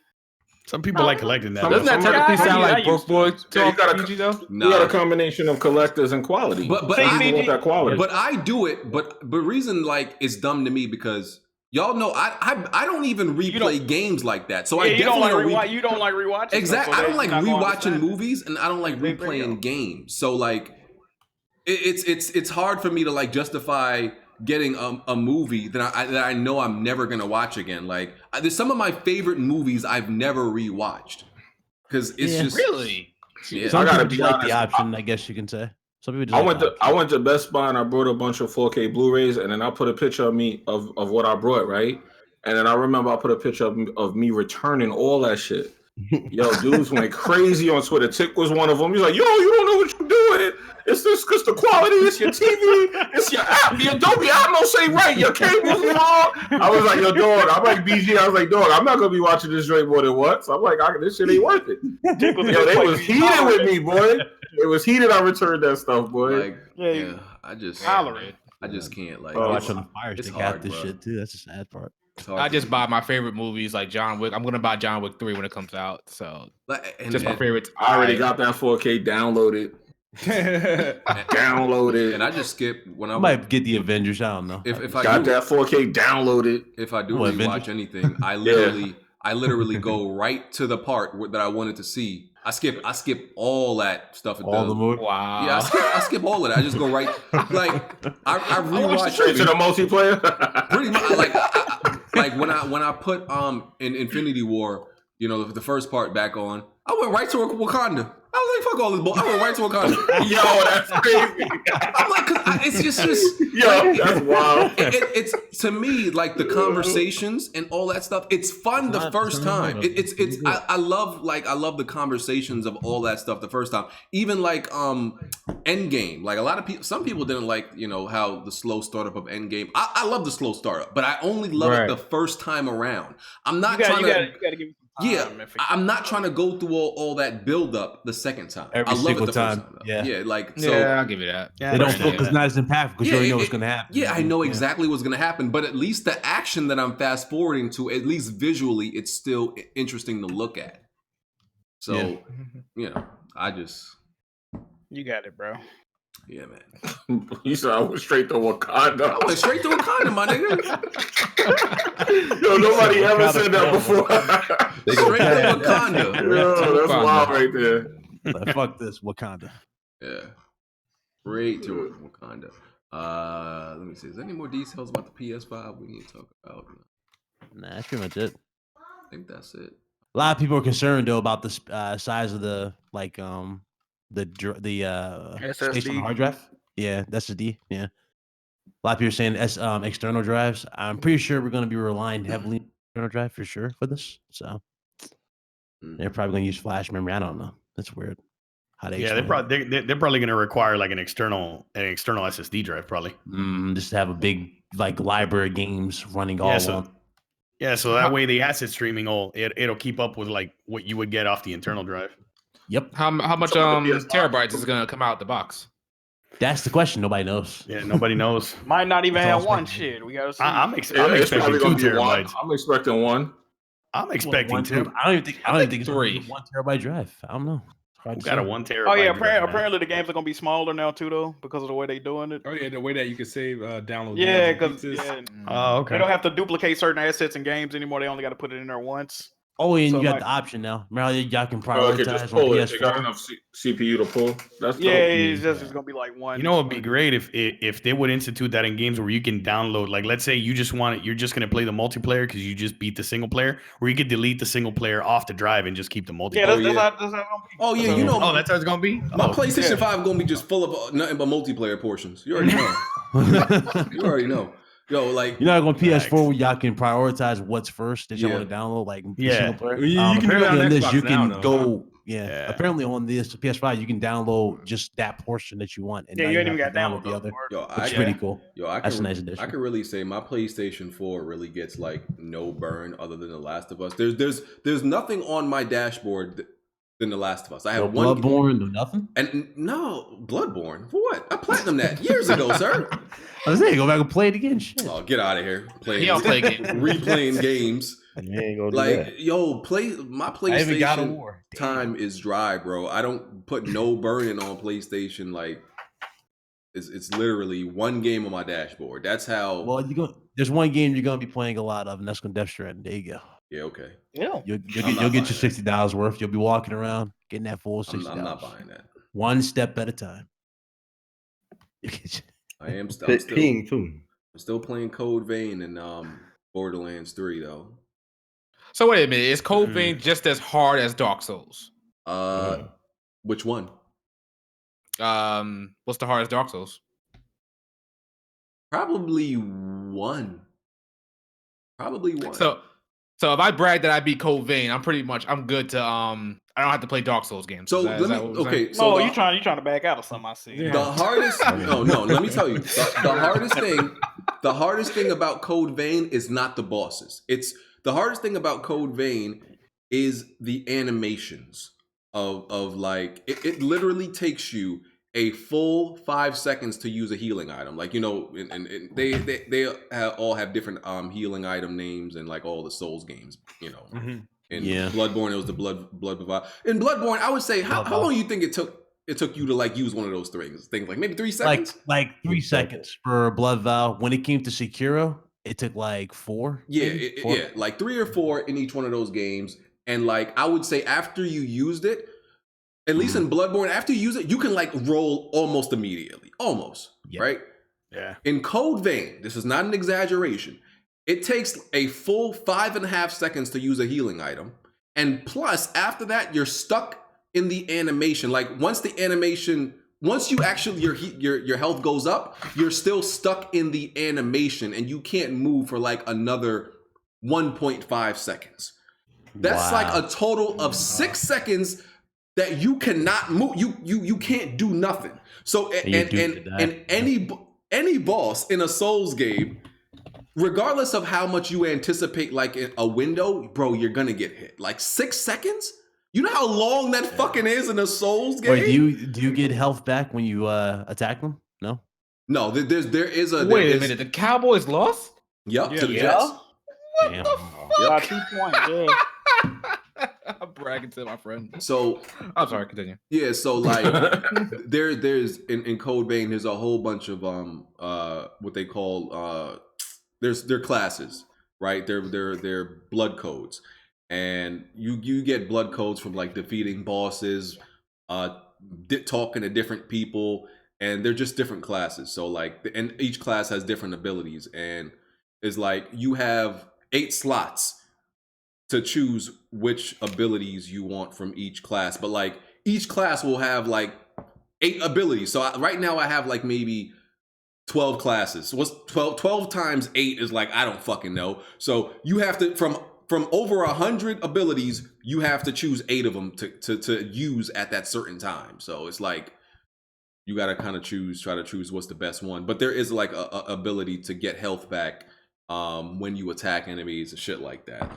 some people like collecting that. Doesn't that technically sound like broke boy talk? You got a combination of collectors and quality. But I want that quality. But I do it. But reason like it's dumb to me because y'all know I don't even replay games like that. So I definitely you don't like rewatching. Exactly. I don't like rewatching movies, and I don't like replaying games. So like, it's hard for me to like justify getting a movie that I know I'm never gonna watch again. Like, there's some of my favorite movies I've never rewatched because it's just really. Yeah. Some people just like the option, I guess you can say. Some people just I went to Best Buy and I brought a bunch of 4K Blu-rays, and then I put a picture of me of what I brought, right? And then I remember I put a picture of me returning all that shit. Yo, dudes went crazy on Twitter. Tick was one of them. He's like, yo, you don't know what you're doing. It's this because the quality, it's your TV, it's your app, the Adobe Atmos ain't right, your cables is wrong. I was like, yo, dog, I'm like BG. I was like, dog, I'm not gonna be watching this straight more than once. I'm like, this shit ain't worth it. Yo, they was heated with me, boy. It was heated. I returned that stuff, boy. Like, I just can't. Like, watching the fires. It's they hard, got this bro. shit too. That's the sad part. I just buy my favorite movies like John Wick. I'm gonna buy John Wick 3 when it comes out. So just my favorites. I already got that 4K downloaded. Downloaded, and I just skip when I might get the Avengers. I don't know. If I got that 4K downloaded, if I do rewatch anything, I literally go right to the part that I wanted to see. I skip all that stuff. All the movie. Wow. Yeah, I skip all of that. I just go right. Like I rewatch straight to the multiplayer. Pretty much. Like when I put in Infinity War, you know, the first part back on, I went right to Wakanda. I was like, fuck all this bull. I went right to Wakanda. Yo, that's crazy. I'm like, cause it's just yo, that's wild. It's to me like the conversations and all that stuff. It's fun the first time. I love the conversations of all that stuff the first time. Even like Endgame. Like a lot of people, some people didn't like, you know, how the slow startup of Endgame. I love the slow startup, but I only love it the first time around. I'm not trying to. You gotta give. I'm not trying to go through all that build up the second time. Every I love single it the time. First time. Yeah, like so. Yeah, I'll give you that. They don't feel it's not as impactful because you already know what's going to happen. Yeah, I know exactly what's going to happen, but at least the action that I'm fast forwarding to, at least visually, it's still interesting to look at. So, you know, You got it, bro. Yeah, man. You said I went straight to Wakanda. I went straight to Wakanda, my nigga. Yo, nobody ever said that before. Straight to Wakanda. Yo, that's wild right there. Fuck this, Wakanda. Yeah. Straight to Wakanda. Let me see. Is there any more details about the PS5 we need to talk about? Nah, that's pretty much it. I think that's it. A lot of people are concerned though about the size of the SSD hard drive. Yeah, SSD. Yeah, a lot of people are saying external drives. I'm pretty sure we're going to be relying heavily on external drive for sure for this. So they're probably going to use flash memory. I don't know. That's weird. How they they're probably going to require like an external SSD drive probably. Just to have a big like library of games running all along. Yeah, so that way the asset streaming it'll keep up with like what you would get off the internal drive. Yep. How much terabytes is gonna come out the box? That's the question. Nobody knows. Yeah, nobody knows. Might not even have one shit. We gotta see. I'm expecting 2 terabytes. I'm expecting 1. I'm expecting 2. I don't even think it's 3. 1 terabyte drive. I don't know. We got a 1 terabyte. Oh yeah, apparently the games are gonna be smaller now too, though, because of the way they doing it. Oh yeah, the way that you can save download. Yeah, because oh okay, they don't have to duplicate certain assets in games anymore. They only got to put it in there once. Oh, and so you got the option now. Remember, y'all can prioritize on PS4. They got enough CPU to pull. That's it's just gonna be like 1. You know, it'd be great if they would institute that in games where you can download. Like, let's say you're just gonna play the multiplayer because you just beat the single player, where you could delete the single player off the drive and just keep the multiplayer. Yeah, that's how it's gonna be. Oh yeah, you know. Oh, that's how it's gonna be. My PlayStation 5 gonna be just full of nothing but multiplayer portions. You already know. You already know. Yo, like you're not going PS4 where y'all can prioritize what's first that you want to download, like single player. You can apparently on this you can go. Yeah, apparently on this PS5 you can download just that portion that you want. And you ain't even got download the other. It's pretty cool. That's a nice addition. I can really say my PlayStation 4 really gets like no burn other than The Last of Us. There's nothing on my dashboard than The Last of Us. I had No one Bloodborne, no nothing. and no Bloodborne for what? I platinum that years ago, sir. I was saying, go back and play it again. Shit. Oh, get out of here! He don't play games. Replaying games. You ain't gonna do Like, that. yo, my PlayStation War. time is dry, bro. I don't put no burning on PlayStation. Like, it's literally one game on my dashboard. That's how. Well, there's one game you're gonna be playing a lot of, and that's gonna Death Stranding. There you go. Yeah, okay. Yeah. You'll get your $60 worth. You'll be walking around getting that full $60. I'm not buying that. One step at a time. I am still playing Code Vein and Borderlands 3 though. So wait a minute, is Code Vein just as hard as Dark Souls? Which one? What's the hardest Dark Souls? Probably one. So if I brag that I beat Code Vein, I'm good to I don't have to play Dark Souls games. So let me So you trying to back out of something? I see. The hardest no, let me tell you. The hardest thing about Code Vein is not the bosses. It's the hardest thing about Code Vein is the animations of like it literally takes you a full 5 seconds to use a healing item. Like, you know, and they all have different healing item names and like all the Souls games, you know. Mm-hmm. In Bloodborne, it was the blood provide. In Bloodborne, I would say how long do you think it took you to like use one of those things like maybe 3 seconds? Like 3 seconds for Blood Vow. When it came to Sekiro, it took like 4. Yeah, like 3 or 4 in each one of those games. And like I would say after you used it, at least in Bloodborne, after you use it, you can like roll almost immediately. Right? Yeah. In Code Vein, this is not an exaggeration. It takes a full 5.5 seconds to use a healing item. And plus, after that, you're stuck in the animation. Like once you actually, your health goes up, you're still stuck in the animation and you can't move for like another 1.5 seconds. That's like a total of 6 seconds that you cannot move. You can't do nothing. So and any boss in a Souls game, regardless of how much you anticipate like a window, bro, you're gonna get hit. Like 6 seconds? You know how long that fucking is in a Souls game? Wait, do you get health back when you attack them? No? No, there is a wait a minute, the Cowboys lost? Yep, to the Jets. What the fuck? 2 points, yeah. I'm bragging to my friend. So I'm sorry, continue. Yeah, so like there's in Code Vein, there's a whole bunch of what they call they're classes, right? They're blood codes. And you get blood codes from like defeating bosses, talking to different people, and they're just different classes. So like and each class has different abilities, and it's like you have 8 slots to choose which abilities you want from each class. But like each class will have like 8 abilities. So right now I have like maybe 12 classes. What's 12 times 8 is like, I don't fucking know. So you have to, from over 100 abilities, you have to choose 8 of them to use at that certain time. So it's like, you got to kind of try to choose what's the best one. But there is like a ability to get health back when you attack enemies and shit like that.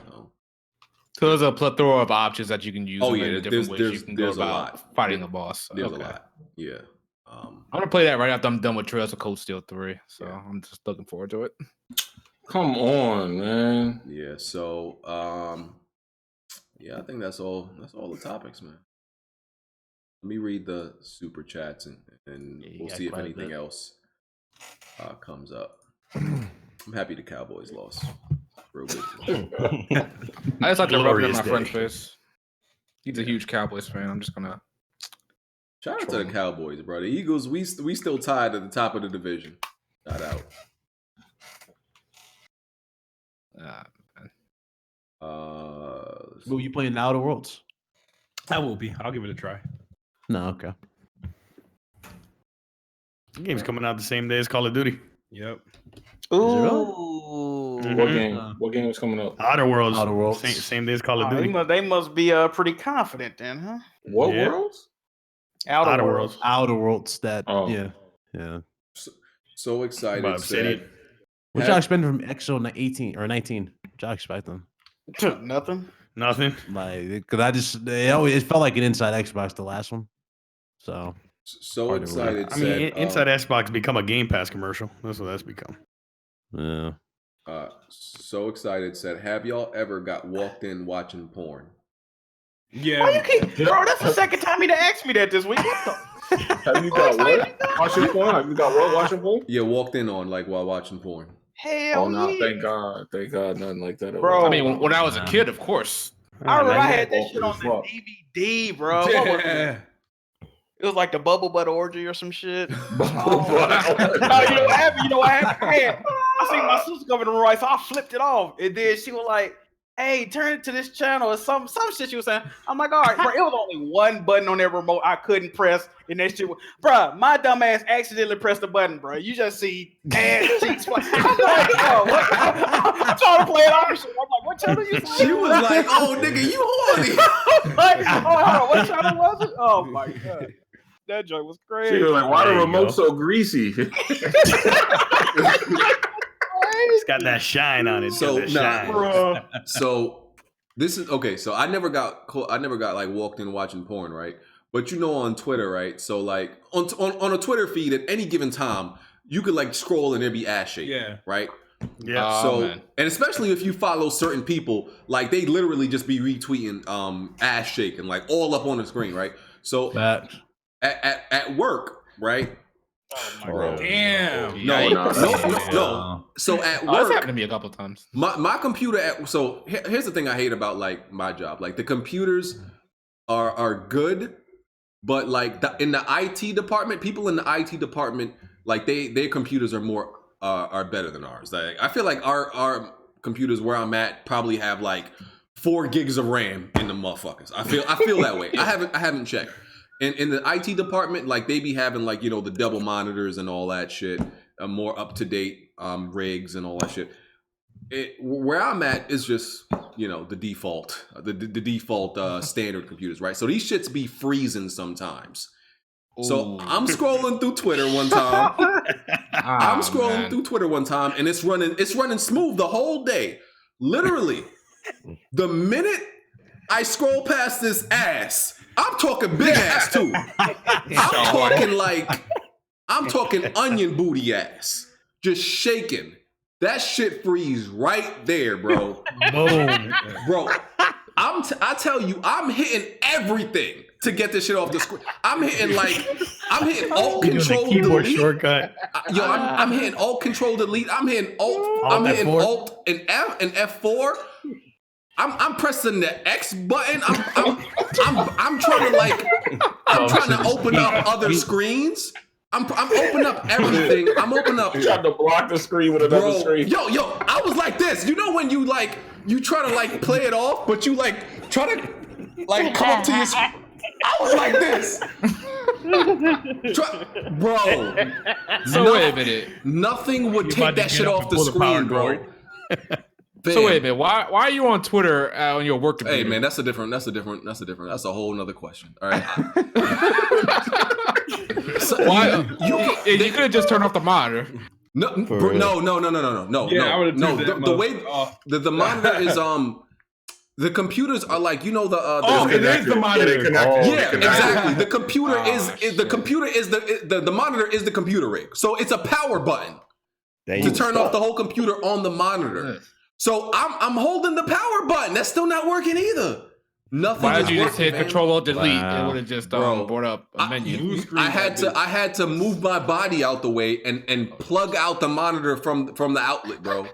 So there's a plethora of options that you can use. Oh yeah, different ways you can go about fighting a boss. There's a lot. Yeah. I'm gonna play that right after I'm done with Trails of Cold Steel 3. So I'm just looking forward to it. Come on, man. Yeah. So I think that's all the topics, man. Let me read the super chats and we'll see if anything else comes up. I'm happy the Cowboys lost. Real good. I just like to rub it in my friend's face. He's a huge Cowboys fan. I'm just gonna shout out to the Cowboys, bro. The Eagles, we still tied at the top of the division. Shout out. Will you playing Outer Worlds? I will be. I'll give it a try. No, okay. The game's coming out the same day as Call of Duty. Yep. Ooh. What game? What game is coming up? Outer Worlds. Outer Worlds. Same day as Call of Duty. They must be pretty confident then, huh? What worlds? Outer Worlds. Outer Worlds. Yeah. So excited. What y'all expecting from EXO 18 or 19? What y'all expecting? Nothing. Nothing. Like, because it felt like an Inside Xbox, the last one. So excited. I mean, Inside Xbox become a Game Pass commercial. That's what that's become. Yeah. So excited. Said, have y'all ever got walked in watching porn? Yeah. Why you keep, bro? That's the second time he done asked me that this week. What the? Have you got what? Watching porn? Have you got what? Watching porn? Yeah, walked in on like while watching porn. Hell no! Yeah. Thank God, nothing like that. Bro, I mean, when I was a kid, of course. I remember I had that shit on the DVD, bro. What was it? It was like the Bubble Butt orgy or some shit. No, you know what happened? You know what happened? Man, I seen my sister come in the room, right, so I flipped it off. And then she was like, hey, turn it to this channel or some shit she was saying. I'm like, all right, bro, it was only one button on that remote I couldn't press. And that shit was, bro, my dumb ass accidentally pressed the button, bro. You just see ass cheeks. I'm like, oh, what? I'm trying to play it off. I'm like, what channel you see? She was like, oh, nigga, you horny. Like, oh, hold on, what channel was it? Oh, my God. That joint was crazy. She was like, why the remote so greasy? It's got that shine on it. So so this is okay. So I never got like walked in watching porn, right? But you know, on Twitter, right? So like on a Twitter feed at any given time, you could like scroll and there be ass shaking, right? Yeah. And especially if you follow certain people, like they literally just be retweeting ass shaking like all up on the screen, right? So at work, right? Oh my God. Damn. No. So at work, that's happened to me a couple times. My computer. So here's the thing I hate about like my job. Like the computers are good, but like in the IT department, people in the IT department, like their computers are more are better than ours. Like I feel like our computers where I'm at probably have like 4 gigs of RAM in the motherfuckers. I feel that way. I haven't checked. And in the IT department, like they be having like, you know, the double monitors and all that shit, more up to date rigs and all that shit. Where I'm at is just, you know, the default standard computers, right? So these shits be freezing sometimes. So I'm scrolling through Twitter one time. Through Twitter one time, and it's running smooth the whole day. Literally, the minute I scroll past this ass, I'm talking big ass too. I'm talking onion booty ass, just shaking. That shit freeze right there, bro. Boom, bro. I tell you, I'm hitting everything to get this shit off the screen. I'm hitting Alt Control keyboard Delete. shortcut. I'm hitting Alt Control Delete. I'm hitting Alt and F and F4. I'm pressing the X button. I'm trying to open up other screens. I'm opening up everything. I'm trying to block the screen with another screen. Yo, I was like this. You know when you try to play it off, but you try to come up to your screen. I was like this. Bro. Wait a minute. Nothing would take that shit off the screen, bro. So wait a minute. Why are you on Twitter on your work computer? Hey man, that's a whole nother question. All right. Why you could have just turned off the monitor. No. Yeah, I would have the way the monitor is the computers are like, you know, the it is the monitor. Exactly. The computer the monitor is the computer rig. So it's a power button to turn off the whole computer on the monitor. So I'm holding the power button. That's still not working either. Nothing. Why did you just hit man. Control-Alt-Delete? It would have just brought up a menu. I had to move my body out the way and plug out the monitor from the outlet, bro.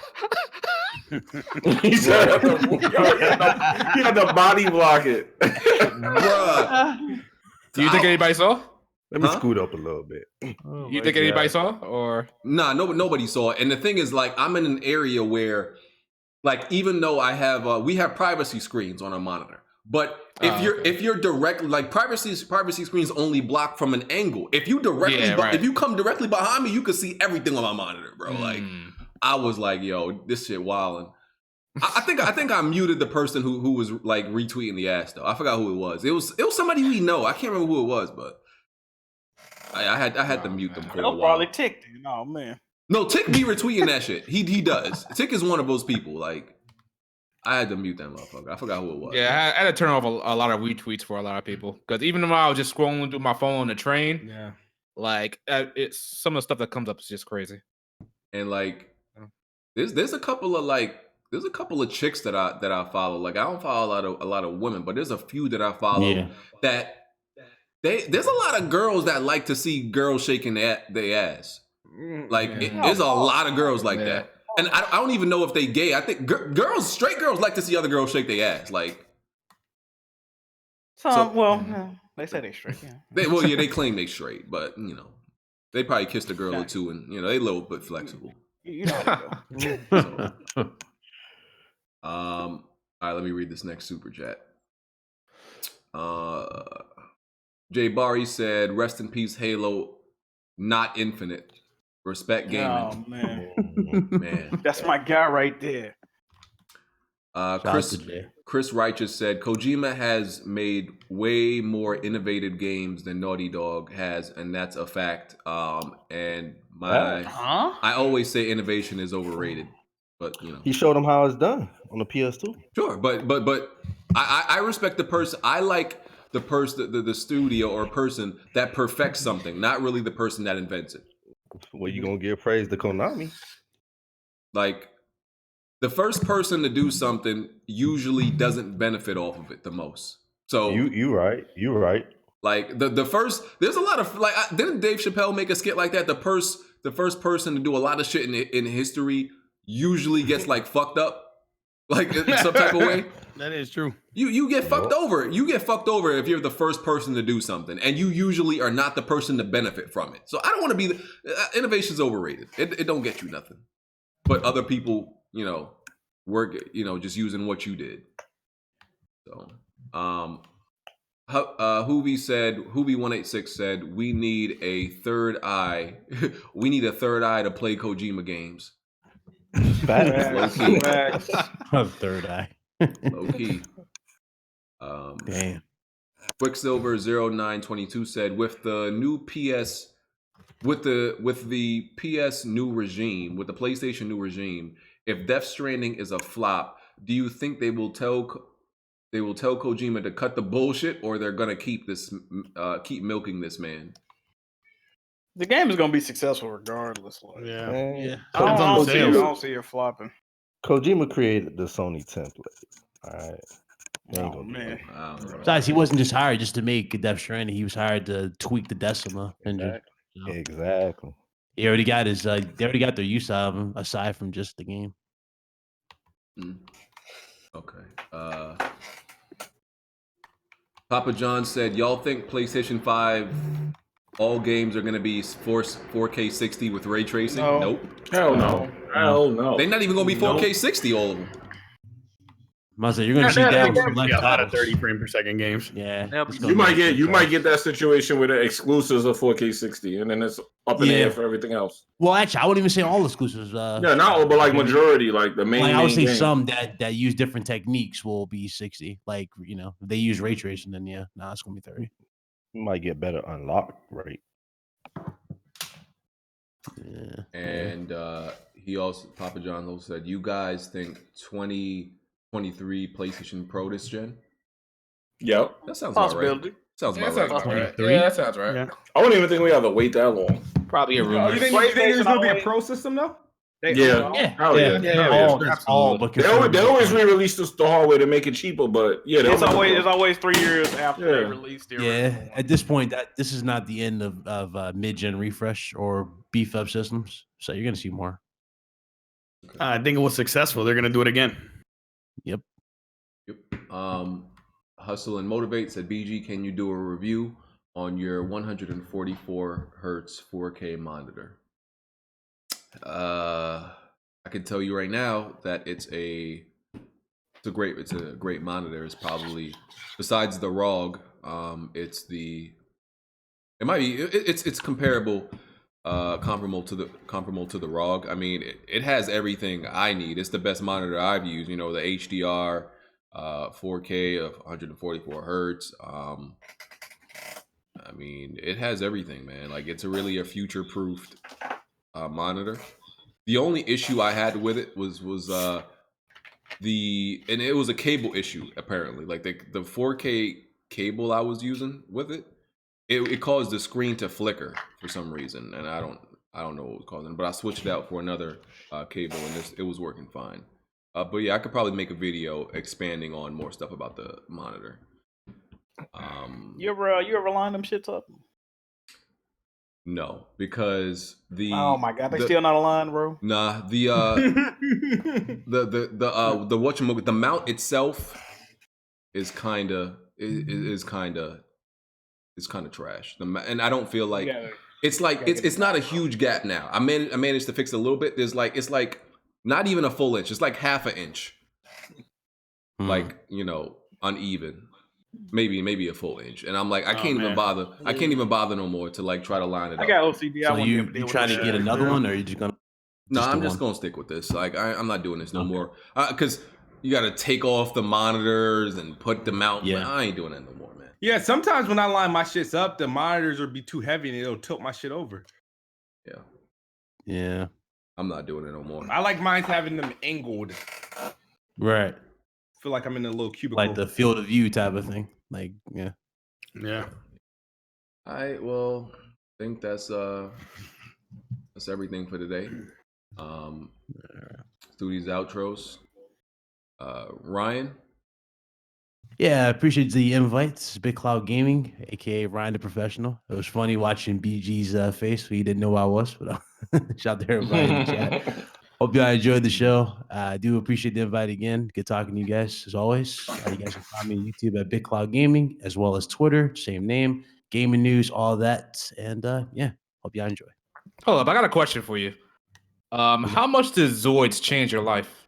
He said, "You had to body block it." Bruh. Do you think anybody saw? Let me scoot up a little bit. You think anybody saw? Or nah, nobody saw it. And the thing is, like, I'm in an area where, like, even though I have we have privacy screens on our monitor, but if you're directly, like, privacy screens only block from an angle. If you if you come directly behind me, you can see everything on my monitor, bro. Like, I was like, yo, this shit wildin'. I think I muted the person who was like retweeting the ass though. I forgot who it was. It was somebody we know. I can't remember who it was, but I had to mute them for a while. Probably Tick. Oh man. No, Tick be retweeting that shit. He does. Tick is one of those people. Like, I had to mute that motherfucker. I forgot who it was. Yeah, I had to turn off a lot of retweets for a lot of people because even though I was just scrolling through my phone on the train, like it's some of the stuff that comes up is just crazy. And like, there's a couple of chicks that I follow. Like I don't follow a lot of women, but there's a few that I follow that there's a lot of girls that like to see girls shaking their ass. Like there's a lot of girls like that. And I don't even know if they gay. I think straight girls like to see other girls shake their ass. Like, they say they straight. Yeah. They claim they straight, but you know, they probably kissed a girl or two, and you know, they a little bit flexible. You know how they go. All right, let me read this next super chat. Ybarra said, "Rest in peace, Halo, not infinite. Respect gaming." Oh man, that's my guy right there. Chris Righteous said, "Kojima has made way more innovative games than Naughty Dog has, and that's a fact." I always say innovation is overrated, but you know, he showed them how it's done on the PS2. Sure, but I respect the person. I like the person, the studio or person that perfects something, not really the person that invents it. Well, you gonna give praise to Konami? Like, the first person to do something usually doesn't benefit off of it the most. So you right. Like the first, there's a lot of like, didn't Dave Chappelle make a skit like that? The first person to do a lot of shit in history usually gets like fucked up, like in some type of way. That is true. You get fucked over. You get fucked over if you're the first person to do something, and you usually are not the person to benefit from it. So I don't want to be innovation's overrated. It don't get you nothing, but other people, you know, work, you know, just using what you did. So, Hoovy186 said, "We need a third eye. We need a third eye to play Kojima games." Facts. A third eye. Low key. Damn. Quicksilver 0922 said, with the PS new regime, with the PlayStation new regime, if Death Stranding is a flop, do you think they will tell Kojima to cut the bullshit, or they're gonna keep milking this man? The game is gonna be successful regardless. Like. Yeah. I don't see it flopping. Kojima created the Sony template. All right. Oh man. Besides, he wasn't just hired just to make Death Stranding. He was hired to tweak the Decima engine. Exactly. He already got his. They already got their use out of him, aside from just the game. Okay. Papa John said, "Y'all think PlayStation 5 all games are going to be 4K 60 with ray tracing?" No. Nope. Hell no. Hell no. They're not even going to be 4K 60, all of them. You're going to see that with select a lot of 30 frame per second games. Yeah. You might get that situation where the exclusives are 4K 60, and then it's up in the air for everything else. Well, actually, I wouldn't even say all exclusives. Not all, but like majority, like the main. Like I would say game. some that use different techniques will be 60. Like, you know, if they use ray tracing, then it's going to be 30. You might get better unlock rate. Yeah. And Papa John also said, "You guys think 2023 PlayStation Pro this gen?" Yep. That sounds about right. Sounds about right. Yeah, that sounds right. Yeah. I don't even think we have to wait that long. Probably a rumor. You think there's going to be a pro system though? Yeah. All they always re-release the hardware to make it cheaper, but it's always 3 years after they released it. Yeah, at this point, this is not the end of mid-gen refresh or beef up systems, so you're gonna see more. I think it was successful. They're gonna do it again. Yep. Hustle and Motivate said, "BG, can you do a review on your 144 hertz 4K monitor?" I can tell you right now that it's a great monitor. It's probably, besides the ROG, it's comparable to the ROG. I mean, it has everything I need. It's the best monitor I've used. You know, the HDR, 4K of 144 hertz. I mean, it has everything, man. Like, it's really a future-proofed monitor. The only issue I had with it was and it was a cable issue apparently. Like the 4K cable I was using with it caused the screen to flicker for some reason, and I don't know what was causing it, but I switched it out for another cable, and it was working fine. But yeah, I could probably make a video expanding on more stuff about the monitor. You ever line them shits up? No, because oh my god, they still not aligned, bro. Nah, the the mount itself is kind of trash. And I don't feel like it's not a huge gap now. I managed to fix it a little bit. It's like not even a full inch. It's like half an inch. Like, uneven. Maybe a full inch. And I'm like, I can't even bother. I can't even bother no more to like try to line it up. I got OCD. So you trying to get another one, or are you just gonna? No, I'm just gonna stick with this. Like I'm not doing this no more. Because you got to take off the monitors and put them out. Yeah, I ain't doing that no more, man. Yeah, sometimes when I line my shits up, the monitors will be too heavy and it'll tilt my shit over. Yeah. I'm not doing it no more. I like mine having them angled. Right. Feel like I'm in a little cubicle. Like the field of view type of thing. Like, yeah. All right, well, I think that's everything for today. Through these outros. Ryan? Yeah, I appreciate the invites. Big Cloud Gaming, aka Ryan the Professional. It was funny watching BG's face, so he didn't know who I was, but shout out to everybody in the chat. Hope y'all enjoyed the show. I do appreciate the invite again. Good talking to you guys as always. You guys can find me on YouTube at Big Cloud Gaming, as well as Twitter, same name, gaming news, all that. And yeah, hope y'all enjoy. Hold up, I got a question for you. How much did Zoids change your life?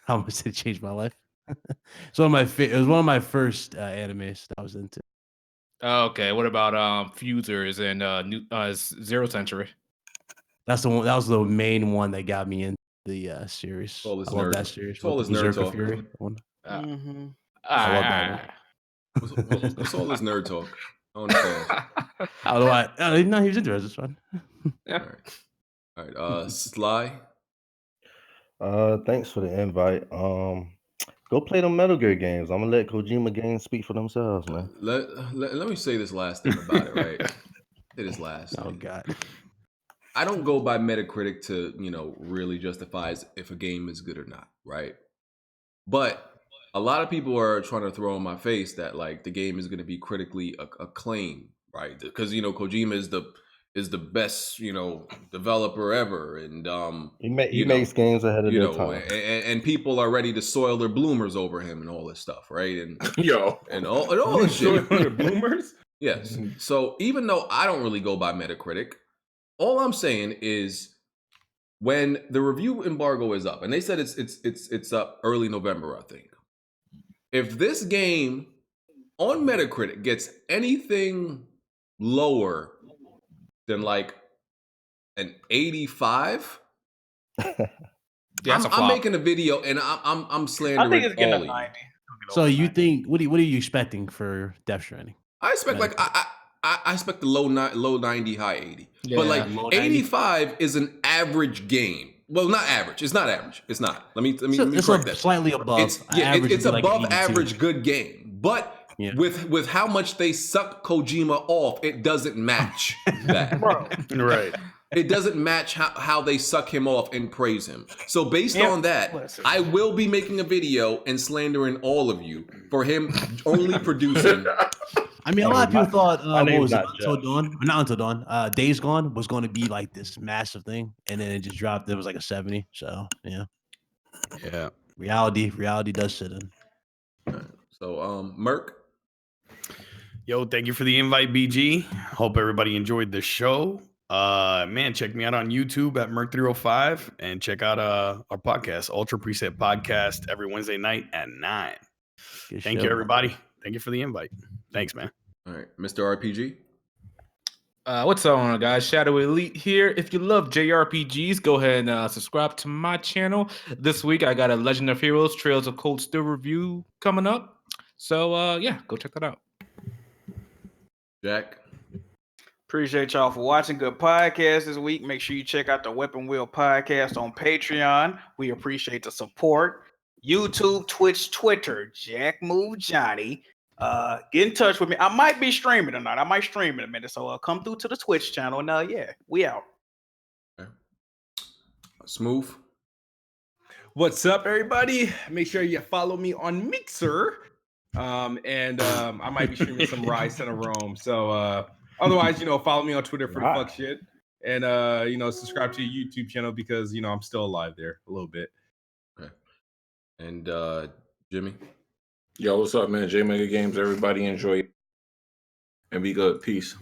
How much did it change my life? It was one of my first animes that I was into. Okay, what about Fusers and Zero Century? That's the one. That was the main one that got me into the series. I love that series. It's all this nerd talk. Fury one. I love that one. What's all this nerd talk? I understand. How do I? No, he was interested. It's fun. Yeah. All right. Sly. Thanks for the invite. Go play them Metal Gear games. I'm gonna let Kojima games speak for themselves, man. Let me say this last thing about it, right? Say this last. Oh God. I don't go by Metacritic to, really justify if a game is good or not, right? But a lot of people are trying to throw in my face that like the game is going to be critically acclaimed, right? Because Kojima is the best, developer ever, and he makes games ahead of their time, and people are ready to soil their bloomers over him and all this stuff, right? And and all this shit. Bloomers? Yes. So even though I don't really go by Metacritic, all I'm saying is when the review embargo is up, and they said it's up early November, I think. If this game on Metacritic gets anything lower than like an 85, I'm making a video and I'm slandering. I think it's getting all a 90. So you think what are you expecting for Death Stranding? I expect I expect the low 90, high 80. Yeah, but like 85 is an average game. Well, not average. It's not average. It's not. Let me correct that. Slightly above. It's above like average good game. But with how much they suck Kojima off, it doesn't match that. Right. It doesn't match how they suck him off and praise him. So based on that, I will be making a video and slandering all of you for him only producing. I mean, a lot of people thought what was it, Until Dawn? Not Until Dawn. Days Gone was going to be like this massive thing, and then it just dropped. It was like a 70. So yeah. Reality does sit in. All right. So Merc. Yo, thank you for the invite, BG. Hope everybody enjoyed the show. Man, check me out on YouTube at Merc305 and check out our podcast, Ultra Preset Podcast, every Wednesday night at 9. Thank you, everybody. Thank you for the invite. Thanks, man. All right, Mr. RPG. What's on, guys? Shadow Elite here. If you love JRPGs, go ahead and subscribe to my channel. This week, I got a Legend of Heroes Trails of Cold Steel review coming up. So, yeah, go check that out. Jack. Appreciate y'all for watching. Good podcast this week. Make sure you check out the Weapon Wheel podcast on Patreon. We appreciate the support. YouTube, Twitch, Twitter, Jack Move Johnny. Get in touch with me. I might be streaming tonight. I might stream in a minute. So come through to the Twitch channel. And yeah, we out. Okay. Smooth. What's up, everybody? Make sure you follow me on Mixer. I might be streaming some Rise Center Rome. So otherwise, follow me on Twitter for the fuck shit. And subscribe to your YouTube channel because I'm still alive there a little bit. Okay. And Jimmy. Yo, what's up, man? J Mega Games. Everybody enjoy it. And be good. Peace.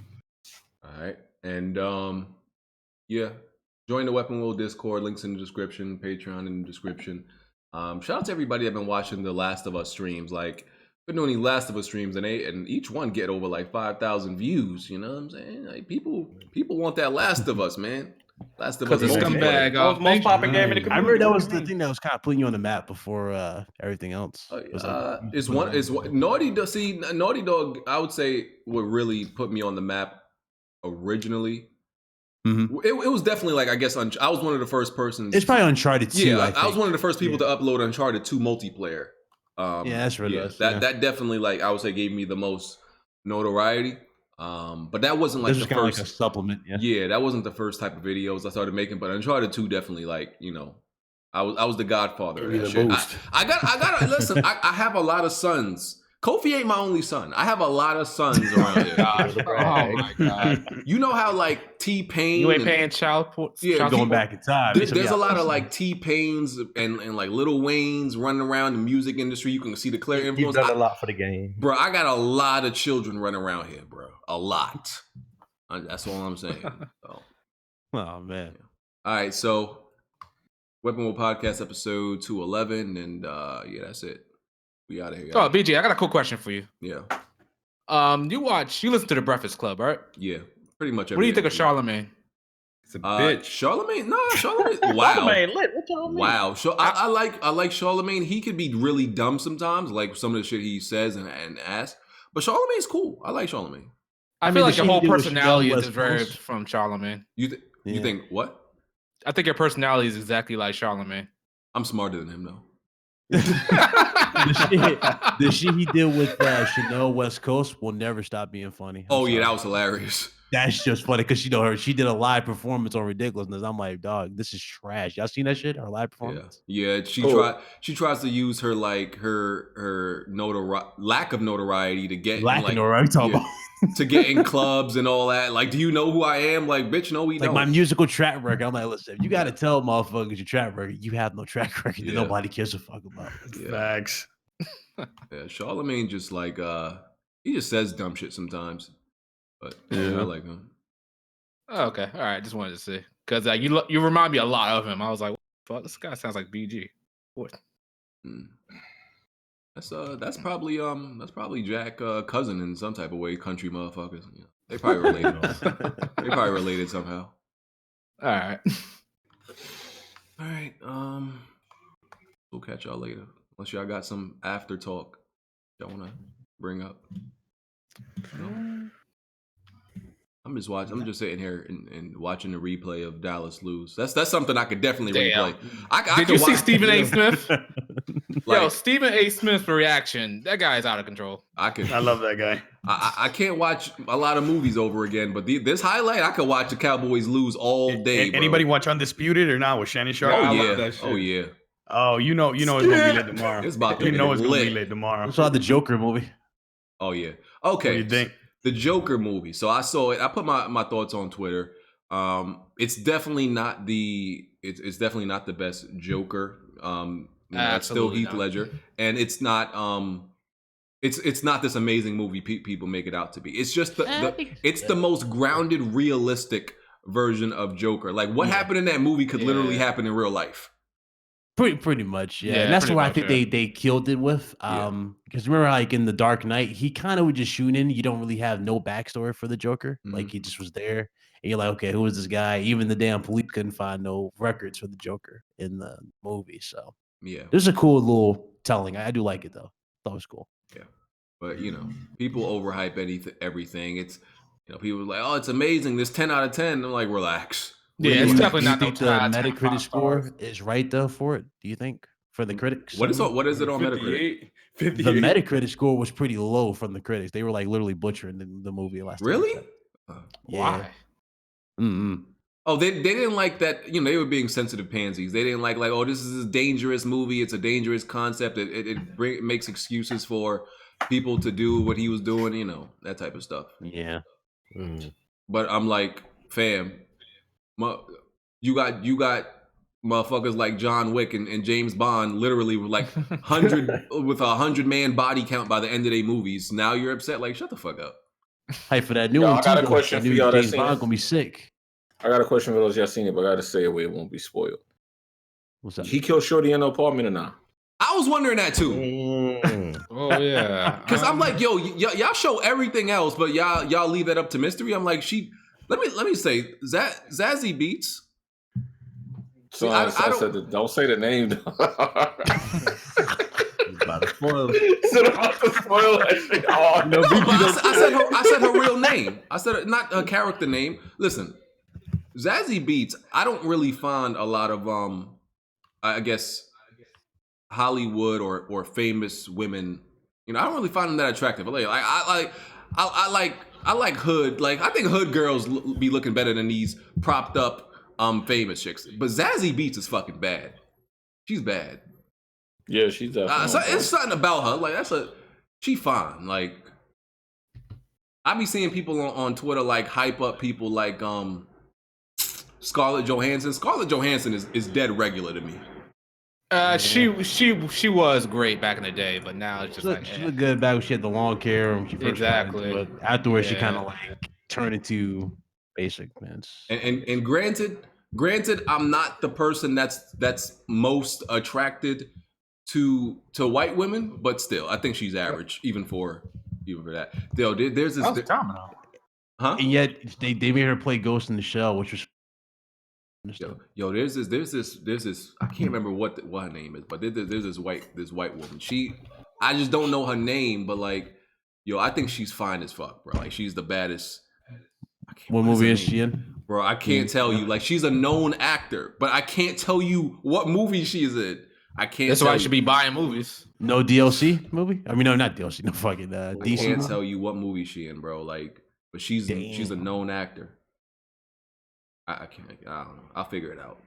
All right. And yeah. Join the Weapon Wheel Discord. Links in the description. Patreon in the description. Shout out to everybody that been watching the Last of Us streams. Like, been doing these Last of Us streams, and each one get over like 5,000 views. You know what I'm saying? Like, people want that Last of Us, man. Last of Us is scumbag. Most popping game in the community. I remember that was the thing that was kind of putting you on the map before everything else. It's one. Naughty Dog. I would say what really put me on the map originally. Mm-hmm. It was definitely like, I guess I was one of the first persons. It's probably Uncharted 2. Yeah, I was one of the first people to upload Uncharted 2 multiplayer. Yeah, that's really that definitely, like, I would say, gave me the most notoriety. But that wasn't like the first, like a supplement. Yeah, that wasn't the first type of videos I started making. But Uncharted 2 definitely, like, I was the godfather of that shit. I gotta listen. I have a lot of sons. Kofi ain't my only son. I have a lot of sons around here. Oh my god! You know how like T-Pain, you ain't paying child support. Yeah, going back in time. There's a lot of like T-Pains and like Lil Wayne's running around the music industry. You can see the clear influence. You've done a lot for the game, bro. I got a lot of children running around here, bro. A lot. That's all I'm saying. So. Oh man! All right, so Weapon Wheel Podcast episode 211, and yeah, that's it. We out of here. Oh, BG, I got a cool question for you. Yeah. You listen to the Breakfast Club, right? Yeah, pretty much. What do you think of Charlemagne? It's a bitch. Charlemagne? Nah, Charlemagne. Wow. Charlemagne lit. What y'all mean? Wow. I like Charlemagne. He could be really dumb sometimes, like some of the shit he says and asks. But Charlemagne's cool. I like Charlemagne. I feel like your whole personality is derived from Charlemagne. You think what? I think your personality is exactly like Charlemagne. I'm smarter than him, though. The shit he did with Chanel West Coast will never stop being funny. Yeah, that was hilarious. That's just funny because she did a live performance on Ridiculousness. I'm like, dog, this is trash. Y'all seen that shit? Her live performance? Yeah. She tries to use her like her lack of notoriety to get to get in clubs and all that. Like, do you know who I am? Like, bitch, no, we don't. Like my musical track record. I'm like, listen, if you got to tell motherfuckers your track record, you have no track record that nobody cares a fuck about. Yeah. Facts. Yeah, Charlemagne just like he just says dumb shit sometimes. But I like him. Oh, okay, all right. Just wanted to see because you remind me a lot of him. I was like, "Fuck, this guy sounds like BG." What? That's probably Jack cousin in some type of way. Country motherfuckers. Yeah. They probably related. They probably related somehow. All right. All right. We'll catch y'all later. Unless y'all got some after talk y'all want to bring up. No? I'm just watching. I'm just sitting here and watching the replay of Dallas lose. That's something I could definitely replay. Did you see Stephen A. Smith? Yo, Stephen A. Smith's reaction. That guy is out of control. I love that guy. I can't watch a lot of movies over again, but this highlight, I could watch the Cowboys lose all day. Anybody watch Undisputed or not with Shannon Sharp? Oh yeah. Oh, you know it's gonna be lit tomorrow. It's about to it's gonna be lit tomorrow. I saw the Joker movie. Oh yeah. Okay. What do you think? The Joker movie. So I saw it. I put my thoughts on Twitter. It's definitely not it's definitely not the best Joker. It's still Heath Ledger, and it's not it's not this amazing movie people make it out to be. It's just the most grounded, realistic version of Joker. Like what happened in that movie could literally happen in real life. Pretty much, yeah. And that's what I think they killed it with. Because remember, like in The Dark Knight, he kind of would just shoot in. You don't really have no backstory for the Joker. Mm-hmm. Like he just was there, and you're like, okay, who is this guy? Even the damn police couldn't find no records for the Joker in the movie. So yeah, this is a cool little telling. I do like it though. Thought it was cool. Yeah, but people overhype everything. It's people are like, oh, it's amazing. This 10 out of 10. I'm like, relax. Yeah, it's definitely not the Metacritic score is right though for it. Do you think for the critics. What is it on Metacritic? 58. The Metacritic score was pretty low from the critics. They were like literally butchering the movie last time. Really? Why? Mm-hmm. Oh, they didn't like that. You know, they were being sensitive pansies. They didn't like oh, this is a dangerous movie. It's a dangerous concept. It makes excuses for people to do what he was doing. You know, that type of stuff. Yeah. Mm. But I'm like, fam, you got motherfuckers like John Wick and James Bond literally with like 100-man body count by the end of their movies. Now you're upset. Like, shut the fuck up. Hey, for that new one, I got a question for y'all. James Bond gonna be sick. I got a question for those y'all seen it, but I gotta say it where it won't be spoiled. What's up? He killed Shorty in the apartment or not? I was wondering that too. Oh yeah, because I'm like, yo, y'all show everything else, but y'all leave that up to mystery. I'm like, let me say, Zazie Beetz. So I said, don't say the name. About to spoil. I said her real name. I said not her character name. Listen, Zazie Beetz. I don't really find a lot of I guess Hollywood or famous women. You know, I don't really find them that attractive. I like hood. Like I think hood girls be looking better than these propped up famous chicks. But Zazie Beetz is fucking bad. She's bad. Yeah, she's definitely. It's something about her. Like she fine. Like I be seeing people on Twitter like hype up people like Scarlett Johansson. Scarlett Johansson is dead regular to me. She was great back in the day, but now it's just She looked good back when she had the long hair when she first exactly. But afterwards, she kind of like turned into basic, man. And granted, I'm not the person that's most attracted to white women, but still, I think she's average, even for that. There's this. Domino. Huh? And yet they made her play Ghost in the Shell, which was. Yo, there's this. I can't remember what her name is, but there's this white woman. I just don't know her name, but like, yo, I think she's fine as fuck, bro. Like she's the baddest. What movie is she in? Bro, I can't tell you. Like she's a known actor, but I can't tell you what movie she's in. I can't. That's why I should be buying movies. No DLC movie? I mean, no, not DLC. No fucking DC. I can't tell you what movie she in, bro. Like, but she's a known actor. I can't. I don't know. I'll figure it out.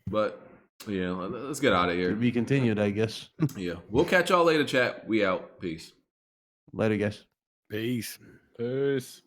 But yeah, let's get out of here. To be continued, I guess. Yeah, we'll catch y'all later, chat. We out. Peace. Later, guys. Peace. Peace.